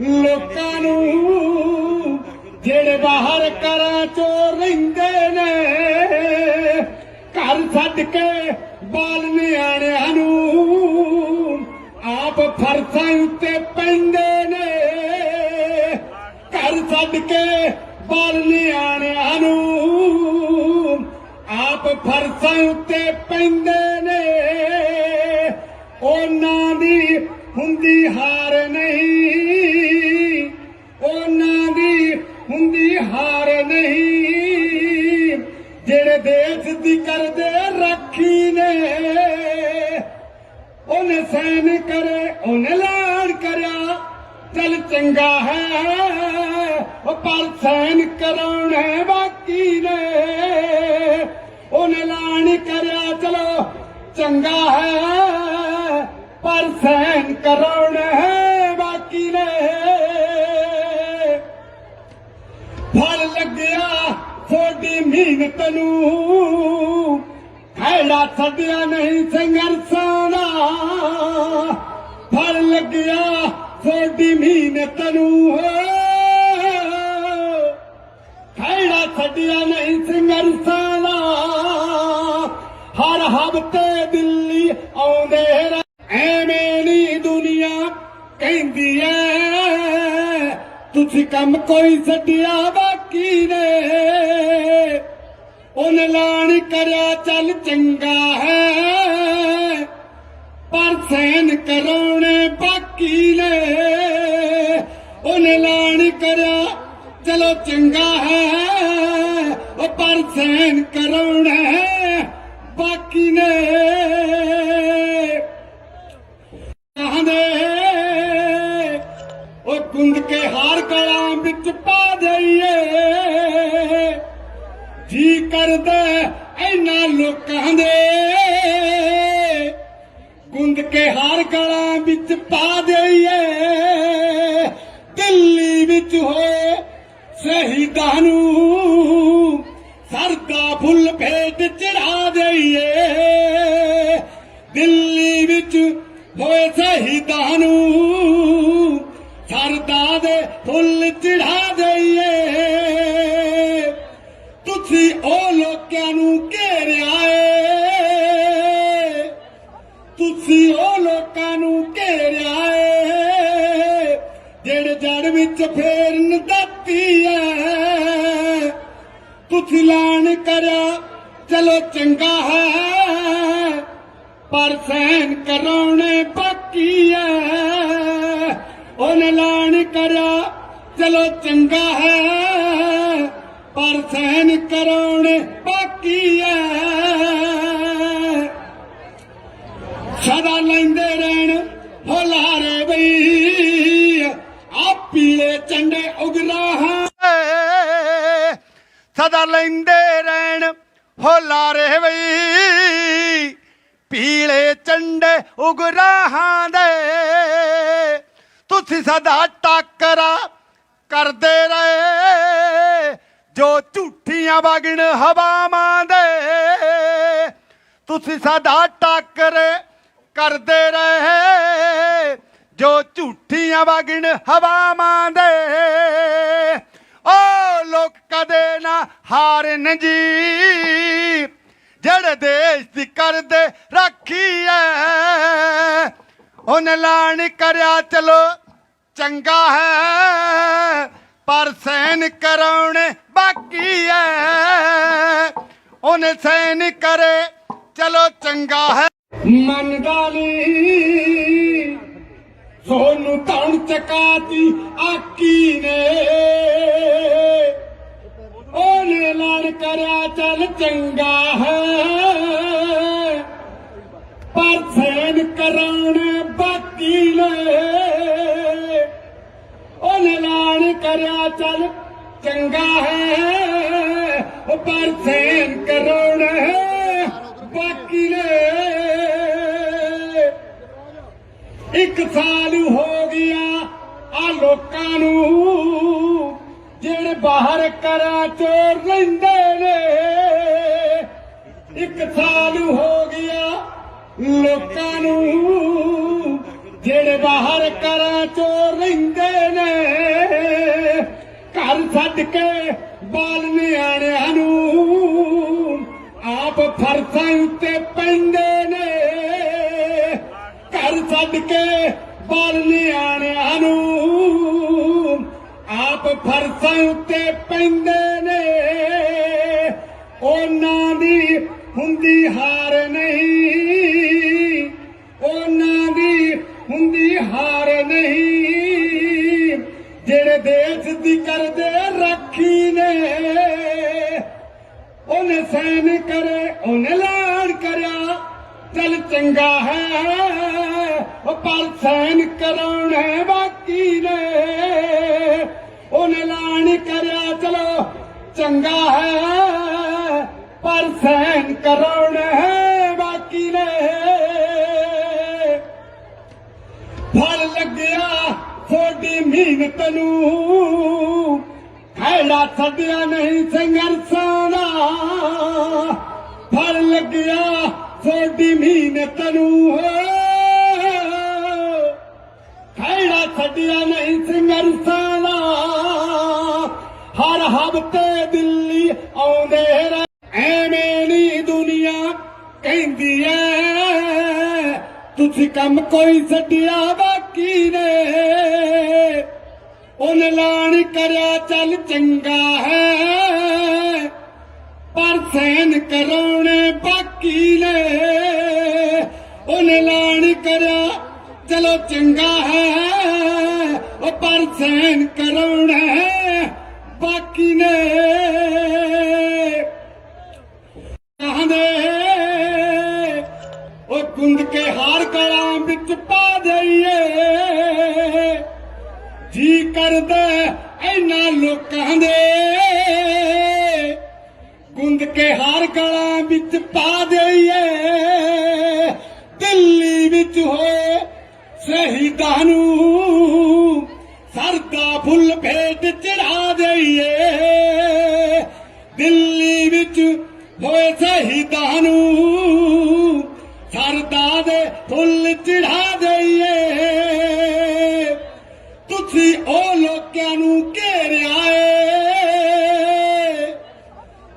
ਲੋਕਾਂ ਨੂੰ ਜਿਹੜੇ ਬਾਹਰ ਕਰਾਂ ਚੋਰ ਰਹਿੰਦੇ ਨੇ ਘਰ ਛੱਡ ਕੇ ਬਾਲ ਨਿਆਣਿਆਂ ਨੂੰ ਆਪ ਫਰਸ਼ਾਂ ਉੱਤੇ ਪੈਂਦੇ ਨੇ ਘਰ ਛੱਡ ਕੇ ਬਾਲ ਨਿਆਣਿਆਂ ਨੂੰ ਆਪ ਫਰਸ਼ਾਂ ਉੱਤੇ ਪੈਂਦੇ ਨੇ ਉਹਨਾਂ ਦੀ ਹੁੰਦੀ ਹਾਰ ਨਹੀਂ ਉਹਨਾਂ ਦੀ ਹੁੰਦੀ ਹਾਰ ਨਹੀਂ ਜਿਹੜੇ ਦੇਸ਼ ਦੀ ਕਰਦੇ ਰਾਖੀ ਨੇ ਉਹਨੇ ਸੈਨ ਕਰੇ ਉਹਨੇ ਐਲਾਨ ਕਰਿਆ ਚੱਲ चंगा है पर सहन कराने बाकी ने उन्हें ऐलान करया चलो चंगा है पर सहन कराने बाकी ने फल लग्या थोड़ी मेहनत नूं खैड़ा छड्डिया नहीं संघर्षां दा फल लग्या थोड़ी मेहनत नूं खैड़ा छड्डिया नहीं संघर्षां दा हर हफ्ते दिल्ली आउंदे ਐਵੇਂ ਨੀ ਦੁਨੀਆ ਕਹਿੰਦੀ ਐ ਤੁਸੀਂ ਕੰਮ ਕੋਈ ਛੱਡਿਆ ਬਾਕੀ ਨੇ ਉਹਨੇ ਐਲਾਨ ਕਰਿਆ ਚੱਲ ਚੰਗਾ ਹੈ ਪਰ ਸਹਿਨ ਕਰਾਉਣੇ ਬਾਕੀ ਨੇ ਉਹਨੇ ਐਲਾਨ ਕਰਿਆ ਚਲੋ ਚੰਗਾ ਹੈ ਪਰ ਸਹਿਨ ਕਰਾਉਣੇ ਬਾਕੀ ਨੇ गुंद के हार गला बिच पा दईए जी कर दे इन्ना लोकां दे गुंद के हार गला बिच पा दईए दिल्ली बिच होए शहीदां नूं सरदा फुल भेट चढ़ा दईए दिल्ली बिच होए शहीदां नूं सरदा दे फुल चढ़ा दईए तुसी ओ लोकां नूं घेरिया ए तुसी ओ लोकां नूं घेरिया ए जेड़े जड़ विच फेरन दाती है तुसी ऐलान करया चलो चंगा है पर सहन कराने बाकी है ਉਹਨੇ ਐਲਾਨ ਕਰਿਆ ਚਲੋ ਚੰਗਾ ਹੈ ਪਰ ਸਹਿਨ ਕਰਾਉਣੇ ਬਾਕੀ ਹੈ ਸਦਾ ਲੈਂਦੇ ਰਹਿਣ ਹੁਲਾਰੇ ਬਈ ਆ ਪੀਲੇ ਝੰਡੇ ਉਗਰਾਹਾਂ ਸਦਾ ਲੈਂਦੇ ਰਹਿਣ ਹੁਲਾਰੇ ਬਈ ਪੀਲੇ ਝੰਡੇ ਉਗਰਾਹਾਂ ਦੇ ਤੁਸੀਂ ਸਦਾ ਟਾਕਰਾ ਕਰਦੇ ਰਹੇ ਜੋ ਝੂਠੀਆਂ ਵਗਣ ਹਵਾਵਾਂ ਦੇ ਤੁਸੀਂ ਸਦਾ ਟਾਕਰੇ ਕਰਦੇ ਰਹੇ ਜੋ ਝੂਠੀਆਂ ਵਗਣ ਹਵਾਵਾਂ ਦੇ ਓ ਲੋਕ ਕਦੇ ਨਾ ਹਾਰਨ ਜੀ ਜਿਹੜੇ ਦੇਸ਼ ਦੀ ਕਰਦੇ ਰਾਖੀ ਐ ਉਹਨੇ ਐਲਾਨ ਕਰਿਆ ਚਲੋ ਚੰਗਾ ਹੈ ਪਰ ਸਹਿਨ ਕਰਾਉਣੇ ਬਾਕੀ ਹੈ ਉਹਨੇ ਸਹਿਨ ਕਰੇ ਚਲੋ ਚੰਗਾ ਹੈ ਮੰਨਦਾ ਨੀ ਸੋਨੂੰ ਧੌਣ ਚਕਾਤੀ ਆਕੀ ਨੇ ਉਹਨੇ ਐਲਾਨ ਕਰਿਆ ਚੱਲ ਚੰਗਾ ਹੈ पर सहन कराने बाकी ने उन्हें ऐलान करया चल चंगा है पर सहन कराने बाकी ने एक साल हो गया आ लोकां नूं जेड़े बाहर करा चोर लैंदे ने एक साल हो गया ਲੋਕਾਂ ਨੂੰ ਜਿਹੜੇ ਬਾਹਰ ਕਰਾਂ ਚੋਰ ਰਹਿੰਦੇ ਨੇ ਘਰ ਛੱਡ ਕੇ ਬਾਲ ਨਿਆਣਿਆਂ ਨੂੰ ਆਪ ਫਰਸਾਂ ਉੱਤੇ ਪੈਂਦੇ ਨੇ ਘਰ ਛੱਡ ਕੇ ਬਾਲ ਨਿਆਣਿਆਂ ਨੂੰ ਆਪ ਫਰਸਾਂ ਉੱਤੇ ਪੈਂਦੇ ਨੇ ਉਹਨਾਂ ਦੀ ਹੁੰਦੀ ਹਾਰ ਨਹੀਂ ਉਹਨਾਂ ਦੀ ਹੁੰਦੀ ਹਾਰ ਨਹੀਂ ਜਿਹੜੇ ਦੇਸ਼ ਦੀ ਕਰਦੇ ਰਾਖੀ ਨੇ ਉਹਨੇ ਸਹਿਨ ਕਰੇ ਉਹਨੇ ਐਲਾਨ ਕਰਿਆ ਚੱਲ ਚੰਗਾ ਹੈ पर सहन कराने बाकी ने उन्हें ऐलान करया चलो चंगा है पर सहन कराने बाकी ने फल लग्या थोड़ी मेहनत नूं खैड़ा छड्डिया नहीं संघर्षां दा फल लग्या थोड़ी मेहनत नूं खैड़ा छड्डिया नहीं संघर्षां दा हर हफ्ते दिल्ली आउंदे एवें नी दुनिया कहंदी ऐ तुसीं कम कोई छड्डिया बाकी ने उन्हें ऐलान करया चल चंगा है पर सहन कराने बाकी ने उन्हें ऐलान करया चलो चंगा है पर सहन कराना बाकी ने कुंद के हार गलां विच पा दईए जी करदा इन्हां लोकां दे कुंद के हार गलां विच पा दईए दिल्ली विच होए शहीदां नूं सरदा फुੱਲ भेंट चढ़ा दईए दिल्ली विच होए शहीदां नूं सरदा दे फुੱਲ चढ़ा दईए तुसीं ओ लोकां नूं घेरिया ए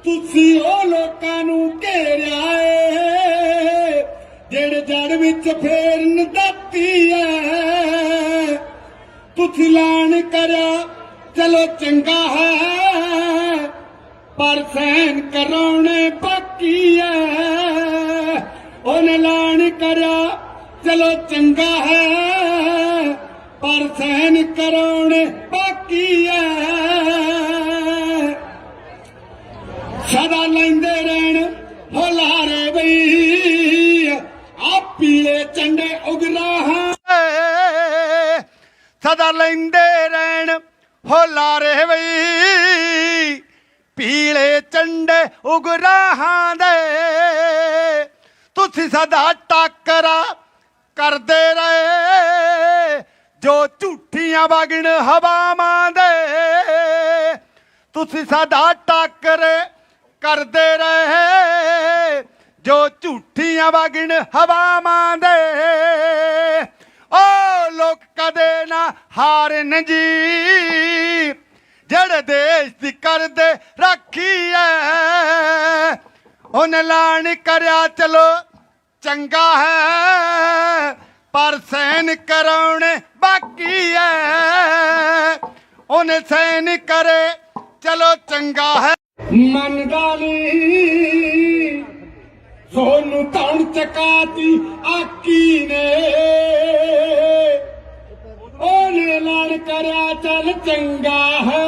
तुसीं ओ लोकां नूं घेरिया ए जेड़े जड़ विच फेरन दाती ऐ तुसीं ऐलान करया चलो चंगा है पर सहन कराने बाकी है उन्हें ऐलान करया चलो चंगा है पर सहन कराने बाकी है सदा लेंदे रहन हुलारे बई आ पीले झंडे उगराहां सदा लेंदे रहन हुलारे बई पीले झंडे उगराहां दे तुसीं सदा टाकरा करदे रहे जो झूठियां वगण हवावां दे तुसीं सदा टाकरे करदे रहे जो झूठियां वगण हवावां दे ओ लोक कदे ना हारन जी जड़ देश दी करदे राखी है उन्हें ऐलान करया चलो चंगा है पर सहन कराने बाकी है उन्हें सहन करे चलो चंगा है मन डाली सोनू तौण चकाती आकी ने उन्हें ऐलान करया चल चंगा है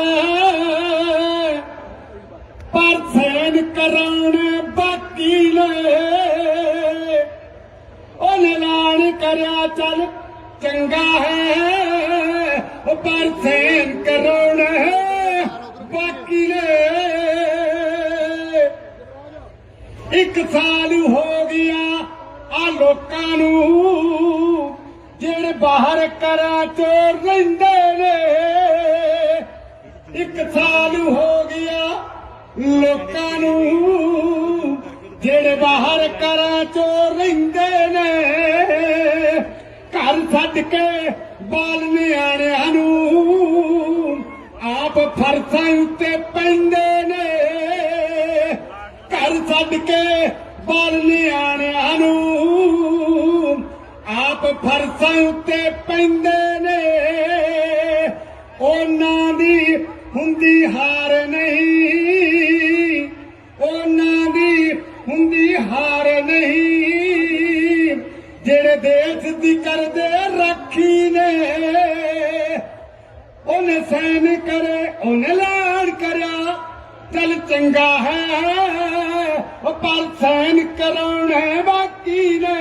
पर सहन कराने बाकी ने उन्हें ऐलान करया चल चंगा है पर सहन कराने बाकी ने एक साल हो गया आ लोकां नूं जेड़े बाहर करा चोर रहिंदे ने एक साल हो गया लोकां नूं जेड़े बाहर करा चोर रहिंदे ने घर छड्ड के बाल निआणिआं नूं आप फरसां उत्ते पैंदे ने घर छड्ड के बाल निआणिआं नूं आप फरसां उत्ते पैंदे ने उन्हां दी हुंदी हार नहीं उन्हां दी हुंदी हार नहीं जेड़े देश दी करदे राखी ने उन्हें सहन करे उन्हें ऐलान करया चल चंगा है पर सहन कराने बाकी ने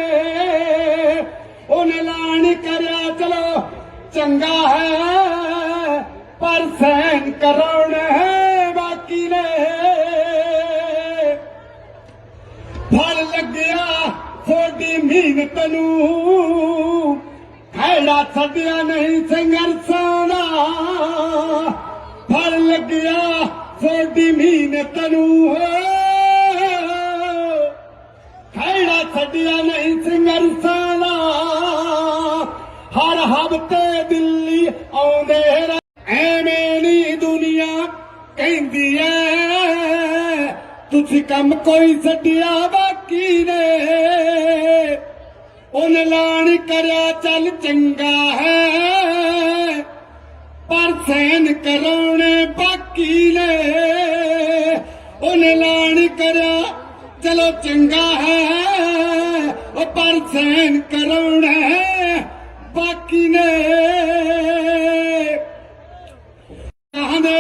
ਉਹਨੇ ਐਲਾਨ ਕਰਿਆ ਚਲੋ ਚੰਗਾ ਹੈ ਪਰ ਸਹਿਨ ਕਰਾਉਣਾ ਹੈ ਬਾਕੀ ਨੇ ਫਲ ਲੱਗਿਆ ਤੁਹਾਡੀ ਮਿਹਨਤ ਨੂੰ ਖੈੜਾ ਛੱਡਿਆ ਨਹੀਂ ਸੰਘਰਸ਼ਾਂ ਦਾ ਫਲ ਲੱਗਿਆ ਤੁਹਾਡੀ ਮਿਹਨਤ ਨੂੰ ਖੈੜਾ ਛੱਡਿਆ ਨਹੀਂ ਸੰਘਰਸ਼ਾਂ ਦਾ ਹਰ ਹਫ਼ਤੇ ਦਿੱਲੀ ਆਉਂਦੇ ਐਵੇਂ ਨੀ ਦੁਨੀਆ ਕਹਿੰਦੀ ਐ ਤੁਸੀਂ ਕੰਮ ਕੋਈ ਛੱਡਿਆ ਬਾਕੀ ਨੇ ਉਹਨੇ ਐਲਾਨ ਕਰਿਆ ਚੱਲ ਚੰਗਾ ਹੈ ਪਰ ਸਹਿਨ ਕਰਾਉਣੇ ਬਾਕੀ ਨੇ ਉਹਨੇ ਐਲਾਨ ਕਰਿਆ ਚਲੋ ਚੰਗਾ ਹੈ ਉਹ ਪਰ ਸਹਿਨ ਕਰਾਉਣਾ ਹੈ ਬਾਕੀ ਨੇ ਕਹਿੰਦੇ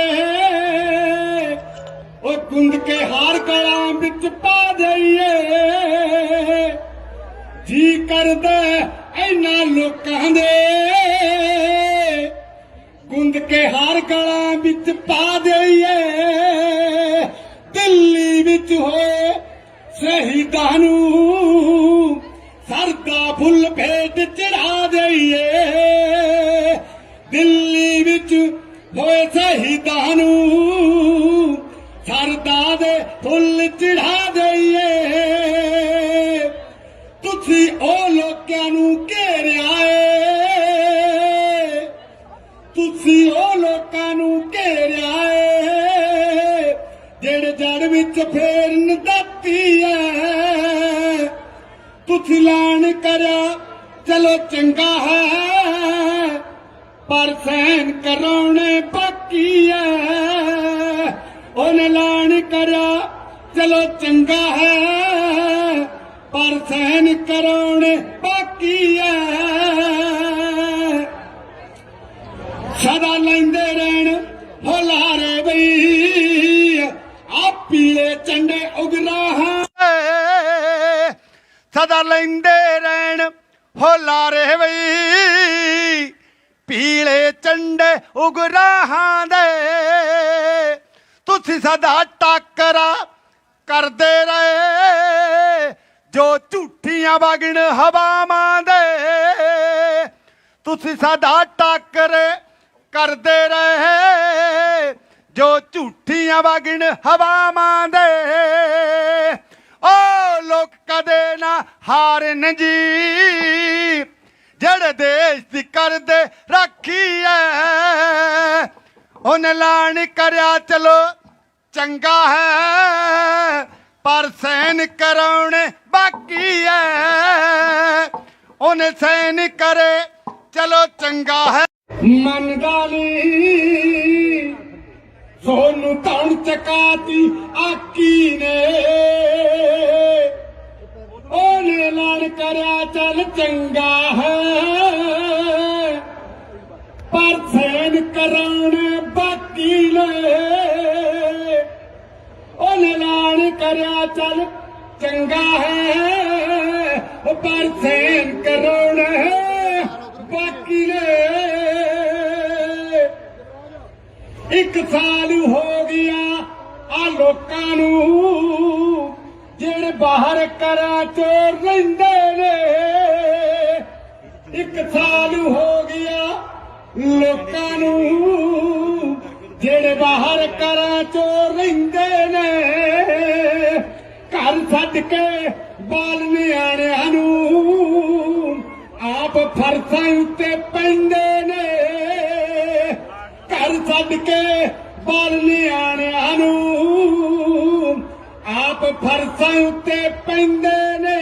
ਉਹ ਗੁੰਦ ਕੇ ਹਾਰ ਗਲਾਂ ਵਿੱਚ ਪਾ ਦਈਏ ਜੀ ਕਰਦਾ ਇਹਨਾਂ ਲੋਕਾਂ ਦੇ ਗੁੰਦ ਕੇ ਹਾਰ ਗਲਾਂ ਵਿੱਚ ਪਾ ਦਈਏ ਦਿੱਲੀ ਵਿੱਚ ਹੋਏ ਸ਼ਹੀਦਾਂ ਨੂੰ ਸਰਦਾ ਫੁੱਲ ਭੇਟ ਚੜਾ ਦਈਏ ਦਿੱਲੀ ਵਿੱਚ ਹੋਏ ਸ਼ਹੀਦਾਂ ਨੂੰ ਸਰਦਾ ਦੇ ਫੁੱਲ ਚੜਾ ਦਈਏ ਤੁਸੀਂ ਉਹ ਲੋਕਾਂ ਨੂੰ ਘੇਰਿਆ ਏ ਤੁਸੀਂ ਉਹ ਲੋਕਾਂ ਨੂੰ ਘੇਰਿਆ ਏ ਜਿਹੜੇ ਜੜ ਵਿੱਚ ਫੇਰਨ ਦਿੱਤੀ ਐ ਤੁਸੀਂ ਐਲਾਨ ਕਰਿਆ ਚਲੋ ਚੰਗਾ ਹੈ ਪਰ ਸਹਿਨ ਕਰਾਉਣੇ ਬਾਕੀ ਐ ਉਹਨੇ ਐਲਾਨ ਕਰਿਆ ਚਲੋ ਚੰਗਾ ਹੈ ਪਰ ਸਹਿਨ ਕਰਾਉਣੇ ਬਾਕੀ ਐ ਸਦਾ ਲੈਂਦੇ ਰਹਿਣ ਹੁਲਾਰੇ ਬਈ ਆ ਪੀਲੇ ਝੰਡੇ ਉਗਰਾਹਾਂ ਸਦਾ ਲੈਂਦੇ ਰਹਿਣ ਹੁਲਾਰੇ ਬਈ ਪੀਲੇ ਝੰਡੇ ਉਗਰਾਹਾਂ ਦੇ ਤੁਸੀਂ ਸਦਾ ਟਾਕਰਾ ਕਰਦੇ ਰਹੇ ਜੋ ਝੂਠੀਆਂ ਵਗਣ ਹਵਾਵਾਂ ਦੇ ਤੁਸੀਂ ਸਦਾ ਟਾਕਰੇ ਕਰਦੇ ਰਹੇ ਜੋ ਝੂਠੀਆਂ ਵਗਣ ਹਵਾਵਾਂ ਦੇ ਓ ਲੋਕ ਕਦੇ ਨਾ ਹਾਰਨ ਜੀ ਜਿਹੜੇ ਦੇਸ਼ ਦੀ ਕਰਦੇ ਰੱਖੀ ਐ ਉਹਨੇ ਐਲਾਨ ਕਰਿਆ ਚਲੋ ਚੰਗਾ ਹੈ ਪਰ ਸਹਿਨ ਕਰਾਉਣੇ ਬਾਕੀ ਐ ਉਹਨੇ ਸਹਿਨ ਕਰੇ ਚਲੋ ਚੰਗਾ ਹੈ ਮੰਨਦਾ ਨੀ ਸੋਨੂੰ ਧਣ ਚਕਾਤੀ ਆਕੀ ਨੇ ਉਹਨੇ ਐਲਾਨ ਕਰਿਆ ਚੱਲ ਚੰਗਾ ਹੈ ਪਰ ਸਹਿਨ ਕਰਾਉਣੇ ਬਾਕੀ ਨੇ ਉਹਨੇ ਐਲਾਨ ਕਰਿਆ ਚੱਲ ਚੰਗਾ ਹੈ ਪਰ ਸਹਿਨ ਕਰਾਉਣੇ ਬਾਕੀ ਨੇ ਇੱਕ ਸਾਲ ਹੋ ਗਿਆ ਆ ਲੋਕਾਂ ਨੂੰ ਜਿਹੜੇ ਬਾਹਰ ਘਰਾਂ ਚੋਂ ਰਹਿੰਦੇ ਨੇ ਇੱਕ ਸਾਲ ਹੋ ਗਿਆ ਲੋਕਾਂ ਨੂੰ ਜਿਹੜੇ ਬਾਹਰ ਘਰਾਂ ਚੋਂ ਰਹਿੰਦੇ ਨੇ ਘਰ ਛੱਡ ਕੇ ਬਾਲ ਨਿਆਣਿਆਂ ਨੂੰ ਆਪ ਫਰਸ਼ਾਂ ਉੱਤੇ ਪੈਂਦੇ ਨੇ ਘਰ ਛੱਡ ਕੇ ਬਾਲ ਨਿਆਣਿਆਂ ਨੂੰ ਆਪ ਫਰਸ਼ਾਂ ਉੱਤੇ ਪੈਂਦੇ ਨੇ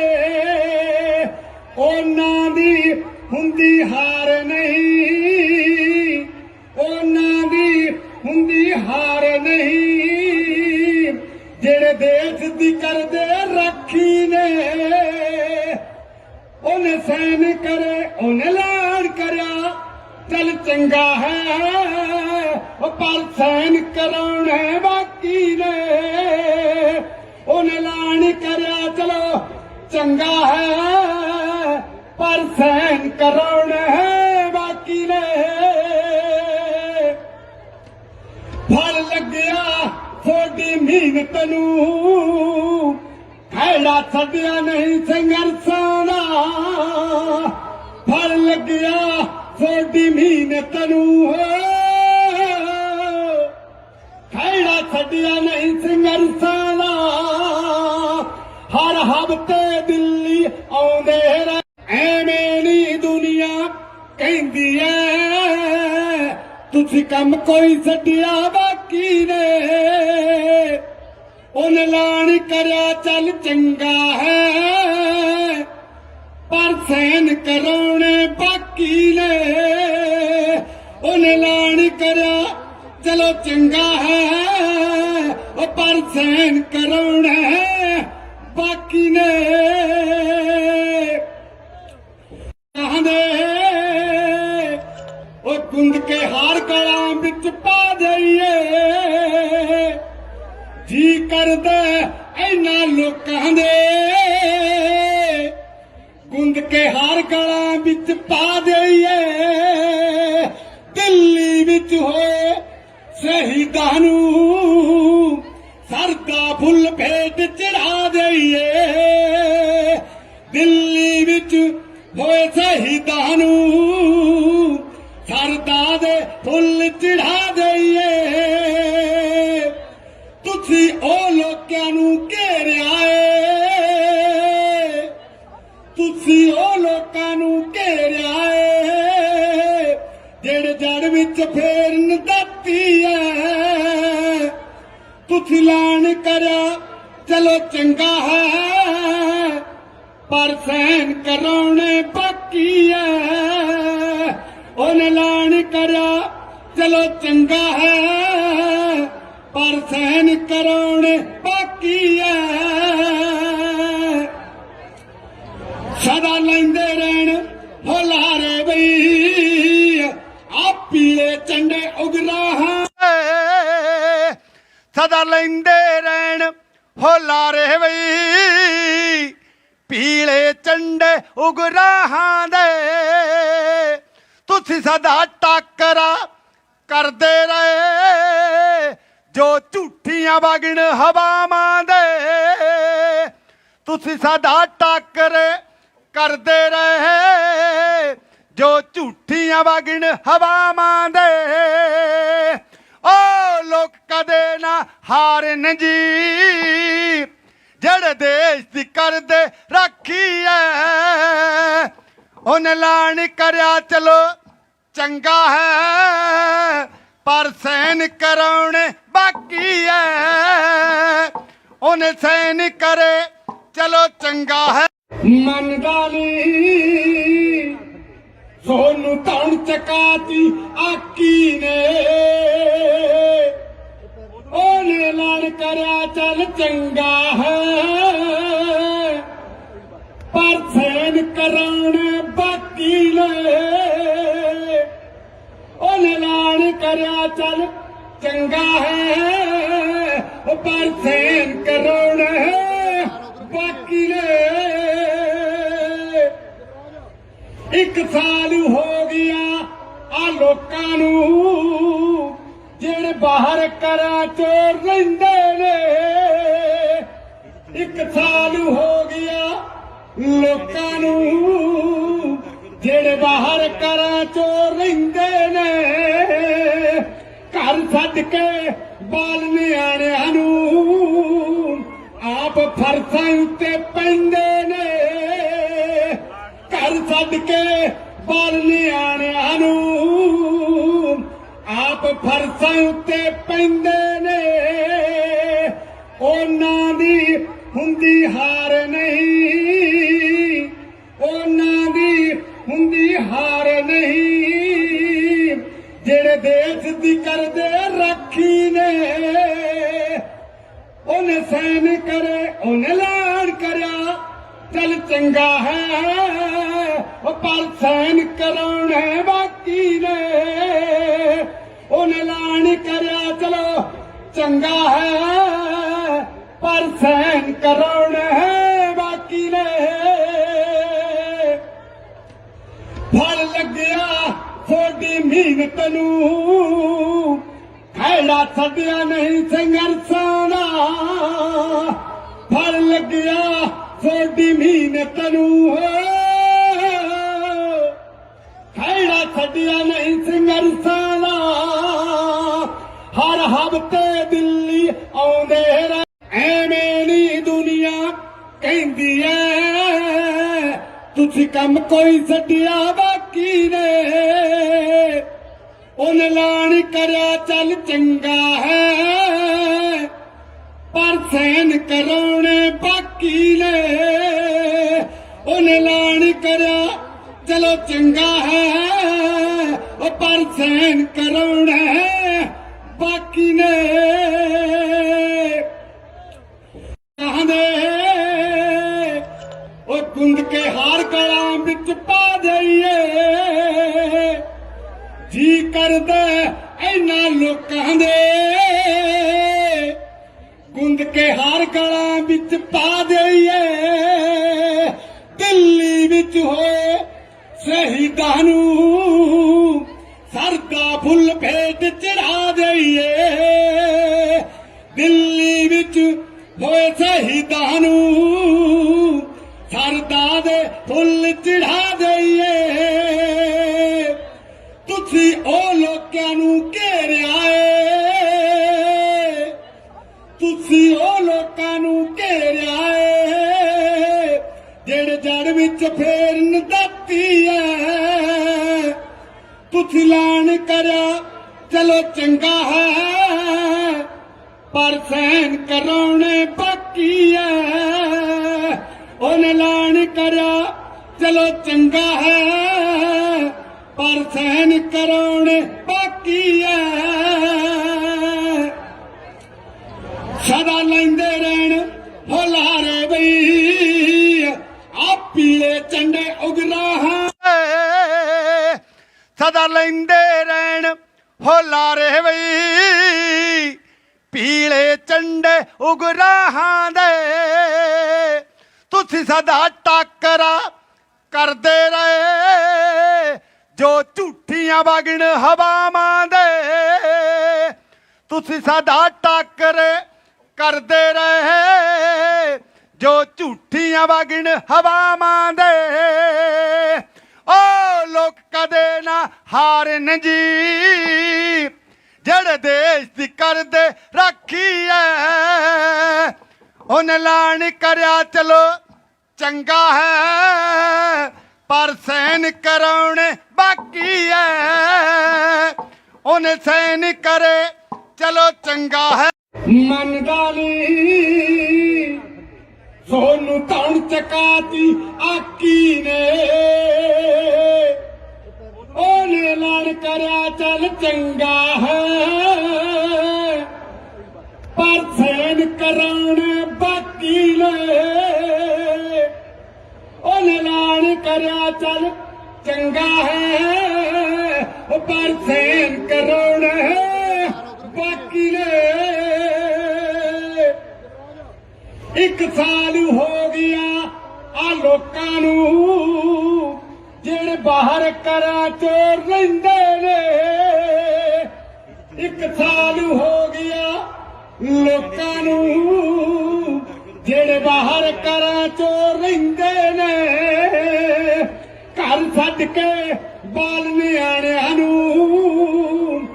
ਉਹਨਾਂ ਦੀ ਹੁੰਦੀ ਹਾਰ ਨਹੀਂ ਉਹਨਾਂ ਦੀ ਹੁੰਦੀ ਹਾਰ ਨਹੀਂ ਜਿਹੜੇ ਦੇਸ਼ ਦੀ ਕਰਦੇ ਰਾਖੀ ਨੇ ਉਹਨੇ ਸਹਿਨ ਕਰੇ ਉਹਨੇ ਐਲਾਨ ਕਰਿਆ ਚੱਲ ਚੰਗਾ ਹੈ ਪਰ ਸਹਿਨ ਕਰਾਉਣੇ ਬਾਕੀ ਨੇ ਉਹਨੇ ਐਲਾਨ ਕਰਿਆ ਚਲੋ ਚੰਗਾ ਹੈ पर सहन कराने है बाकी ने फल लग गया थोड़ी मेहनत नूं खैड़ा छड्डिया नहीं संघर्षां दा फल लग गया थोड़ी मेहनत नूं खैड़ा छड्डिया नहीं संघर्षां दा हर हफ्ते दिल्ली आउंदे ਐਵੇਂ ਨੀ ਦੁਨੀਆ ਕਹਿੰਦੀ ਐ ਤੁਸੀਂ ਕੰਮ ਕੋਈ ਛੱਡਿਆ ਬਾਕੀ ਨੇ ਉਹਨੇ ਐਲਾਨ ਕਰਿਆ ਚੱਲ ਚੰਗਾ ਹੈ ਪਰ ਸਹਿਨ ਕਰਾਉਣੇ ਬਾਕੀ ਨੇ ਉਹਨੇ ਐਲਾਨ ਕਰਿਆ ਚਲੋ ਚੰਗਾ ਹੈ ਉਹ ਪਰ ਸਹਿਨ ਕਰਾਉਣੇ ਬਾਕੀ ਨੇ कुंद के हार गला बिच पा जाइए जी कर दे इना लोकां दे कुंद के हार गला बिच पा जाइए दिल्ली बिच होए शहीदां नूं सरदा फुल भेट चढ़ा जाइए दिल्ली बिच होए शहीदां नूं सरदा दे फुल चढ़ा दईए तुसी ओ लोकां नूं घेरिया ए तुसी ओ लोकां नूं घेरिया ए जेड़े जड़ विच फेरन दाती है तुसी ऐलान करया चलो चंगा है पर सहन कराउणे बाकी है ਉਹਨੇ ਐਲਾਨ ਕਰਿਆ ਚਲੋ ਚੰਗਾ ਹੈ ਪਰ ਸਹਿਨ ਕਰਾਉਣੇ ਬਾਕੀ ਹੈ ਸਦਾ ਲੈਂਦੇ ਰਹਿਣ ਹੁਲਾਰੇ ਬਈ ਆ ਪੀਲੇ ਝੰਡੇ ਉਗਰਾਹਾਂ ਸਦਾ ਲੈਂਦੇ ਰਹਿਣ ਹੁਲਾਰੇ ਬਈ ਪੀਲੇ ਝੰਡੇ ਉਗਰਾਹਾਂ ਦੇ ਤੁਸੀਂ ਸਦਾ ਟਾਕਰਾ ਕਰਦੇ ਰਹੇ ਜੋ ਝੂਠੀਆਂ ਵਗਣ ਹਵਾਵਾਂ ਦੇ ਤੁਸੀਂ ਸਦਾ ਟਾਕਰੇ ਕਰਦੇ ਰਹੇ ਜੋ ਝੂਠੀਆਂ ਵਗਣ ਹਵਾਵਾਂ ਦੇ ਓ ਲੋਕ ਕਦੇ ਨਾ ਹਾਰਨ ਜੀ ਜਿਹੜੇ ਦੇਸ਼ ਦੀ ਕਰਦੇ ਰਾਖੀ ਐ ਉਹਨੇ ਐਲਾਨ ਕਰਿਆ ਚਲੋ ਚੰਗਾ ਹੈ ਪਰ ਸਹਿਨ ਕਰਾਉਣੇ ਬਾਕੀ ਹੈ ਉਹਨੇ ਸਹਿਨ ਕਰੇ ਚਲੋ ਚੰਗਾ ਹੈ ਮੰਨਦਾ ਨੀ ਸੋਨੂੰ ਧੌਣ ਚਕਾਤੀ ਆਕੀ ਨੇ ਉਹਨੇ ਐਲਾਨ ਕਰਿਆ ਚੱਲ ਚੰਗਾ ਹੈ ਪਰ ਸਹਿਨ ਕਰਾਉਣੇ ਬਾਕੀ ਨੇ ਉਹਨੇ ਐਲਾਨ ਕਰਿਆ ਚੱਲ ਚੰਗਾ ਹੈ ਪਰ ਸਹਿਨ ਕਰਾਉਣੇ ਬਾਕੀ ਨੇ ਇੱਕ ਸਾਲ ਹੋ ਗਿਆ ਆ ਲੋਕਾਂ ਨੂੰ ਜਿਹੜੇ ਬਾਹਰ ਕਰਾਂ ਚੋਰ ਰਹਿੰਦੇ ਨੇ ਇੱਕ ਸਾਲ ਹੋ ਗਿਆ ਲੋਕਾਂ ਨੂੰ ਜਿਹੜੇ ਬਾਹਰ ਕਰਾਂ ਚੋਰ ਰਹਿੰਦੇ ਨੇ ਘਰ ਛੱਡ ਕੇ ਬਾਲ ਨਿਆਣਿਆਂ ਨੂੰ ਆਪ ਫਰਸਾਂ ਉੱਤੇ ਪੈਂਦੇ ਨੇ ਘਰ ਛੱਡ ਕੇ ਬਾਲ ਨਿਆਣਿਆਂ ਨੂੰ ਆਪ ਫਰਸਾਂ ਉੱਤੇ ਪੈਂਦੇ ਨੇ ਉਹਨਾਂ ਦੀ ਹੁੰਦੀ ਹਾਰ ਨਹੀਂ ਉਹਨਾਂ ਦੀ ਹੁੰਦੀ ਹਾਰ ਨਹੀਂ ਜਿਹੜੇ ਦੇਸ਼ ਦੀ ਕਰਦੇ ਰਾਖੀ ਨੇ ਉਹਨੇ ਸਹਿਨ ਕਰੇ ਉਹਨੇ ਐਲਾਨ ਕਰਿਆ ਚੱਲ ਚੰਗਾ ਹੈ ਪਰ ਸਹਿਨ ਕਰਾਉਣੇ ਬਾਕੀ ਨੇ ਉਹਨੇ ਐਲਾਨ ਕਰਿਆ ਚਲੋ ਚੰਗਾ ਹੈ ਪਰ ਸਹਿਨ ਕਰਾਉਣੇ ਬਾਕੀ ਨੇ ਮਿਹਨਤ ਨੂੰ ਖੈੜਾ ਛੱਡਿਆ ਨਹੀਂ ਸੰਘਰਸ਼ਾਂ ਦਾ ਫਲ ਲੱਗਿਆ ਤੁਹਾਡੀ ਮਿਹਨਤ ਨੂੰ ਖੈੜਾ ਛੱਡਿਆ ਨਹੀਂ ਸੰਘਰਸ਼ਾਂ ਦਾ ਹਰ ਹਫ਼ਤੇ ਦਿੱਲੀ ਆਉਂਦੇ ਰਹੇ ਐਵੇਂ ਨੀ ਦੁਨੀਆ ਕਹਿੰਦੀ ਐ ਤੁਸੀਂ ਕੰਮ ਕੋਈ ਛੱਡਿਆ ਬਾਕੀ ਨੇ ਉਹਨੇ ਐਲਾਨ ਕਰਿਆ ਚੱਲ ਚੰਗਾ ਹੈ ਪਰ ਸਹਿਨ ਕਰਾਉਣੇ ਬਾਕੀ ਨੇ ਉਹਨੇ ਐਲਾਨ ਕਰਿਆ ਚਲੋ ਚੰਗਾ ਹੈ ਉਹ ਪਰ ਸਹਿਨ ਕਰਾਉਣੇ ਬਾਕੀ ਨੇ ਕਹਿੰਦੇ ਉਹ ਗੁੰਦ ਕੇ ਹਾਰ ਗਲਾਂ ਵਿੱਚ ਪਾ ਦਈਏ ਜੀ ਕਰਦਾ ਇਹਨਾਂ ਲੋਕਾਂ ਦੇ ਗੁੰਦ ਕੇ ਹਾਰ ਗਲਾਂ ਵਿੱਚ ਪਾ ਦਈਏ ਦਿੱਲੀ ਵਿੱਚ ਹੋਏ ਸ਼ਹੀਦਾਂ ਨੂੰ ਸਰਦਾ ਫੁੱਲ ਭੇਟ ਚੜਾ ਦਈਏ ਦਿੱਲੀ ਵਿੱਚ ਹੋਏ ਸ਼ਹੀਦਾਂ ਨੂੰ ਸਰਦਾ ਦੇ ਫੁੱਲ ਚੜਾ ਦਈਏ ਤੁਸੀਂ ਉਹ ਲੋਕਾਂ ਨੂੰ ਘੇਰਿਆ ਏ ਤੁਸੀਂ ਉਹ ਲੋਕਾਂ ਨੂੰ ਘੇਰਿਆ ਏ ਜਿਹੜੇ ਜੜ ਵਿੱਚ ਫੇਰਨ ਦਿੱਤੀ ਏ ਤੁਸੀਂ ਐਲਾਨ ਕਰਿਆ ਚਲੋ ਚੰਗਾ ਹੈ ਪਰ ਸਹਿਨ ਕਰਾਉਣੇ ਬਾਕੀ ਏ ਉਹਨੇ ਐਲਾਨ ਕਰਿਆ ਚਲੋ ਚੰਗਾ ਹੈ ਪਰ ਸਹਿਨ ਕਰਾਉਣੇ ਬਾਕੀ ਐ ਸਦਾ ਲੈਂਦੇ ਰਹਿਣ ਹੁਲਾਰੇ ਬਈ ਆ ਪੀਲੇ ਝੰਡੇ ਉਗਰਾਹਾਂ ਸਦਾ ਲੈਂਦੇ ਰਹਿਣ ਹੁਲਾਰੇ ਬਈ ਪੀਲੇ ਝੰਡੇ ਉਗਰਾਹਾਂ ਦੇ ਤੁਸੀਂ ਸਦਾ ਟੱਕਰਾ ਕਰਦੇ ਰਹੇ ਜੋ ਝੂਠੀਆਂ ਵਗਣ ਹਵਾਵਾਂ ਦੇ ਤੁਸੀਂ ਸਦਾ ਟੱਕਰੇ ਕਰਦੇ ਰਹੇ ਜੋ ਝੂਠੀਆਂ ਵਗਣ ਹਵਾਵਾਂ ਦੇ ਓ ਲੋਕ ਕਦੇ ਨਾ ਹਾਰਨ ਜੀ ਜਿਹੜੇ ਦੇਸ਼ ਦੀ ਕਰਦੇ ਰੱਖੀ ਐ ਉਹਨੇ ਐਲਾਨ ਕਰਿਆ ਚਲੋ ਚੰਗਾ ਹੈ ਪਰ ਸਹਿਨ ਕਰਾਉਣੇ ਬਾਕੀ ਐ ਉਹਨੇ ਸਹਿਨ ਕਰੇ ਚਲੋ ਚੰਗਾ ਹੈ ਮੰਨਦਾ ਨੀ ਸੋਨੂੰ ਧੌਣ ਚਕਾਤੀ ਆਕੀ ਨੇ ਉਹਨੇ ਐਲਾਨ ਕਰਿਆ ਚੱਲ ਚੰਗਾ ਹੈ ਪਰ ਸਹਿਨ ਕਰਾਉਣੇ ਬਾਕੀ ਨੇ ਉਹਨੇ ਐਲਾਨ ਕਰਿਆ ਚੱਲ ਚੰਗਾ ਹੈ ਪਰ ਸਹਿਨ ਕਰਾਉਣੇ ਬਾਕੀ ਨੇ ਇੱਕ ਸਾਲ ਹੋ ਗਿਆ ਆ ਲੋਕਾਂ ਨੂੰ ਜਿਹੜੇ ਬਾਹਰ ਕਰਾਂ ਚੋਰ ਲੈਂਦੇ ਨੇ ਇੱਕ ਸਾਲ ਹੋ ਗਿਆ ਲੋਕਾਂ ਨੂੰ ਜਿਹੜੇ ਬਾਹਰ ਕਰਾਂ ਚੋਰ ਲੈਂਦੇ ਨੇ ਘਰ ਛੱਡ ਕੇ ਬਾਲ ਨਿਆਣਿਆਂ ਨੂੰ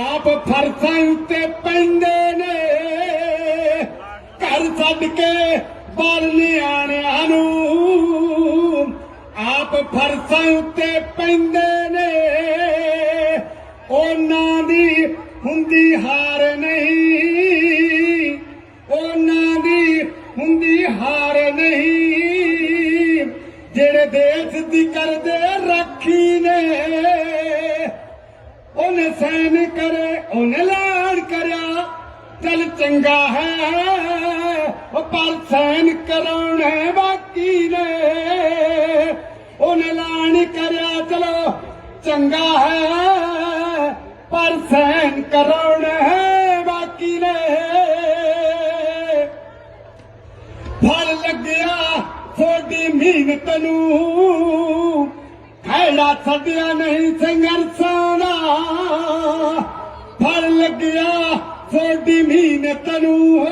ਆਪ ਫਰਸਾਂ ਉੱਤੇ ਪੈਂਦੇ ਨੇ ਘਰ ਛੱਡ ਕੇ ਬਾਲ ਨਿਆਣਿਆਂ ਨੂੰ ਆਪ ਫਰਸਾਂ ਉੱਤੇ ਪੈਂਦੇ ਨੇ ਉਹਨਾਂ ਦੀ ਹੁੰਦੀ ਹਾਰ ਨਹੀਂ ਉਹਨਾਂ ਦੀ ਹੁੰਦੀ ਹਾਰ ਨਹੀਂ ਜਿਹੜੇ ਦੇਸ਼ ਦੀ ਕਰਦੇ ਰਾਖੀ ਨੇ ਉਹਨੇ ਸਹਿਨ ਕਰੇ ਉਹਨੇ ਐਲਾਨ ਕਰਿਆ ਚੱਲ ਚੰਗਾ ਹੈ ਪਰ ਸਹਿਨ ਕਰਾਉਣੇ ਬਾਕੀ ਨੇ ਉਹਨੇ ਐਲਾਨ ਕਰਿਆ ਚਲੋ ਚੰਗਾ ਹੈ ਪਰ ਸਹਿਨ ਕਰਾਉਣੇ ਬਾਕੀ ਨੇ ਫਲ ਲੱਗਿਆ ਤੁਹਾਡੀ ਮਿਹਨਤ ਨੂੰ ਖੈੜਾ ਛੱਡਿਆ ਨਹੀਂ ਸੰਘਰਸ਼ਾਂ ਦਾ ਫਲ ਲੱਗਿਆ ਤੁਹਾਡੀ ਮਿਹਨਤ ਨੂੰ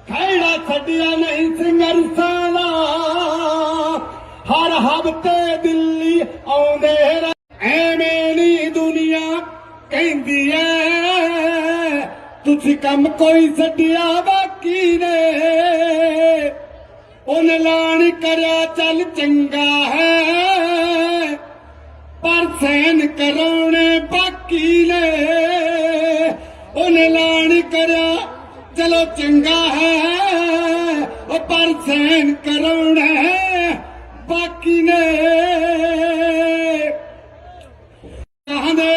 ਖਹਿੜਾ ਛੱਡਿਆ ਨਹੀਂ ਸੰਘਰਸ਼ਾਂ ਦਾ ਹਰ ਹਫ਼ਤੇ ਦਿੱਲੀ ਆਉਂਦੇ ਐਵੇਂ ਨੀ ਦੁਨੀਆ ਕਹਿੰਦੀ ਐ ਤੁਸੀਂ ਕੰਮ ਕੋਈ ਛੱਡਿਆ ਬਾਕੀ ਨੇ ਉਹਨੇ ਐਲਾਨ ਕਰਿਆ ਚੱਲ ਚੰਗਾ ਹੈ ਪਰ ਸਹਿਨ ਕਰਾਉਣੇ ਬਾਕੀ ਨੇ ਉਹਨੇ ਐਲਾਨ ਕਰਿਆ ਚਲੋ ਚੰਗਾ ਹੈ ਉਹ ਪਰ ਸਹਿਨ ਕਰਾਉਣੇ ਬਾਕੀ ਨੇ ਕਹਿੰਦੇ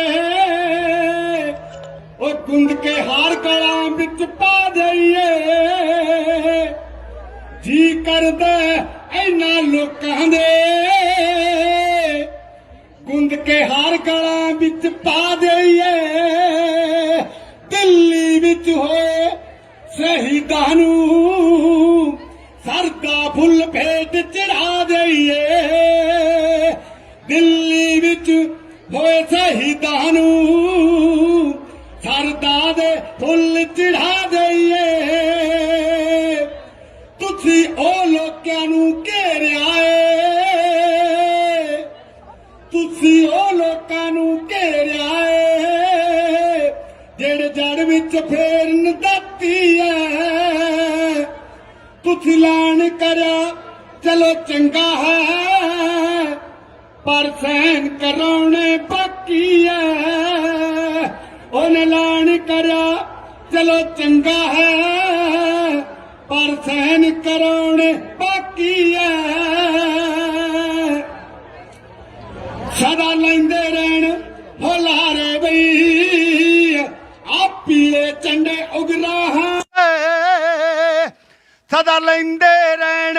ਉਹ ਗੁੰਦ ਕੇ ਹਾਰ ਗਲਾਂ ਵਿੱਚ ਪਾ ਦਈਏ ਜੀ ਕਰਦਾ ਇਹਨਾਂ ਲੋਕਾਂ ਦੇ ਗੁੰਦ ਕੇ ਹਾਰ ਗਲਾਂ ਵਿੱਚ ਪਾ ਦਈਏ ਦਿੱਲੀ ਵਿੱਚ ਹੋਏ ਸ਼ਹੀਦਾਂ ਨੂੰ ਸਰਦਾ ਫੁੱਲ ਭੇਟ ਚੜਾ ਦਈਏ ਦਿੱਲੀ ਵਿੱਚ ਹੋਏ ਸ਼ਹੀਦਾਂ ਨੂੰ ਸਰਦਾ ਦੇ ਫੁੱਲ ਚੜਾ ਦਈਏ ਤੁਸੀਂ ਉਹ ਲੋਕਾਂ ਨੂੰ ਘੇਰਿਆ ਏ ਤੁਸੀਂ ਉਹ ਲੋਕਾਂ ਨੂੰ ਘੇਰਿਆ ਏ ਜਿਹੜੇ ਜੜ ਵਿੱਚ ਫੇਰਨ ਦਿੱਤੀ ਐ ਤੁਸੀਂ ਐਲਾਨ ਕਰਿਆ ਚਲੋ ਚੰਗਾ ਹੈ ਪਰ ਸਹਿਨ ਕਰਾਉਣੇ ਬਾਕੀ ਐ ਉਹਨੇ ਐਲਾਨ ਕਰਿਆ ਚਲੋ ਚੰਗਾ ਹੈ ਪਰ ਸਹਿਨ ਕਰਾਉਣੇ ਬਾਕੀ ਐ ਸਦਾ ਲੈਂਦੇ ਰਹਿਣ ਹੁਲਾਰੇ ਬਈ ਆ ਪੀਲੇ ਝੰਡੇ ਉਗਰਾਹਾਂ ਸਦਾ ਲੈਂਦੇ ਰਹਿਣ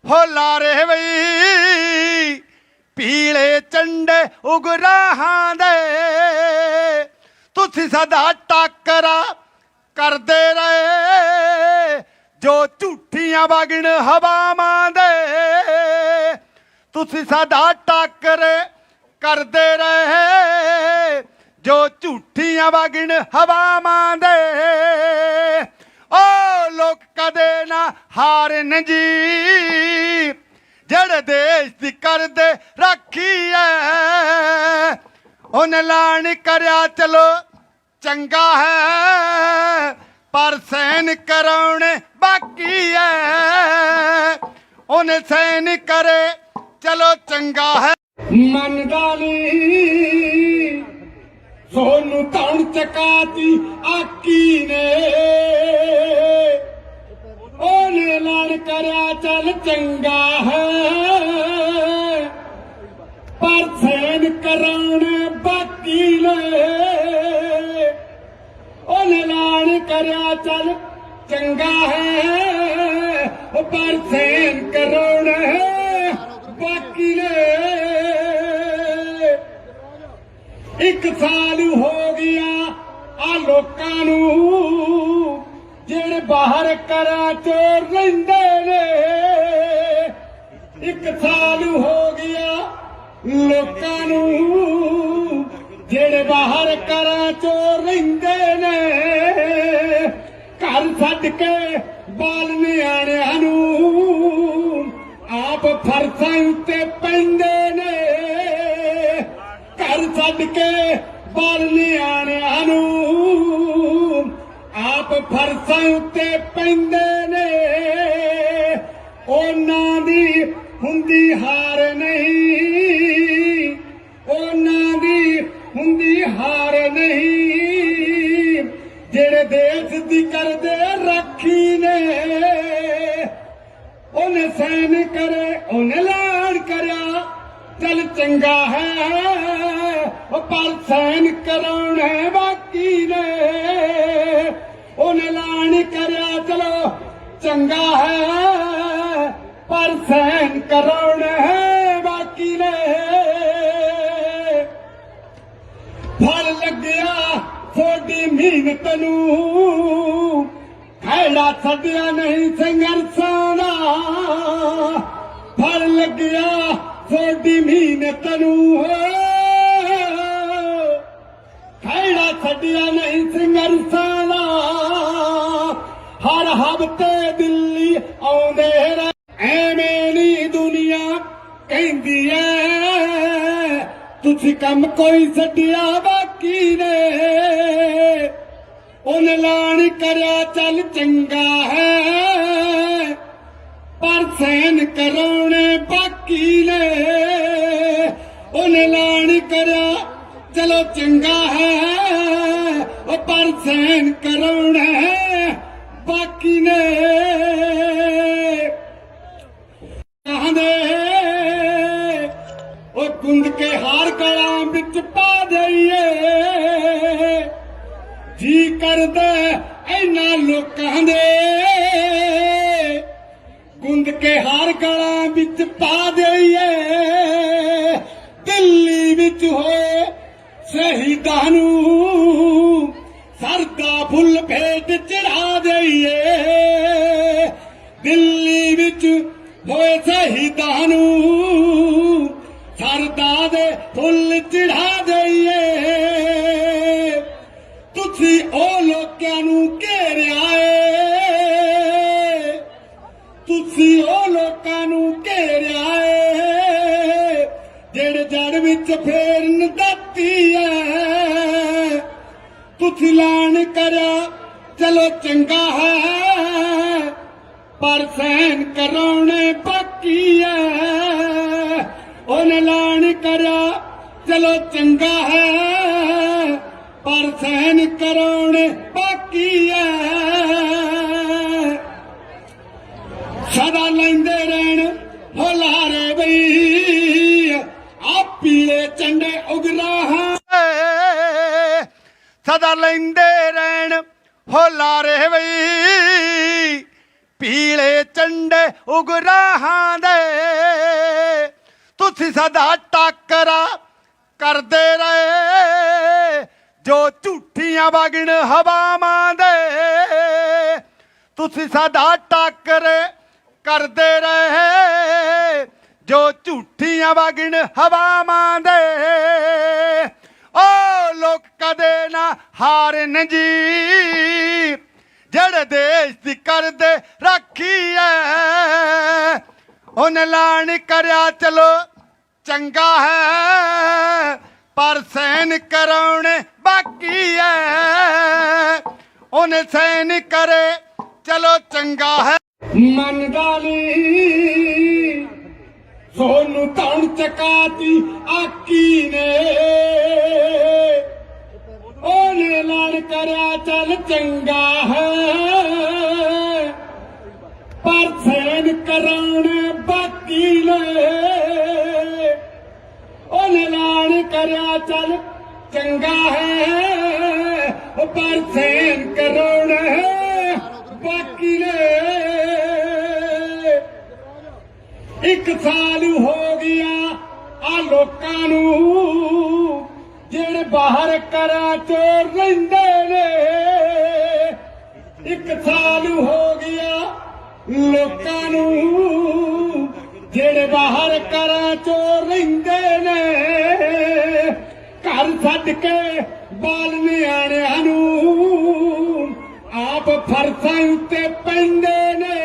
ਹੁਲਾਰੇ ਬਈ ਪੀਲੇ ਝੰਡੇ ਉਗਰਾਹਾਂ ਦੇ ਤੁਸੀਂ ਸਦਾ ਟਾਕਰਾ ਕਰਦੇ ਰਹੇ ਜੋ ਝੂਠੀਆਂ ਵਗਣ ਹਵਾਵਾਂ ਦੇ ਤੁਸੀਂ ਸਦਾ ਟਾਕਰੇ ਕਰਦੇ ਰਹੇ ਜੋ ਝੂਠੀਆਂ ਵਗਣ ਹਵਾਵਾਂ ਦੇ ਓ ਲੋਕ ਕਦੇ ਨਾ ਹਾਰਨ ਜੀ ਜਿਹੜੇ ਦੇਸ਼ ਦੀ ਕਰਦੇ ਰਾਖੀ ਐ ਉਹਨੇ ਐਲਾਨ ਕਰਿਆ ਚਲੋ ਚੰਗਾ ਹੈ ਪਰ ਸਹਿਨ ਕਰਾਉਣੇ ਬਾਕੀ ਐ ਉਹਨੇ ਸਹਿਨ ਕਰੇ ਚਲੋ ਚੰਗਾ ਹੈ ਮੰਨਦਾ ਨੀ ਸੋਨੂੰ ਧੌਣ ਚਕਾਤੀ ਆਕੀ ਨੇ ਉਹਨੇ ਐਲਾਨ ਕਰਿਆ ਚੱਲ ਚੰਗਾ ਹੈ ਪਰ ਸਹਿਨ ਕਰਾਉਣੇ ਬਾਕੀ ਨੇ ਉਹਨੇ ਐਲਾਨ ਕਰਿਆ ਚੱਲ ਚੰਗਾ ਹੈ ਪਰ ਸਹਿਨ ਕਰਾਉਣੇ ਬਾਕੀ ਨੇ ਇੱਕ ਸਾਲ ਹੋ ਗਿਆ ਆ ਲੋਕਾਂ ਨੂੰ ਜਿਹੜੇ ਬਾਹਰ ਕਰਾਂ ਚੋਰ ਲੈਂਦੇ ਨੇ ਇੱਕ ਸਾਲ ਹੋ ਗਿਆ ਲੋਕਾਂ ਨੂੰ ਜਿਹੜੇ ਬਾਹਰ ਕਰਾਂ ਚੋਰ ਲੈਂਦੇ ਨੇ ਘਰ ਛੱਡ ਕੇ ਬਾਲ ਨਿਆਣਿਆਂ ਨੂੰ ਆਪ ਫਰਸਾਂ ਉੱਤੇ ਪੈਂਦੇ ਨੇ ਘਰ ਛੱਡ ਕੇ ਬਾਲ ਨਿਆਣਿਆਂ ਨੂੰ ਆਪ ਫਰਸਾਂ ਉੱਤੇ ਪੈਂਦੇ ਨੇ ਉਹਨਾਂ ਦੀ ਹੁੰਦੀ ਹਾਰ ਨਹੀਂ ਉਹਨਾਂ ਦੀ ਹੁੰਦੀ ਹਾਰ ਨਹੀਂ ਜਿਹੜੇ ਦੇਸ਼ ਦੀ ਕਰਦੇ ਰਾਖੀ ਨੇ ਉਹਨੇ ਸਹਿਨ ਕਰੇ ਉਹਨੇ ਐਲਾਨ ਕਰਿਆ ਚੱਲ ਚੰਗਾ ਹੈ ਪਰ ਸਹਿਨ ਕਰਾਉਣੇ ਬਾਕੀ ਨੇ ਉਹਨੇ ਐਲਾਨ ਕਰਿਆ ਚਲੋ ਚੰਗਾ ਹੈ ਪਰ ਸਹਿਨ ਕਰਾਉਣੇ ਬਾਕੀ ਨੇ ਫਲ ਲੱਗਿਆ ਤੁਹਾਡੀ ਮਿਹਨਤ ਨੂੰ ਖਹਿੜਾ ਛੱਡਿਆ ਨਹੀਂ ਸੰਘਰਸ਼ਾਂ ਦਾ ਫਲ ਲੱਗਿਆ ਤੁਹਾਡੀ ਮਿਹਨਤ ਨੂੰ ਛੱਡਿਆ ਨਹੀਂ ਸੰਘਰਸ਼ਾਂ ਦਾ ਹਰ ਹਫ਼ਤੇ ਦਿੱਲੀ ਆਉਂਦੇ ਰਹੇ ਐਵੇਂ ਨੀ ਦੁਨੀਆ ਕਹਿੰਦੀ ਐ ਤੁਸੀਂ ਕੰਮ ਕੋਈ ਛੱਡਿਆ ਬਾਕੀ ਨੇ ਉਹਨੇ ਐਲਾਨ ਕਰਿਆ ਚੱਲ ਚੰਗਾ ਹੈ ਪਰ ਸਹਿਨ ਕਰਾਉਣੇ ਬਾਕੀ ਨੇ ਉਹਨੇ ਐਲਾਨ ਕਰਿਆ ਚਲੋ ਚੰਗਾ ਹੈ ਉਹ ਪਰ ਸਹਿਨ ਕਰਾਉਣਾ ਹੈ ਬਾਕੀ ਨੇ ਕਹਿੰਦੇ ਉਹ ਗੁੰਦ ਕੇ ਹਾਰ ਗਲਾਂ ਵਿੱਚ ਪਾ ਦਈਏ ਜੀ ਕਰਦਾ ਇਹਨਾਂ ਲੋਕਾਂ ਦੇ ਗੁੰਦ ਕੇ ਹਾਰ ਗਲਾਂ ਵਿੱਚ ਪਾ ਦਈਏ ਦਿੱਲੀ ਵਿੱਚ ਹੋਏ ਸ਼ਹੀਦਾਂ ਨੂੰ ਸਰਦਾ ਫੁੱਲ ਭੇਟ ਚੜਾ ਦਈਏ ਦਿੱਲੀ ਵਿੱਚ ਹੋਏ ਸ਼ਹੀਦਾਂ ਨੂੰ ਸਰਦਾ ਦੇ ਫੁੱਲ ਚੜਾ ਦਈਏ ਤੁਸੀਂ ਉਹ ਲੋਕਾਂ ਨੂੰ ਘੇਰਿਆ ਏ ਤੁਸੀਂ ਉਹ ਲੋਕਾਂ ਨੂੰ ਘੇਰਿਆ ਏ ਜਿਹੜੇ ਜੜ ਵਿੱਚ ਫੇਰਨ ਦਿੱਤੀ ਐ ਤੁਸੀਂ ਐਲਾਨ ਕਰਿਆ ਚਲੋ ਚੰਗਾ ਹੈ ਪਰ ਸਹਿਨ ਕਰਾਉਣੇ ਬਾਕੀ ਐ ਉਹਨੇ ਐਲਾਨ ਕਰਿਆ ਚਲੋ ਚੰਗਾ ਹੈ ਪਰ ਸਹਿਨ ਕਰਾਉਣੇ ਬਾਕੀ ਐ ਸਦਾ ਲੈਂਦੇ ਰਹਿਣ ਹੁਲਾਰੇ ਬਈ ਆ ਪੀਲੇ ਝੰਡੇ ਉਗਰਾਹਾਂ ਸਦਾ ਲੈਂਦੇ ਰਹਿਣ ਹੁਲਾਰੇ ਬਈ ਪੀਲੇ ਝੰਡੇ ਉਗਰਾਹਾਂ ਦੇ ਤੁਸੀਂ ਸਦਾ ਟਾਕਰਾ ਕਰਦੇ ਰਹੇ ਜੋ ਝੂਠੀਆਂ ਵਗਣ ਹਵਾਵਾਂ ਦੇ ਤੁਸੀਂ ਸਦਾ ਟਾਕਰੇ ਕਰਦੇ ਰਹੇ ਜੋ ਝੂਠੀਆਂ ਵਗਣ ਹਵਾਵਾਂ ਦੇ ਓ ਲੋਕ ਕਦੇ ਨਾ ਹਾਰਨ ਜੀ ਜਿਹੜੇ ਦੇਸ਼ ਦੀ ਕਰਦੇ ਰੱਖੀ ਐ ਉਹਨੇ ਐਲਾਨ ਕਰਿਆ ਚਲੋ ਚੰਗਾ ਹੈ ਪਰ ਸਹਿਨ ਕਰਾਉਣੇ ਬਾਕੀ ਐ ਉਹਨੇ ਸਹਿਨ ਕਰੇ ਚਲੋ ਚੰਗਾ ਹੈ ਮੰਨਦਾ ਨੀ ਸੋਨੂੰ ਧੌਣ ਚਕਾਤੀ ਆਕੀ ਨੇ ਉਹਨੇ ਐਲਾਨ ਕਰਿਆ ਚੱਲ ਚੰਗਾ ਹੈ ਪਰ ਸਹਿਨ ਕਰਾਉਣੇ ਬਾਕੀ ਨੇ ਉਹਨੇ ਐਲਾਨ ਕਰਿਆ ਚੱਲ ਚੰਗਾ ਹੈ ਪਰ ਸਹਿਨ ਕਰਾਉਣੇ ਬਾਕੀ ਨੇ ਇੱਕ ਸਾਲ ਹੋ ਗਿਆ ਆ ਲੋਕਾਂ ਨੂੰ ਜਿਹੜੇ ਬਾਹਰ ਘਰਾਂ ਚੋਂ ਰਹਿੰਦੇ ਨੇ ਇੱਕ ਸਾਲ ਹੋ ਗਿਆ ਲੋਕਾਂ ਨੂੰ ਜਿਹੜੇ ਬਾਹਰ ਘਰਾਂ ਚੋਂ ਰਹਿੰਦੇ ਨੇ ਘਰ ਛੱਡ ਕੇ ਬਾਲ ਨਿਆਣਿਆਂ ਨੂੰ ਆਪ ਫਰਸ਼ਾਂ ਉੱਤੇ ਪੈਂਦੇ ਨੇ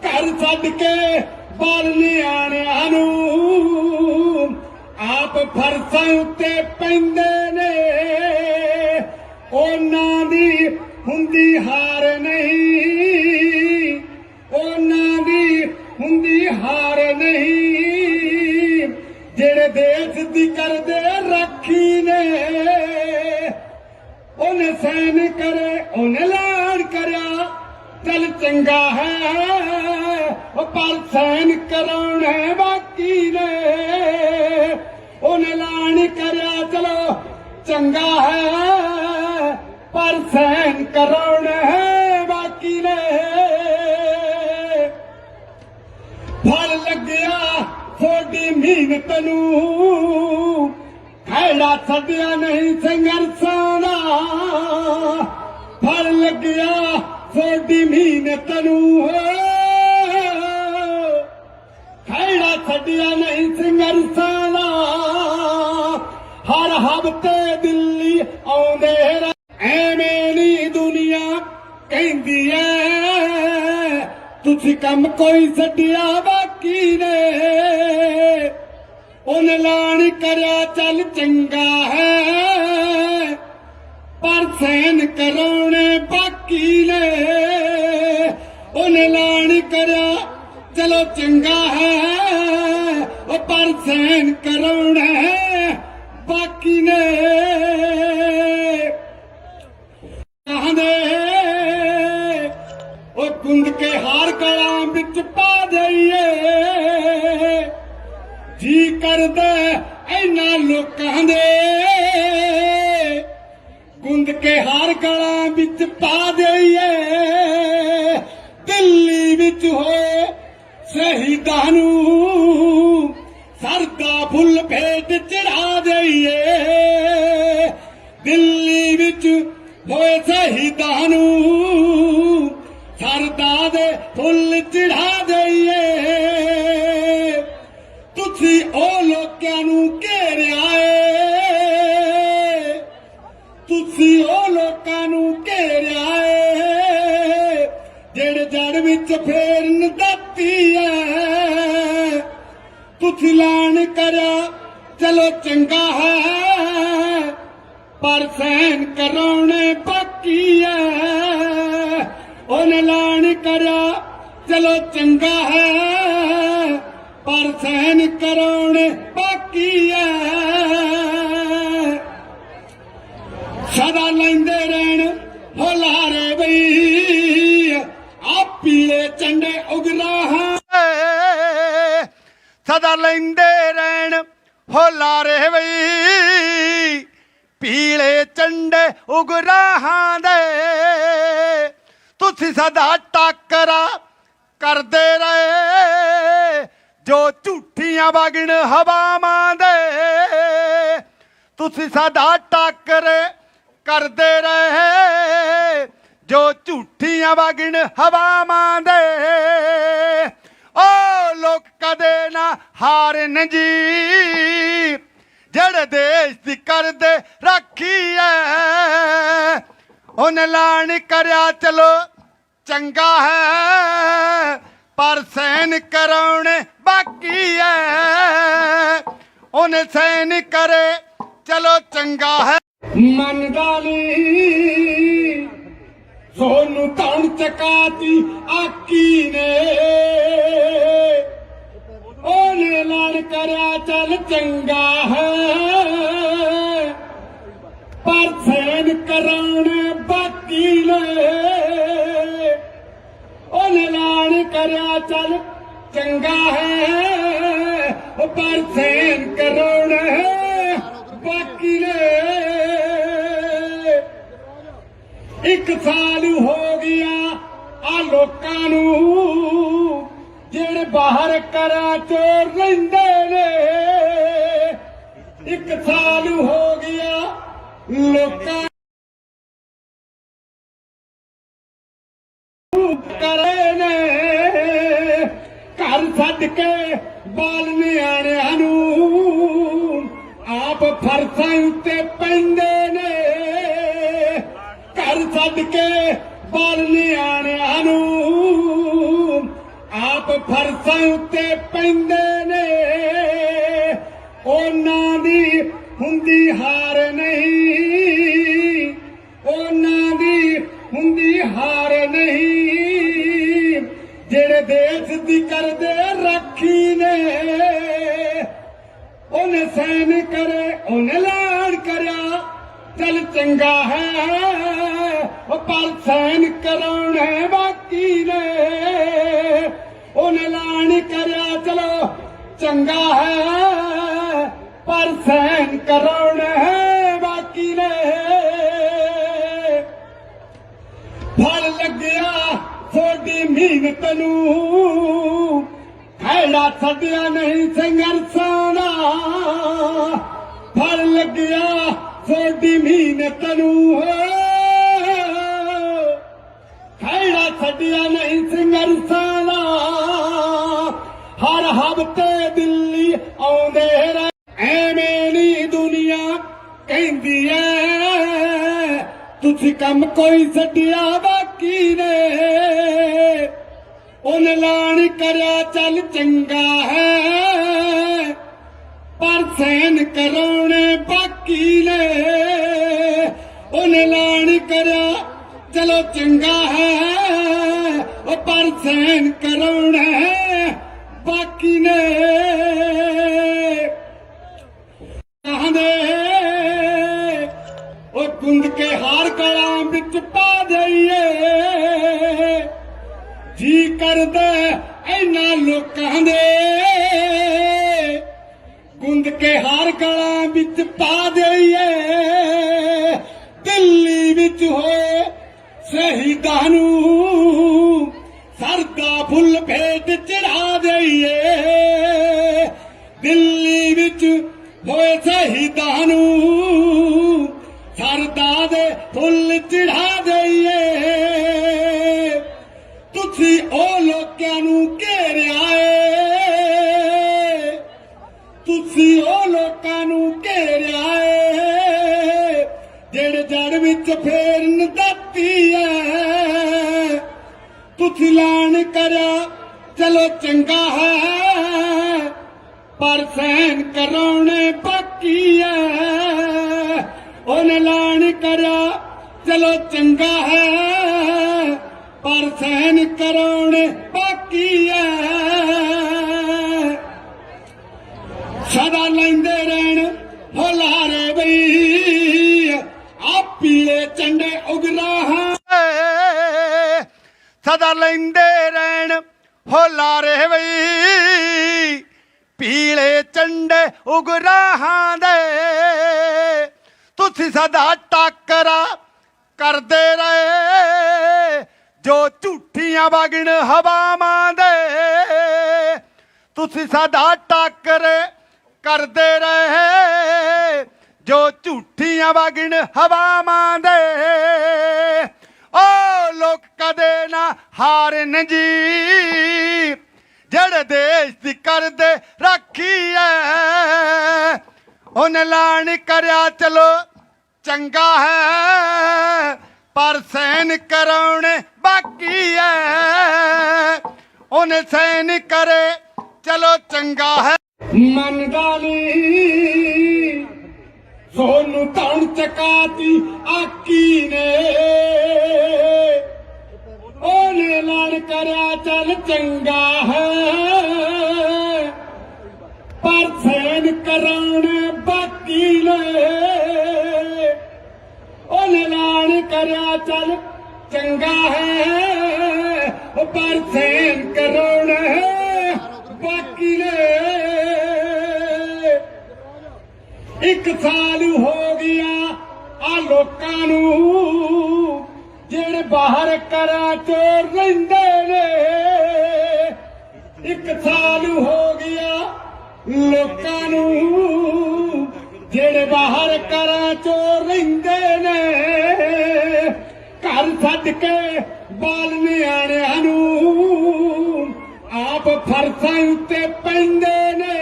ਘਰ ਛੱਡ ਕੇ ਬਾਲ ਨਿਆਣਿਆਂ ਨੂੰ ਆਪ ਫਰਸ਼ਾਂ ਉੱਤੇ ਪੈਂਦੇ ਨੇ ਉਹਨਾਂ ਦੀ ਹੁੰਦੀ ਹਾਰ ਨਹੀਂ ਉਹਨਾਂ ਦੀ ਹੁੰਦੀ ਹਾਰ ਨਹੀਂ ਜਿਹੜੇ ਦੇਸ਼ ਦੀ ਕਰਦੇ ਰਾਖੀ ਨੇ ਉਹਨੇ ਸਹਿਨ ਕਰੇ ਉਹਨੇ ਐਲਾਨ ਕਰਿਆ ਚੱਲ ਚੰਗਾ ਹੈ ਪਰ ਸਹਿਨ ਕਰਾਉਣੇ ਬਾਕੀ ਨੇ ਉਹਨੇ ਐਲਾਨ ਕਰਿਆ ਚਲੋ ਚੰਗਾ ਹੈ ਪਰ ਸਹਿਨ ਕਰਾਉਣੇ ਬਾਕੀ ਨੇ ਫਲ ਲੱਗਿਆ ਤੁਹਾਡੀ ਮਿਹਨਤ ਨੂੰ ਖੈੜਾ ਛੱਡਿਆ ਨਹੀਂ ਸੰਘਰਸ਼ਾਂ ਦਾ ਫਲ ਲੱਗਿਆ ਤੁਹਾਡੀ ਮਿਹਨਤ ਨੂੰ ਖੈੜਾ ਛੱਡਿਆ ਨਹੀਂ ਸੰਘਰਸ਼ਾਂ ਦਾ ਹਰ ਹਫ਼ਤੇ ਦਿੱਲੀ ਆਉਂਦੇ ਐਵੇਂ ਨੀ ਦੁਨੀਆ ਕਹਿੰਦੀ ਐ ਤੁਸੀਂ ਕੰਮ ਕੋਈ ਛੱਡਿਆ ਬਾਕੀ ਨੇ ਉਹਨੇ ਐਲਾਨ ਕਰਿਆ ਚੱਲ ਚੰਗਾ ਹੈ ਪਰ ਸਹਿਨ ਕਰਾਉਣੇ ਬਾਕੀ ਨੇ ਉਹਨੇ ਐਲਾਨ ਕਰਿਆ ਚਲੋ ਚੰਗਾ ਹੈ ਉਹ ਪਰ ਸਹਿਨ ਕਰਾਉਣਾ ਹੈ ਬਾਕੀ ਨੇ ਕਹਿੰਦੇ ਉਹ ਗੁੰਦ ਕੇ ਹਾਰ ਗਲਾਂ ਵਿੱਚ ਪਾ ਦਈਏ ਜੀ ਕਰਦਾ ਇਹਨਾਂ ਲੋਕਾਂ ਦੇ ਗੁੰਦ ਕੇ ਹਾਰ ਗਲਾਂ ਵਿੱਚ ਪਾ ਦਈਏ ਦਿੱਲੀ ਵਿੱਚ ਹੋਏ ਸ਼ਹੀਦਾਂ ਨੂੰ ਸਰਦਾ ਫੁੱਲ ਭੇਟ ਚੜਾ ਦਈਏ ਦਿੱਲੀ ਵਿੱਚ ਹੋਏ ਸ਼ਹੀਦਾਂ ਨੂੰ ਸਰਦਾ ਦੇ ਫੁੱਲ ਚੜਾ ਦਈਏ ਤੁਸੀਂ ਉਹ ਲੋਕਾਂ ਨੂੰ ਘੇਰਿਆ ਏ ਤੁਸੀਂ ਉਹ ਲੋਕਾਂ ਨੂੰ ਘੇਰਿਆ ਏ ਜਿਹੜੇ ਜੜ ਵਿੱਚ ਫੇਰਨ ਦਿੱਤੀ ਐ ਤੁਸੀਂ ਐਲਾਨ ਕਰਿਆ ਚਲੋ ਚੰਗਾ ਹੈ ਪਰ ਸਹਿਨ ਕਰਾਉਣੇ ਬਾਕੀ ਐ ਉਹਨੇ ਐਲਾਨ ਕਰਿਆ ਚਲੋ ਚੰਗਾ ਹੈ ਪਰ ਸਹਿਨ ਕਰਾਉਣੇ ਬਾਕੀ ਐ ਸਦਾ ਲੈਂਦੇ ਰਹਿਣ ਹੁਲਾਰੇ ਬਈ ਆ ਪੀਲੇ ਝੰਡੇ ਉਗਰਾਹਾਂ ਸਦਾ ਲੈਂਦੇ ਰਹਿਣ ਹੁਲਾਰੇ ਬਈ ਪੀਲੇ ਝੰਡੇ ਉਗਰਾਹਾਂ ਦੇ ਤੁਸੀਂ ਸਦਾ ਟਾਕਰਾ ਕਰਦੇ ਰਹੇ ਜੋ ਝੂਠੀਆਂ ਵਗਣ ਹਵਾਵਾਂ ਦੇ ਤੁਸੀਂ ਸਦਾ ਟਾਕਰੇ ਕਰਦੇ ਰਹੇ ਜੋ ਝੂਠੀਆਂ ਵਗਣ ਹਵਾਵਾਂ ਦੇ ਓ ਲੋਕ ਕਦੇ ਨਾ ਹਾਰਨ ਜੀ ਜਿਹੜੇ ਦੇਸ਼ ਦੀ ਕਰਦੇ ਰੱਖੀ ਐ ਉਹਨੇ ਐਲਾਨ ਕਰਿਆ ਚਲੋ ਚੰਗਾ ਹੈ ਪਰ ਸਹਿਨ ਕਰਾਉਣੇ ਬਾਕੀ ਐ ਉਹਨੇ ਸਹਿਨ ਕਰੇ ਚਲੋ ਚੰਗਾ ਹੈ ਮੰਨਦਾ ਨੀ ਸੋਨੂੰ ਤਣ ਚਕਾਤੀ ਆਕੀ ਨੇ ਉਹਨੇ ਐਲਾਨ ਕਰਿਆ ਚੱਲ ਚੰਗਾ ਹੈ ਪਰ ਸਹਿਨ ਕਰਾਉਣੇ ਬਾਕੀ ਨੇ ਉਹਨੇ ਐਲਾਨ ਕਰਿਆ ਚੱਲ ਚੰਗਾ ਹੈ ਪਰ ਸਹਿਨ ਕਰਾਉਣੇ ਬਾਕੀ ਨੇ ਇੱਕ ਸਾਲ ਹੋ ਗਿਆ ਆ ਲੋਕਾਂ ਨੂੰ ਜਿਹੜੇ ਬਾਹਰ ਕਰਾਂ ਚੋਰ ਰਹਿੰਦੇ ਨੇ ਇੱਕ ਸਾਲ ਹੋ ਗਿਆ ਲੋਕਾਂ ਕਰੇ ਨੇ ਘਰ ਛੱਡ ਕੇ ਬਾਲ ਨਿਆਣਿਆਂ ਨੂੰ ਆਪ ਫਰਸਾਂ ਉੱਤੇ ਪੈਂਦੇ ਨੇ ਘਰ ਛੱਡ ਕੇ ਬਾਲ ਨਿਆਣਿਆਂ ਨੂੰ ਆਪ ਫਰਸਾਂ ਉੱਤੇ ਪੈਂਦੇ ਨੇ ਉਹਨਾਂ ਦੀ ਹੁੰਦੀ ਹਾਰ ਨਹੀਂ ਉਹਨਾਂ ਦੀ ਹੁੰਦੀ ਹਾਰ ਨਹੀਂ ਜਿਹੜੇ ਦੇਸ਼ ਦੀ ਕਰਦੇ ਰਾਖੀ ਨੇ ਉਹਨੇ ਸਹਿਨ ਕਰੇ ਉਹਨੇ ਐਲਾਨ ਕਰਿਆ ਚੱਲ ਚੰਗਾ ਹੈ ਪਰ ਸਹਿਨ ਕਰਾਉਣੇ ਬਾਕੀ ਨੇ ਉਹਨੇ ਐਲਾਨ ਕਰਿਆ ਚਲੋ ਚੰਗਾ ਹੈ ਪਰ ਸਹਿਨ ਕਰਾਉਣੇ ਬਾਕੀ ਨੇ ਫਲ ਲੱਗਿਆ ਤੁਹਾਡੀ ਮਿਹਨਤ ਨੂੰ ਖੈੜਾ ਛੱਡਿਆ ਨਹੀਂ ਸੰਘਰਸ਼ਾਂ ਦਾ ਫਲ ਲੱਗਿਆ ਤੁਹਾਡੀ ਮਿਹਨਤ ਨੂੰ ਖੈੜਾ ਛੱਡਿਆ ਨਹੀਂ ਸੰਘਰਸ਼ਾਂ ਦਾ ਹਰ ਹਫ਼ਤੇ ਦਿੱਲੀ ਆਉਂਦੇ ਰਹੇ ਐਵੇਂ ਨੀ ਦੁਨੀਆ ਕਹਿੰਦੀ ਐ ਤੁਸੀਂ ਕੰਮ ਕੋਈ ਛੱਡਿਆ ਬਾਕੀ ਨੇ ਉਹਨੇ ਐਲਾਨ ਕਰਿਆ ਚੱਲ ਚੰਗਾ ਹੈ ਪਰ ਸਹਿਨ ਕਰਾਉਣੇ ਬਾਕੀ ਨੇ ਉਹਨੇ ਐਲਾਨ ਕਰਿਆ ਚਲੋ ਚੰਗਾ ਹੈ ਉਹ ਪਰ ਸਹਿਨ ਕਰਾਉਣਾ ਬਾਕੀ ਨੇ ਕਹਿੰਦੇ ਉਹ ਗੁੰਦ ਕੇ ਹਾਰ ਗਲਾਂ ਵਿੱਚ ਪਾ ਦਈਏ ਜੀ ਕਰਦਾ ਇਹਨਾਂ ਲੋਕਾਂ ਦੇ ਗੁੰਦ ਕੇ ਹਾਰ ਗਲਾਂ ਵਿੱਚ ਪਾ ਦਈਏ ਦਿੱਲੀ ਵਿੱਚ ਹੋਏ ਸ਼ਹੀਦਾਂ ਨੂੰ ਸਰਦਾ ਫੁੱਲ ਭੇਟ ਚੜਾ ਦਈਏ ਦਿੱਲੀ ਵਿੱਚ ਹੋਏ ਸ਼ਹੀਦਾਂ ਨੂੰ ਸਰਦਾ ਦੇ ਫੁੱਲ ਚੜਾ ਦਈਏ ਤੁਸੀਂ ਉਹ ਲੋਕਾਂ ਨੂੰ ਘੇਰਿਆ ਏ ਤੁਸੀਂ ਉਹ ਲੋਕਾਂ ਨੂੰ ਘੇਰਿਆ ਏ ਜਿਹੜੇ ਜੜ ਵਿੱਚ ਫੇਰਨ ਦਿੱਤੀ ਐ ਤੁਸੀਂ ਐਲਾਨ ਕਰਿਆ ਚਲੋ ਚੰਗਾ ਹੈ ਪਰ ਸਹਿਨ ਕਰਾਉਣੇ ਬਾਕੀ ਐ ਉਹਨੇ ਐਲਾਨ ਕਰਿਆ ਚਲੋ ਚੰਗਾ ਹੈ ਪਰ ਸਹਿਨ ਕਰਾਉਣੇ ਬਾਕੀ ਐ ਸਦਾ ਲੈਂਦੇ ਰਹਿਣ ਹੁਲਾਰੇ ਬਈ ਆ ਪੀਲੇ ਝੰਡੇ ਉਗਰਾਹਾਂ ਸਦਾ ਲੈਂਦੇ ਰਹਿਣ ਹੁਲਾਰੇ ਬਈ ਪੀਲੇ ਝੰਡੇ ਉਗਰਾਹਾਂ ਦੇ ਤੁਸੀਂ ਸਦਾ ਟਾਕਰਾ ਕਰਦੇ ਰਹੇ ਜੋ ਝੂਠੀਆਂ ਵਗਣ ਹਵਾਵਾਂ ਦੇ ਤੁਸੀਂ ਸਦਾ ਟਾਕਰੇ ਕਰਦੇ ਰਹੇ ਜੋ ਝੂਠੀਆਂ ਵਗਣ ਹਵਾਵਾਂ ਦੇ ਓ ਲੋਕ ਕਦੇ ਨਾ ਹਾਰਨ ਜੀ ਜਿਹੜੇ ਦੇਸ਼ ਦੀ ਕਰਦੇ ਰੱਖੀ ਐ ਉਹਨੇ ਐਲਾਨ ਕਰਿਆ ਚਲੋ ਚੰਗਾ ਹੈ ਪਰ ਸਹਿਨ ਕਰਾਉਣੇ ਬਾਕੀ ਐ ਉਹਨੇ ਸਹਿਨ ਕਰੇ ਚਲੋ ਚੰਗਾ ਹੈ ਮੰਨਦਾ ਨੀ ਸੋਨੂੰ ਧਨ ਚਕਾਤੀ ਆਕੀ ਨੇ ਉਹਨੇ ਐਲਾਨ ਕਰਿਆ ਚੱਲ ਚੰਗਾ ਹੈ ਪਰ ਸਹਿਨ ਕਰਾਉਣੇ ਬਾਕੀ ਨੇ ਉਹਨੇ ਐਲਾਨ ਕਰਿਆ ਚੱਲ ਚੰਗਾ ਹੈ ਪਰ ਸਹਿਨ ਕਰਾਉਣੇ ਬਾਕੀ ਨੇ ਇੱਕ ਸਾਲ ਹੋ ਗਿਆ ਆ ਲੋਕਾਂ ਨੂੰ ਜਿਹੜੇ ਬਾਹਰ ਕਰਾਂ ਚੋਰ ਰਹਿੰਦੇ ਨੇ ਇੱਕ ਸਾਲ ਹੋ ਗਿਆ ਲੋਕਾਂ ਨੂੰ ਜਿਹੜੇ ਬਾਹਰ ਕਰਾਂ ਚੋਰ ਰਹਿੰਦੇ ਨੇ ਘਰ ਛੱਡ ਕੇ ਬਾਲ ਨਿਆਣਿਆਂ ਨੂੰ ਆਪ ਫਰਸਾਂ ਉੱਤੇ ਪੈਂਦੇ ਨੇ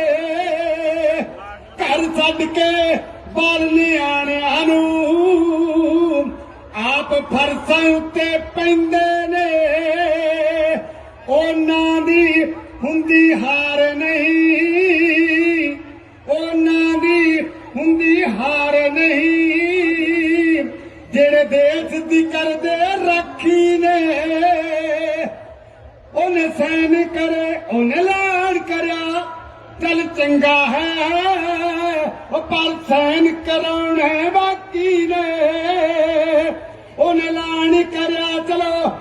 ਘਰ ਛੱਡ ਕੇ ਬਾਲ ਨਿਆਣਿਆਂ ਨੂੰ ਆਪ ਫਰਸਾਂ ਉੱਤੇ ਪੈਂਦੇ ਨੇ ਉਹਨਾਂ ਦੀ ਹੁੰਦੀ ਹਾਰ ਨਹੀਂ ਉਹਨਾਂ ਦੀ ਹੁੰਦੀ ਹਾਰ ਨਹੀਂ ਜਿਹੜੇ ਦੇਸ਼ ਦੀ ਕਰਦੇ ਰਾਖੀ ਨੇ ਉਹਨੇ ਸਹਿਨ ਕਰੇ ਉਹਨੇ ਐਲਾਨ ਕਰਿਆ ਚੱਲ ਚੰਗਾ ਹੈ ਪਰ ਸਹਿਨ ਕਰਾਉਣੇ ਬਾਕੀ ਨੇ ਉਹਨੇ ਐਲਾਨ ਕਰਿਆ ਚਲੋ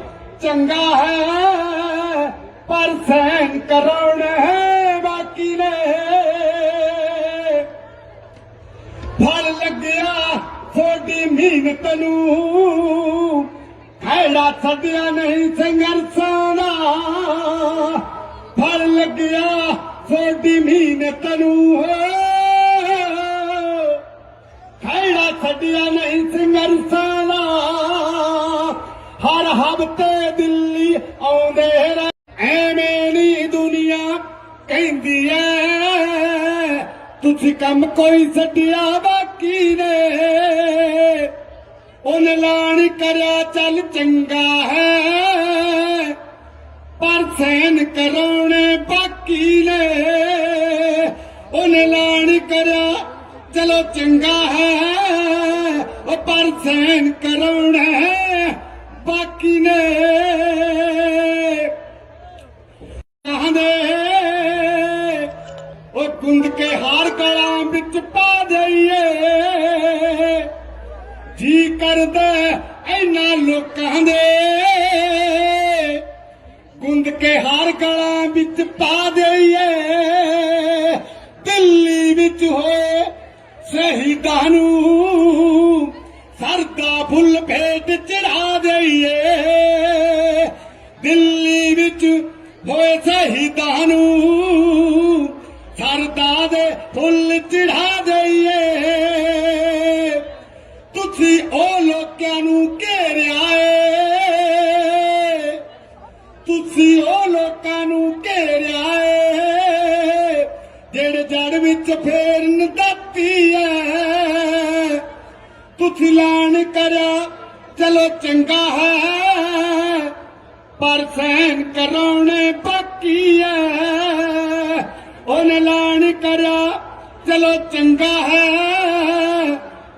ਚੰਗਾ ਹੈ ਪਰ ਸਹਿਨ ਕਰਾਉਣੇ ਬਾਕੀ ਨੇ ਫਲ ਲੱਗਿਆ ਤੁਹਾਡੀ ਮਿਹਨਤ ਨੂੰ ਖੈੜਾ ਛੱਡਿਆ ਨਹੀਂ ਸੰਘਰਸ਼ਾਂ ਦਾ ਫਲ ਲੱਗਿਆ ਤੁਹਾਡੀ ਮਿਹਨਤ ਨੂੰ ਖੈੜਾ ਛੱਡਿਆ ਨਹੀਂ ਸੰਘਰਸ਼ਾਂ ਦਾ ਹਰ ਹਫ਼ਤੇ ਦਿੱਲੀ ਆਉਂਦੇ ਐਵੇਂ ਨੀ ਦੁਨੀਆ ਕਹਿੰਦੀ ਐ ਤੁਸੀਂ ਕੰਮ ਕੋਈ ਛੱਡਿਆ ਬਾਕੀ ਨੇ ਉਹਨੇ ਐਲਾਨ ਕਰਿਆ ਚੱਲ ਚੰਗਾ ਹੈ, ਪਰ ਸਹਿਨ ਕਰਾਉਣੇ ਬਾਕੀ ਨੇ। ਉਹਨੇ ਐਲਾਨ ਕਰਿਆ ਚਲੋ ਚੰਗਾ ਹੈ, ਉਹ ਪਰ ਸਹਿਨ ਕਰਾਉਣੇ ਬਾਕੀ ਨੇ। ਕਹਿੰਦੇ ਉਹ ਗੁੰਦ ਕੇ ਹਾਰ ਗਲਾਂ ਵਿੱਚ ਪਾ ਦਈਏ, ਜੀ ਕਰਦਾ ਇਹਨਾਂ ਲੋਕਾਂ ਦੇ ਗੁੰਦ ਕੇ ਹਾਰ ਗਲਾਂ ਵਿੱਚ ਪਾ ਦਈਏ। ਦਿੱਲੀ ਵਿੱਚ ਹੋਏ ਸ਼ਹੀਦਾਂ ਨੂੰ ਸਰਦਾ ਫੁੱਲ ਭੇਟ ਚੜਾ ਦਈਏ। ਦਿੱਲੀ ਵਿੱਚ ਹੋਏ ਸ਼ਹੀਦਾਂ ਨੂੰ ਸਰਦਾ ਦੇ ਫੁੱਲ ਚੜਾ ਦਈਏ। ਤੁਸੀਂ ਉਹ ਲੋਕਾਂ ਨੂੰ ਘੇਰਿਆ ਏ, ਤੁਸੀਂ ਉਹ ਲੋਕਾਂ ਨੂੰ ਘੇਰਿਆ ਏ, ਜਿਹੜੇ ਜੜ ਵਿੱਚ ਫੇਰਨ ਦਿੱਤੀ ਏ। ਤੁਸੀਂ ਐਲਾਨ ਕਰਿਆ ਚਲੋ ਚੰਗਾ ਹੈ, ਪਰ ਸਹਿਨ ਕਰਾਉਣੇ ਬਾਕੀ ਏ। ਉਹਨੇ ਐਲਾਨ ਕਰਿਆ ਚਲੋ ਚੰਗਾ ਹੈ,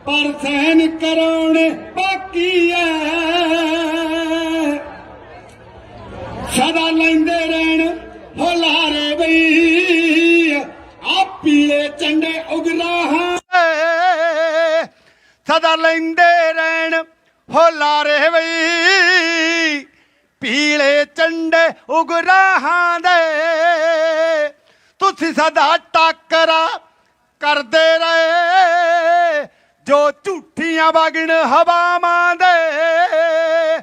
ਪਰ ਸਹਿਨ ਕਰਾਉਣੇ ਬਾਕੀ ਏ। ਸਦਾ ਲੈਂਦੇ ਰਹਿਣ ਹੁਲਾਰੇ ਬਈ, ਆ ਪੀਲੇ ਝੰਡੇ ਉਗਰਾਹਾਂ। ਸਦਾ ਲੈਂਦੇ ਰਹਿਣ ਹੁਲਾਰੇ ਬਈ, ਪੀਲੇ ਝੰਡੇ ਉਗਰਾਹਾਂ ਦੇ। ਤੁਸੀਂ ਸਦਾ ਟਾਕਰਾ ਕਰਦੇ ਰਹੇ, ਜੋ ਝੂਠੀਆਂ ਵਗਣ ਹਵਾਵਾਂ ਦੇ।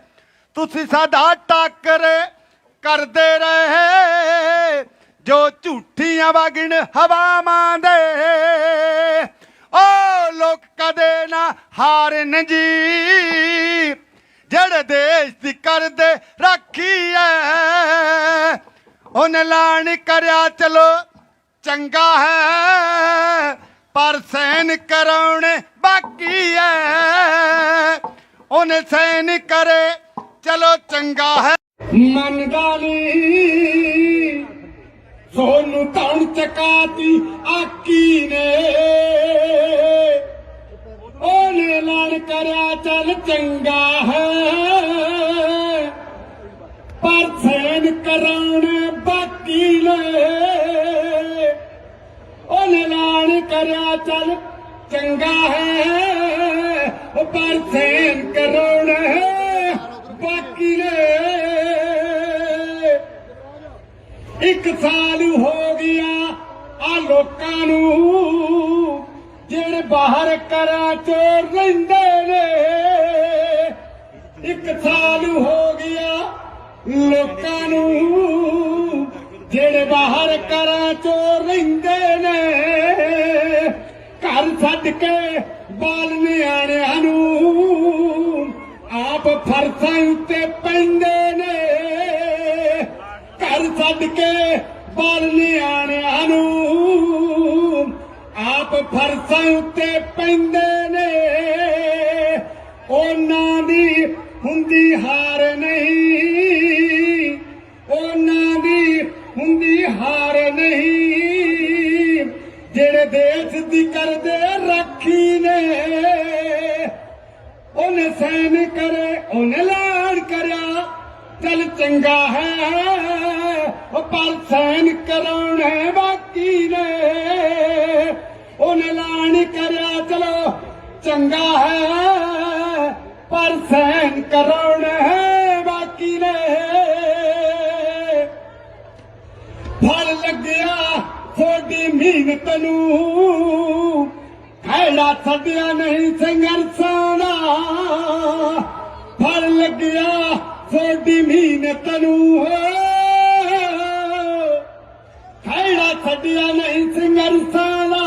ਤੁਸੀਂ ਸਦਾ ਟਾਕਰੇ ਕਰਦੇ ਰਹੇ, ਜੋ ਝੂਠੀਆਂ ਵਗਣ ਹਵਾਵਾਂ ਦੇ। ਓ ਲੋਕ ਕਦੇ ਨਾ ਹਾਰਨ ਜੀ, ਜਿਹੜੇ ਦੇਸ਼ ਦੀ ਕਰਦੇ ਰਾਖੀ ਐ। ਉਹਨੇ ਐਲਾਨ ਕਰਿਆ ਚਲੋ ਚੰਗਾ ਹੈ, ਪਰ ਸਹਿਨ ਕਰਾਉਣੇ ਬਾਕੀ ਐ। ਉਹਨੇ ਸਹਿਨ ਕਰੇ ਚਲੋ ਚੰਗਾ ਹੈ। ਮੰਨਦਾ ਨੀ ਸੋਨੂੰ ਧੌਣ ਚਕਾਤੀ ਆਕੀ ਨੇ। ਉਹਨੇ ਐਲਾਨ ਕਰਿਆ ਚੱਲ ਚੰਗਾ ਹੈ, ਪਰ ਸਹਿਨ ਕਰਾਉਣੇ ਬਾਕੀ ਨੇ। ਉਹਨੇ ਐਲਾਨ ਕਰਿਆ ਚੱਲ ਚੰਗਾ ਹੈ, ਪਰ ਸਹਿਨ ਕਰਾਉਣੇ ਬਾਕੀ ਨੇ। 1 ਸਾਲ ਹੋ ਗਿਆ ਆ ਲੋਕਾਂ ਨੂੰ, ਜਿਹੜੇ ਬਾਹਰ ਘਰਾਂ ਚੋਂ ਰਹਿੰਦੇ ਨੇ। 1 ਸਾਲ ਹੋ ਗਿਆ ਲੋਕਾਂ ਨੂੰ, ਜਿਹੜੇ ਬਾਹਰ ਘਰਾਂ ਚੋਂ ਰਹਿੰਦੇ ਨੇ। ਘਰ ਛੱਡ ਕੇ ਬਾਲ ਨਿਆਣਿਆਂ ਨੂੰ ਆਪ ਫਰਸ਼ਾਂ ਉੱਤੇ ਪੈਂਦੇ ਨੇ। ਘਰ ਛੱਡ ਕੇ ਬਾਲ ਨਿਆਣਿਆਂ ਨੂੰ ਆਪ ਫਰਸ਼ਾਂ ਉੱਤੇ ਪੈਂਦੇ ਨੇ। ਉਹਨਾਂ ਦੀ ਹੁੰਦੀ ਹਾਰ ਨਹੀਂ, ਉਹਨਾਂ ਦੀ ਹੁੰਦੀ ਹਾਰ ਨਹੀਂ, ਜਿਹੜੇ ਦੇਸ਼ ਦੀ ਕਰਦੇ ਰਾਖੀ ਨੇ। ਉਹਨੇ ਸਹਿਨ ਕਰੇ, ਉਹਨੇ ਐਲਾਨ ਕਰਿਆ ਚੱਲ ਚੰਗਾ ਹੈ, ਪਰ ਸਹਿਨ ਕਰਾਉਣੇ ਬਾਕੀ ਨੇ। ਉਹਨੇ ਐਲਾਨ ਕਰਿਆ ਚਲੋ ਚੰਗਾ ਹੈ, ਪਰ ਸਹਿਨ ਕਰਾਉਣੇ ਬਾਕੀ ਨੇ। ਫਲ ਲੱਗਿਆ ਤੁਹਾਡੀ ਮਿਹਨਤ ਨੂੰ, ਖਹਿੜਾ ਛੱਡਿਆ ਨਹੀਂ ਸੰਘਰਸ਼ਾਂ ਦਾ। ਫਲ ਲੱਗਿਆ ਤੁਹਾਡੀ ਮਿਹਨਤ ਨੂੰ, ਖਹਿੜਾ ਛੱਡਿਆ ਨਹੀਂ ਸੰਘਰਸ਼ਾਂ ਦਾ।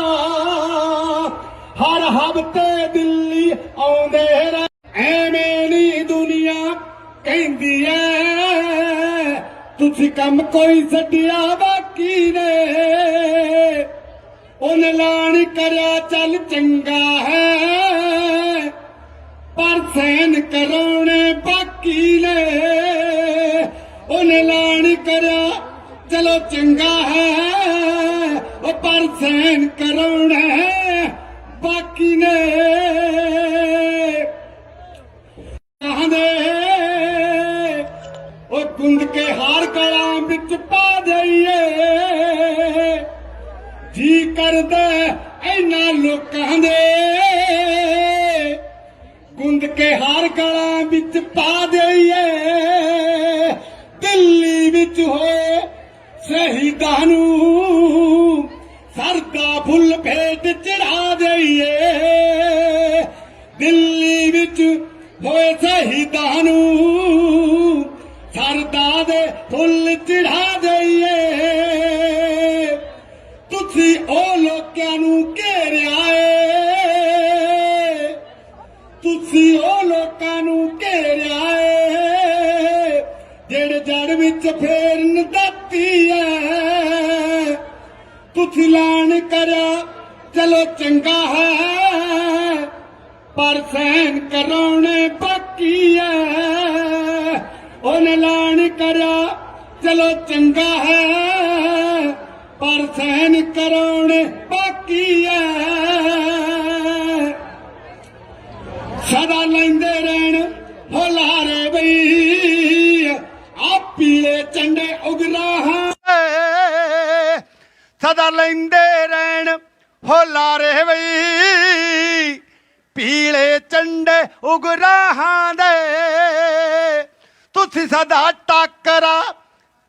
ਹਰ ਹਫ਼ਤੇ ਦਿੱਲੀ ਆਉਂਦੇ ਰਹੇ, ਐਵੇਂ ਨੀ ਦੁਨੀਆ ਕਹਿੰਦੀ ਐ, ਤੁਸੀਂ ਕੰਮ ਕੋਈ ਛੱਡਿਆ ਬਾਕੀ ਨੇ। ਉਹਨੇ ਐਲਾਨ ਕਰਿਆ ਚੱਲ ਚੰਗਾ ਹੈ, पर सहन कराने बाकी ने उन्हें ऐलान करा चलो चंगा है पर सहन कराना है बाकी ने कहंदे ओ गुंद के हार गला विच पा दईए जी करदा इन्हां लोकां दे गुंद के हार गला विच पा दईए दिल्ली विच होए शहीदां नूं सरदा फुल भेट चढ़ा दईए दिल्ली विच होए शहीदां नूं सरदा दे फुल चढ़ा दईए तुसी ओ लोकां नूं घेरिया ए तुसी ओ लोकां नूं घेरिया ए जेड़े जड़ विच फेरन दाती है तुसी ऐलान करा चलो चंगा है पर सहन कराने बाकी है उन्हें ऐलान करा चलो चंगा है पर सहन कराने बाकी है सदा लेंदे रहन हो लारे बई आप पीले झंडे उगराहां सदा लेंदे रहन हो लारे बई पीले झंडे उगराहां दे तुसी सदा टाकरा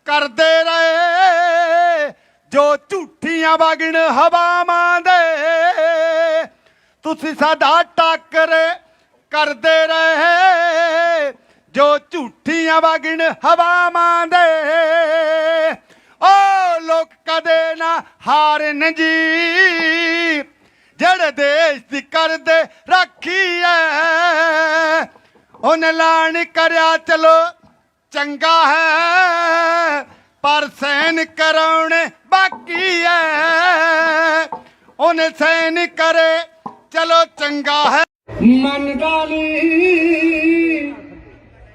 करदे रहे जो झूठियां वगण हवावां दे तुसी सदा टाकरे करदे रहे जो झूठियां वगण हवावां दे ओ लोक कदे ना हारन जी जड़ देश दी करदे राखी है उन्हें ऐलान करया चलो चंगा है पर सहन कराने बाकी है उन्हें सहन करे चलो चंगा है मन डाली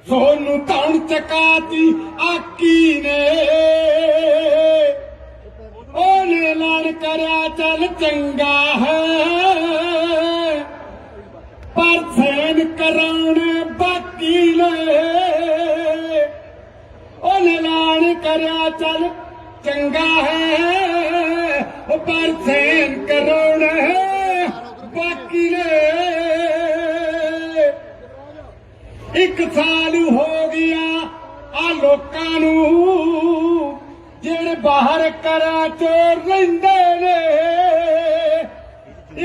सोनू तन चकाती आकी ने ओने ऐलान करया चल चंगा है पर सहन कराने बाकी ने ओने ऐलान करया चल चंगा है पर सहन कराने बाकी ने एक साल हो गया आ लोकां नूं जेड़े बाहर करा चोर रहिंदे ने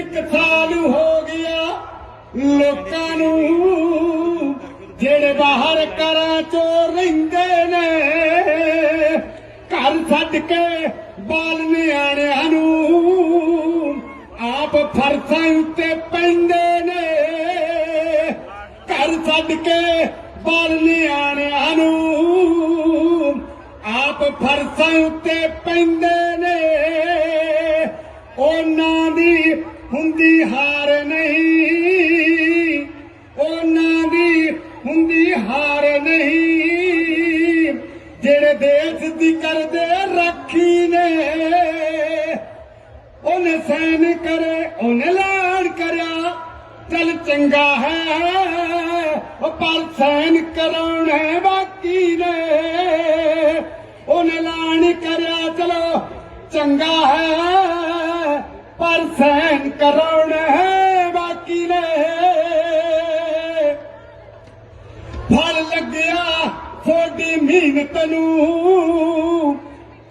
एक साल हो गया लोकां नूं जेड़े बाहर करा चोर रहिंदे ने घर छड्ड के बाल निआणिआं नूं आप फरसां उत्ते पैंदे ने घर छड्ड के बाल निआणिआं नूं आप फरसां उत्ते पैंदे ने उन्हां दी हुंदी हार नहीं उन्हां दी हुंदी हार नहीं जेड़े देश दी करदे राखी ने उन्हें सहन करे उन्हें ऐलान करया चल चंगा है पर सहन कराना बाकी ने उन्हें ऐलान करया चलो चंगा है पर सहन कराना बाकी ने फल लग्या थोड़ी मेहनत नूं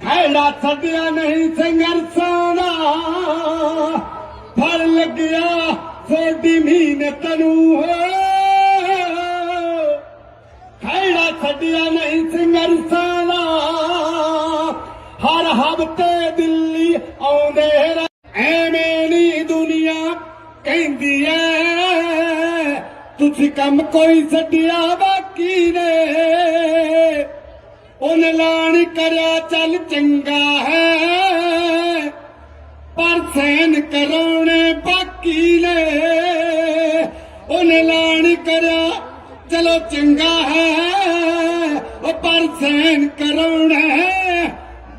खैड़ा छड्डिया नहीं संघर्षां दा फल लग्या थोड़ी मेहनत नूं खैड़ा छड्डिया नहीं संघर्षां दा हर हफ्ते दिल्ली आउंदे ऐवें नी दुनिया कहंदी ऐ तुसी कम कोई छड्डिया बाकी ने उन्हें ऐलान करया चल चंगा है पर सहन कराने बाकी ने ਉਹਨੇ ਐਲਾਨ ਕਰਿਆ ਚਲੋ ਚੰਗਾ ਹੈ ਉਹ ਪਰ ਸਹਿਨ ਕਰਾਉਣਾ ਹੈ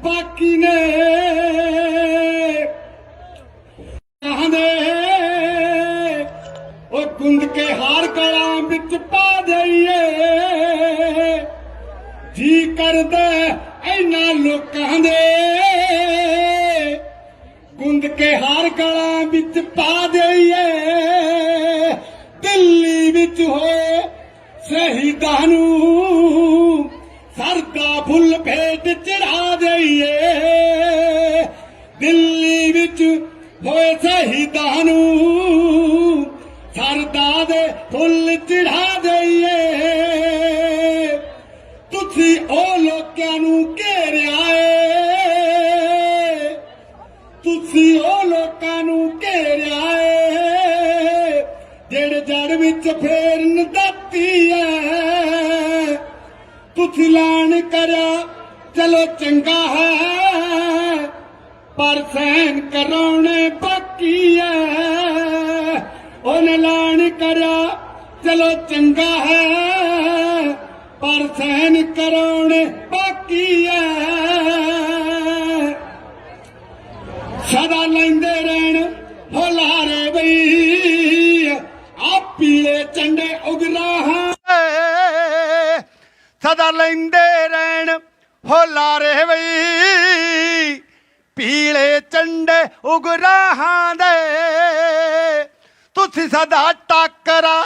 ਬਾਕੀ ਨੇ ਕਹਿੰਦੇ ਉਹ ਗੁੰਦ ਕੇ ਹਾਰ ਗਲਾਂ ਵਿੱਚ ਪਾ ਦਈਏ ਜੀ ਕਰਦਾ ਇਹਨਾਂ ਲੋਕਾਂ ਦੇ ਗੁੰਦ ਕੇ ਹਾਰ ਗਲਾਂ ਵਿੱਚ ਪਾ ਦਈਏ ਦਿੱਲੀ ਵਿੱਚ ਹੋਏ ਸ਼ਹੀਦਾਂ ਨੂੰ ਸਰਦਾ ਫੁੱਲ ਭੇਟ ਚੜਾ ਦਈਏ ਦਿੱਲੀ ਵਿੱਚ ਹੋਏ ਸ਼ਹੀਦਾਂ ਨੂੰ ਸਰਦਾ ਦੇ ਫੁੱਲ ਚੜਾ ਦਈਏ ਤੁਸੀਂ ਉਹ ਲੋਕਾਂ ਨੂੰ ਘੇਰਿਆ ਏ ਤੁਸੀਂ ਉਹ ਲੋਕਾਂ ਨੂੰ ਘੇਰਿਆ ਏ ਜਿਹੜੇ ਜੜ ਵਿੱਚ ਫੇਰਨ ਦਿੱਤੀ ਐ ਤੁਸੀਂ ਐਲਾਨ ਕਰਿਆ ਚਲੋ ਚੰਗਾ ਹੈ ਪਰ ਸਹਿਨ ਕਰਾਉਣੇ ਬਾਕੀ ਐ ਉਹਨੇ ਐਲਾਨ ਕਰਿਆ ਚਲੋ ਚੰਗਾ ਹੈ ਪਰ ਸਹਿਨ ਕਰਾਉਣੇ ਬਾਕੀ ਐ ਸਦਾ ਲੈਂਦੇ ਰਹਿਣ ਹੁਲਾਰੇ ਬਈ ਆ ਪੀਲੇ ਝੰਡੇ ਉਗਰਾਹਾਂ ਸਦਾ ਲੈਂਦੇ ਰਹਿਣ ਹੁਲਾਰੇ ਬਈ ਪੀਲੇ ਝੰਡੇ ਉਗਰਾਹਾਂ ਦੇ ਤੁਸੀਂ ਸਦਾ ਟੱਕਰਾ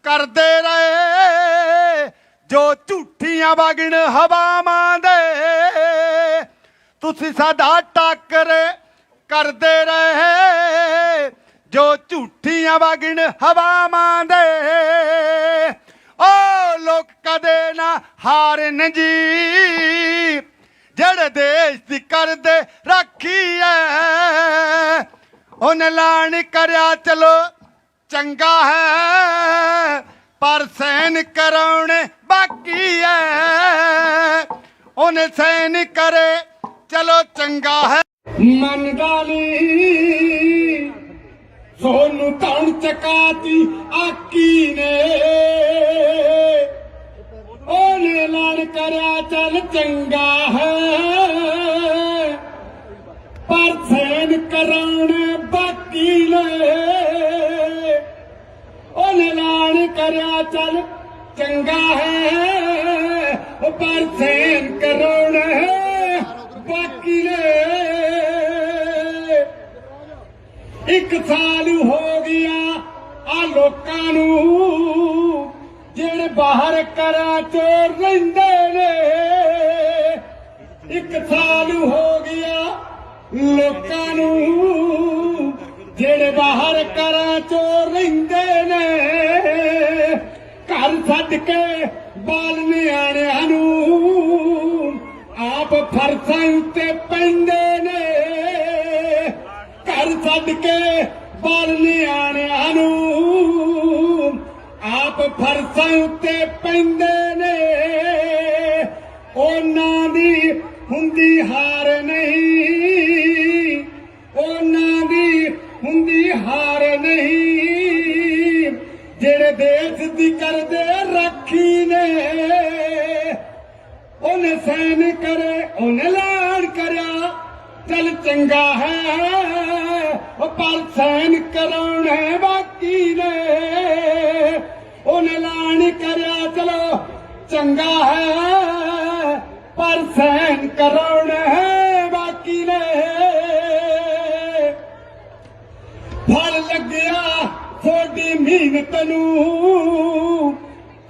ਕਰਦੇ ਰਹੇ ਜੋ ਝੂਠੀਆਂ ਵਗਣ ਹਵਾਵਾਂ ਦੇ ਤੁਸੀਂ ਸਦਾ ਟੱਕਰੇ ਕਰਦੇ ਰਹੇ ਜੋ ਝੂਠੀਆਂ ਵਗਣ ਹਵਾਵਾਂ ਦੇ ਓ ਲੋਕ ਕਦੇ ਨਾ ਹਾਰਨ ਜੀ ਜਿਹੜੇ ਦੇਸ਼ ਦੀ ਕਰਦੇ ਰਾਖੀ ਐ ਉਹਨੇ ਐਲਾਨ ਕਰਿਆ ਚਲੋ ਚੰਗਾ ਹੈ ਪਰ ਸਹਿਨ ਕਰਾਉਣੇ ਬਾਕੀ ਐ ਉਹਨੇ ਸਹਿਨ ਕਰੇ ਚਲੋ ਚੰਗਾ ਹੈ ਮੰਨਦਾ ਨੀ ਸੋਨੂੰ ਧੌਣ ਚਕਾਤੀ ਆਕੀ ਨੇ ਉਹਨੇ ਐਲਾਨ ਕਰਿਆ ਚੱਲ ਚੰਗਾ ਹੈ ਪਰ ਸਹਿਨ ਕਰਾਉਣੇ ਬਾਕੀ ਨੇ ਉਹਨੇ ਐਲਾਨ ਕਰਿਆ ਚੱਲ ਚੰਗਾ ਹੈ ਪਰ ਸਹਿਨ ਕਰਾਉਣੇ ਬਾਕੀ ਨੇ ਇੱਕ ਸਾਲ ਹੋ ਗਿਆ ਆ ਲੋਕਾਂ ਨੂੰ ਜਿਹੜੇ ਬਾਹਰ ਕਰਾਂ ਚੋਰ ਰਹਿੰਦੇ ਨੇ ਇੱਕ ਸਾਲ ਹੋ ਗਿਆ ਲੋਕਾਂ ਨੂੰ ਜਿਹੜੇ ਬਾਹਰ ਕਰਾਂ ਚੋਰ ਰਹਿੰਦੇ ਨੇ ਘਰ ਛੱਡ ਕੇ ਬਾਲ ਨਿਆਣਿਆਂ ਨੂੰ ਆਪ ਫਰਸਾਂ ਉੱਤੇ ਪੈਂਦੇ ਨੇ ਘਰ ਛੱਡ ਕੇ ਬਾਲ ਨਿਆਣਿਆਂ ਨੂੰ ਆਪ ਫਰਸਾਂ ਉੱਤੇ ਪੈਂਦੇ ਨੇ ਉਹਨਾਂ ਦੀ ਹੁੰਦੀ ਹਾਰ ਨਹੀਂ ਉਹਨਾਂ ਦੀ ਹੁੰਦੀ ਹਾਰ ਨਹੀਂ ਜਿਹੜੇ ਦੇਸ਼ ਦੀ ਕਰਦੇ ਰਾਖੀ ਨੇ ਉਹਨੇ ਸਹਿਨ ਕਰੇ ਉਹਨੇ ਐਲਾਨ ਕਰਿਆ ਚੱਲ ਚੰਗਾ ਹੈ ਪਰ ਸਹਿਨ ਕਰਾਉਣੇ ਬਾਕੀ ਨੇ ਉਹਨੇ ਐਲਾਨ ਕਰਿਆ ਚਲੋ ਚੰਗਾ ਹੈ ਪਰ ਸਹਿਨ ਕਰਾਉਣੇ ਬਾਕੀ ਨੇ ਫਲ ਲੱਗਿਆ ਤੁਹਾਡੀ ਮਿਹਨਤ ਨੂੰ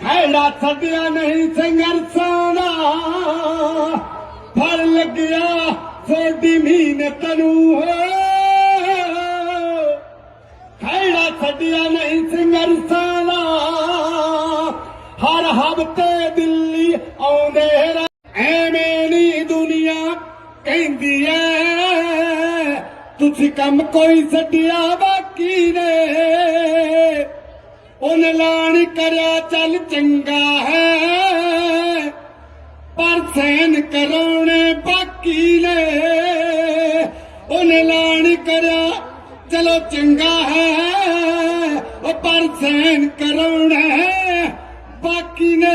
ਖੈੜਾ ਛੱਡਿਆ ਨਹੀਂ ਸੰਘਰਸ਼ਾਂ ਦਾ ਫਲ ਲੱਗਿਆ ਤੁਹਾਡੀ ਮਿਹਨਤ ਨੂੰ ਖੈੜਾ ਛੱਡਿਆ ਨਹੀਂ ਸੰਘਰਸ਼ਾਂ ਦਾ ਹਰ ਹਫ਼ਤੇ ਦਿੱਲੀ ਆਉਂਦੇ ਐਵੇਂ ਨੀ ਦੁਨੀਆ ਕਹਿੰਦੀ ਐ ਤੁਸੀਂ ਕੰਮ ਕੋਈ ਛੱਡਿਆ ਬਾਕੀ ਨੇ ਉਹਨੇ ਐਲਾਨ ਕਰਿਆ ਚੱਲ ਚੰਗਾ ਹੈ ਪਰ ਸਹਿਨ ਕਰਾਉਣੇ ਬਾਕੀ ਨੇ ਉਹਨੇ ਐਲਾਨ ਕਰਿਆ ਚਲੋ ਚੰਗਾ ਹੈ ਉਹ ਪਰ ਸਹਿਨ ਕਰਾਉਣਾ ਹੈ, ਬਾਕੀ ਨੇ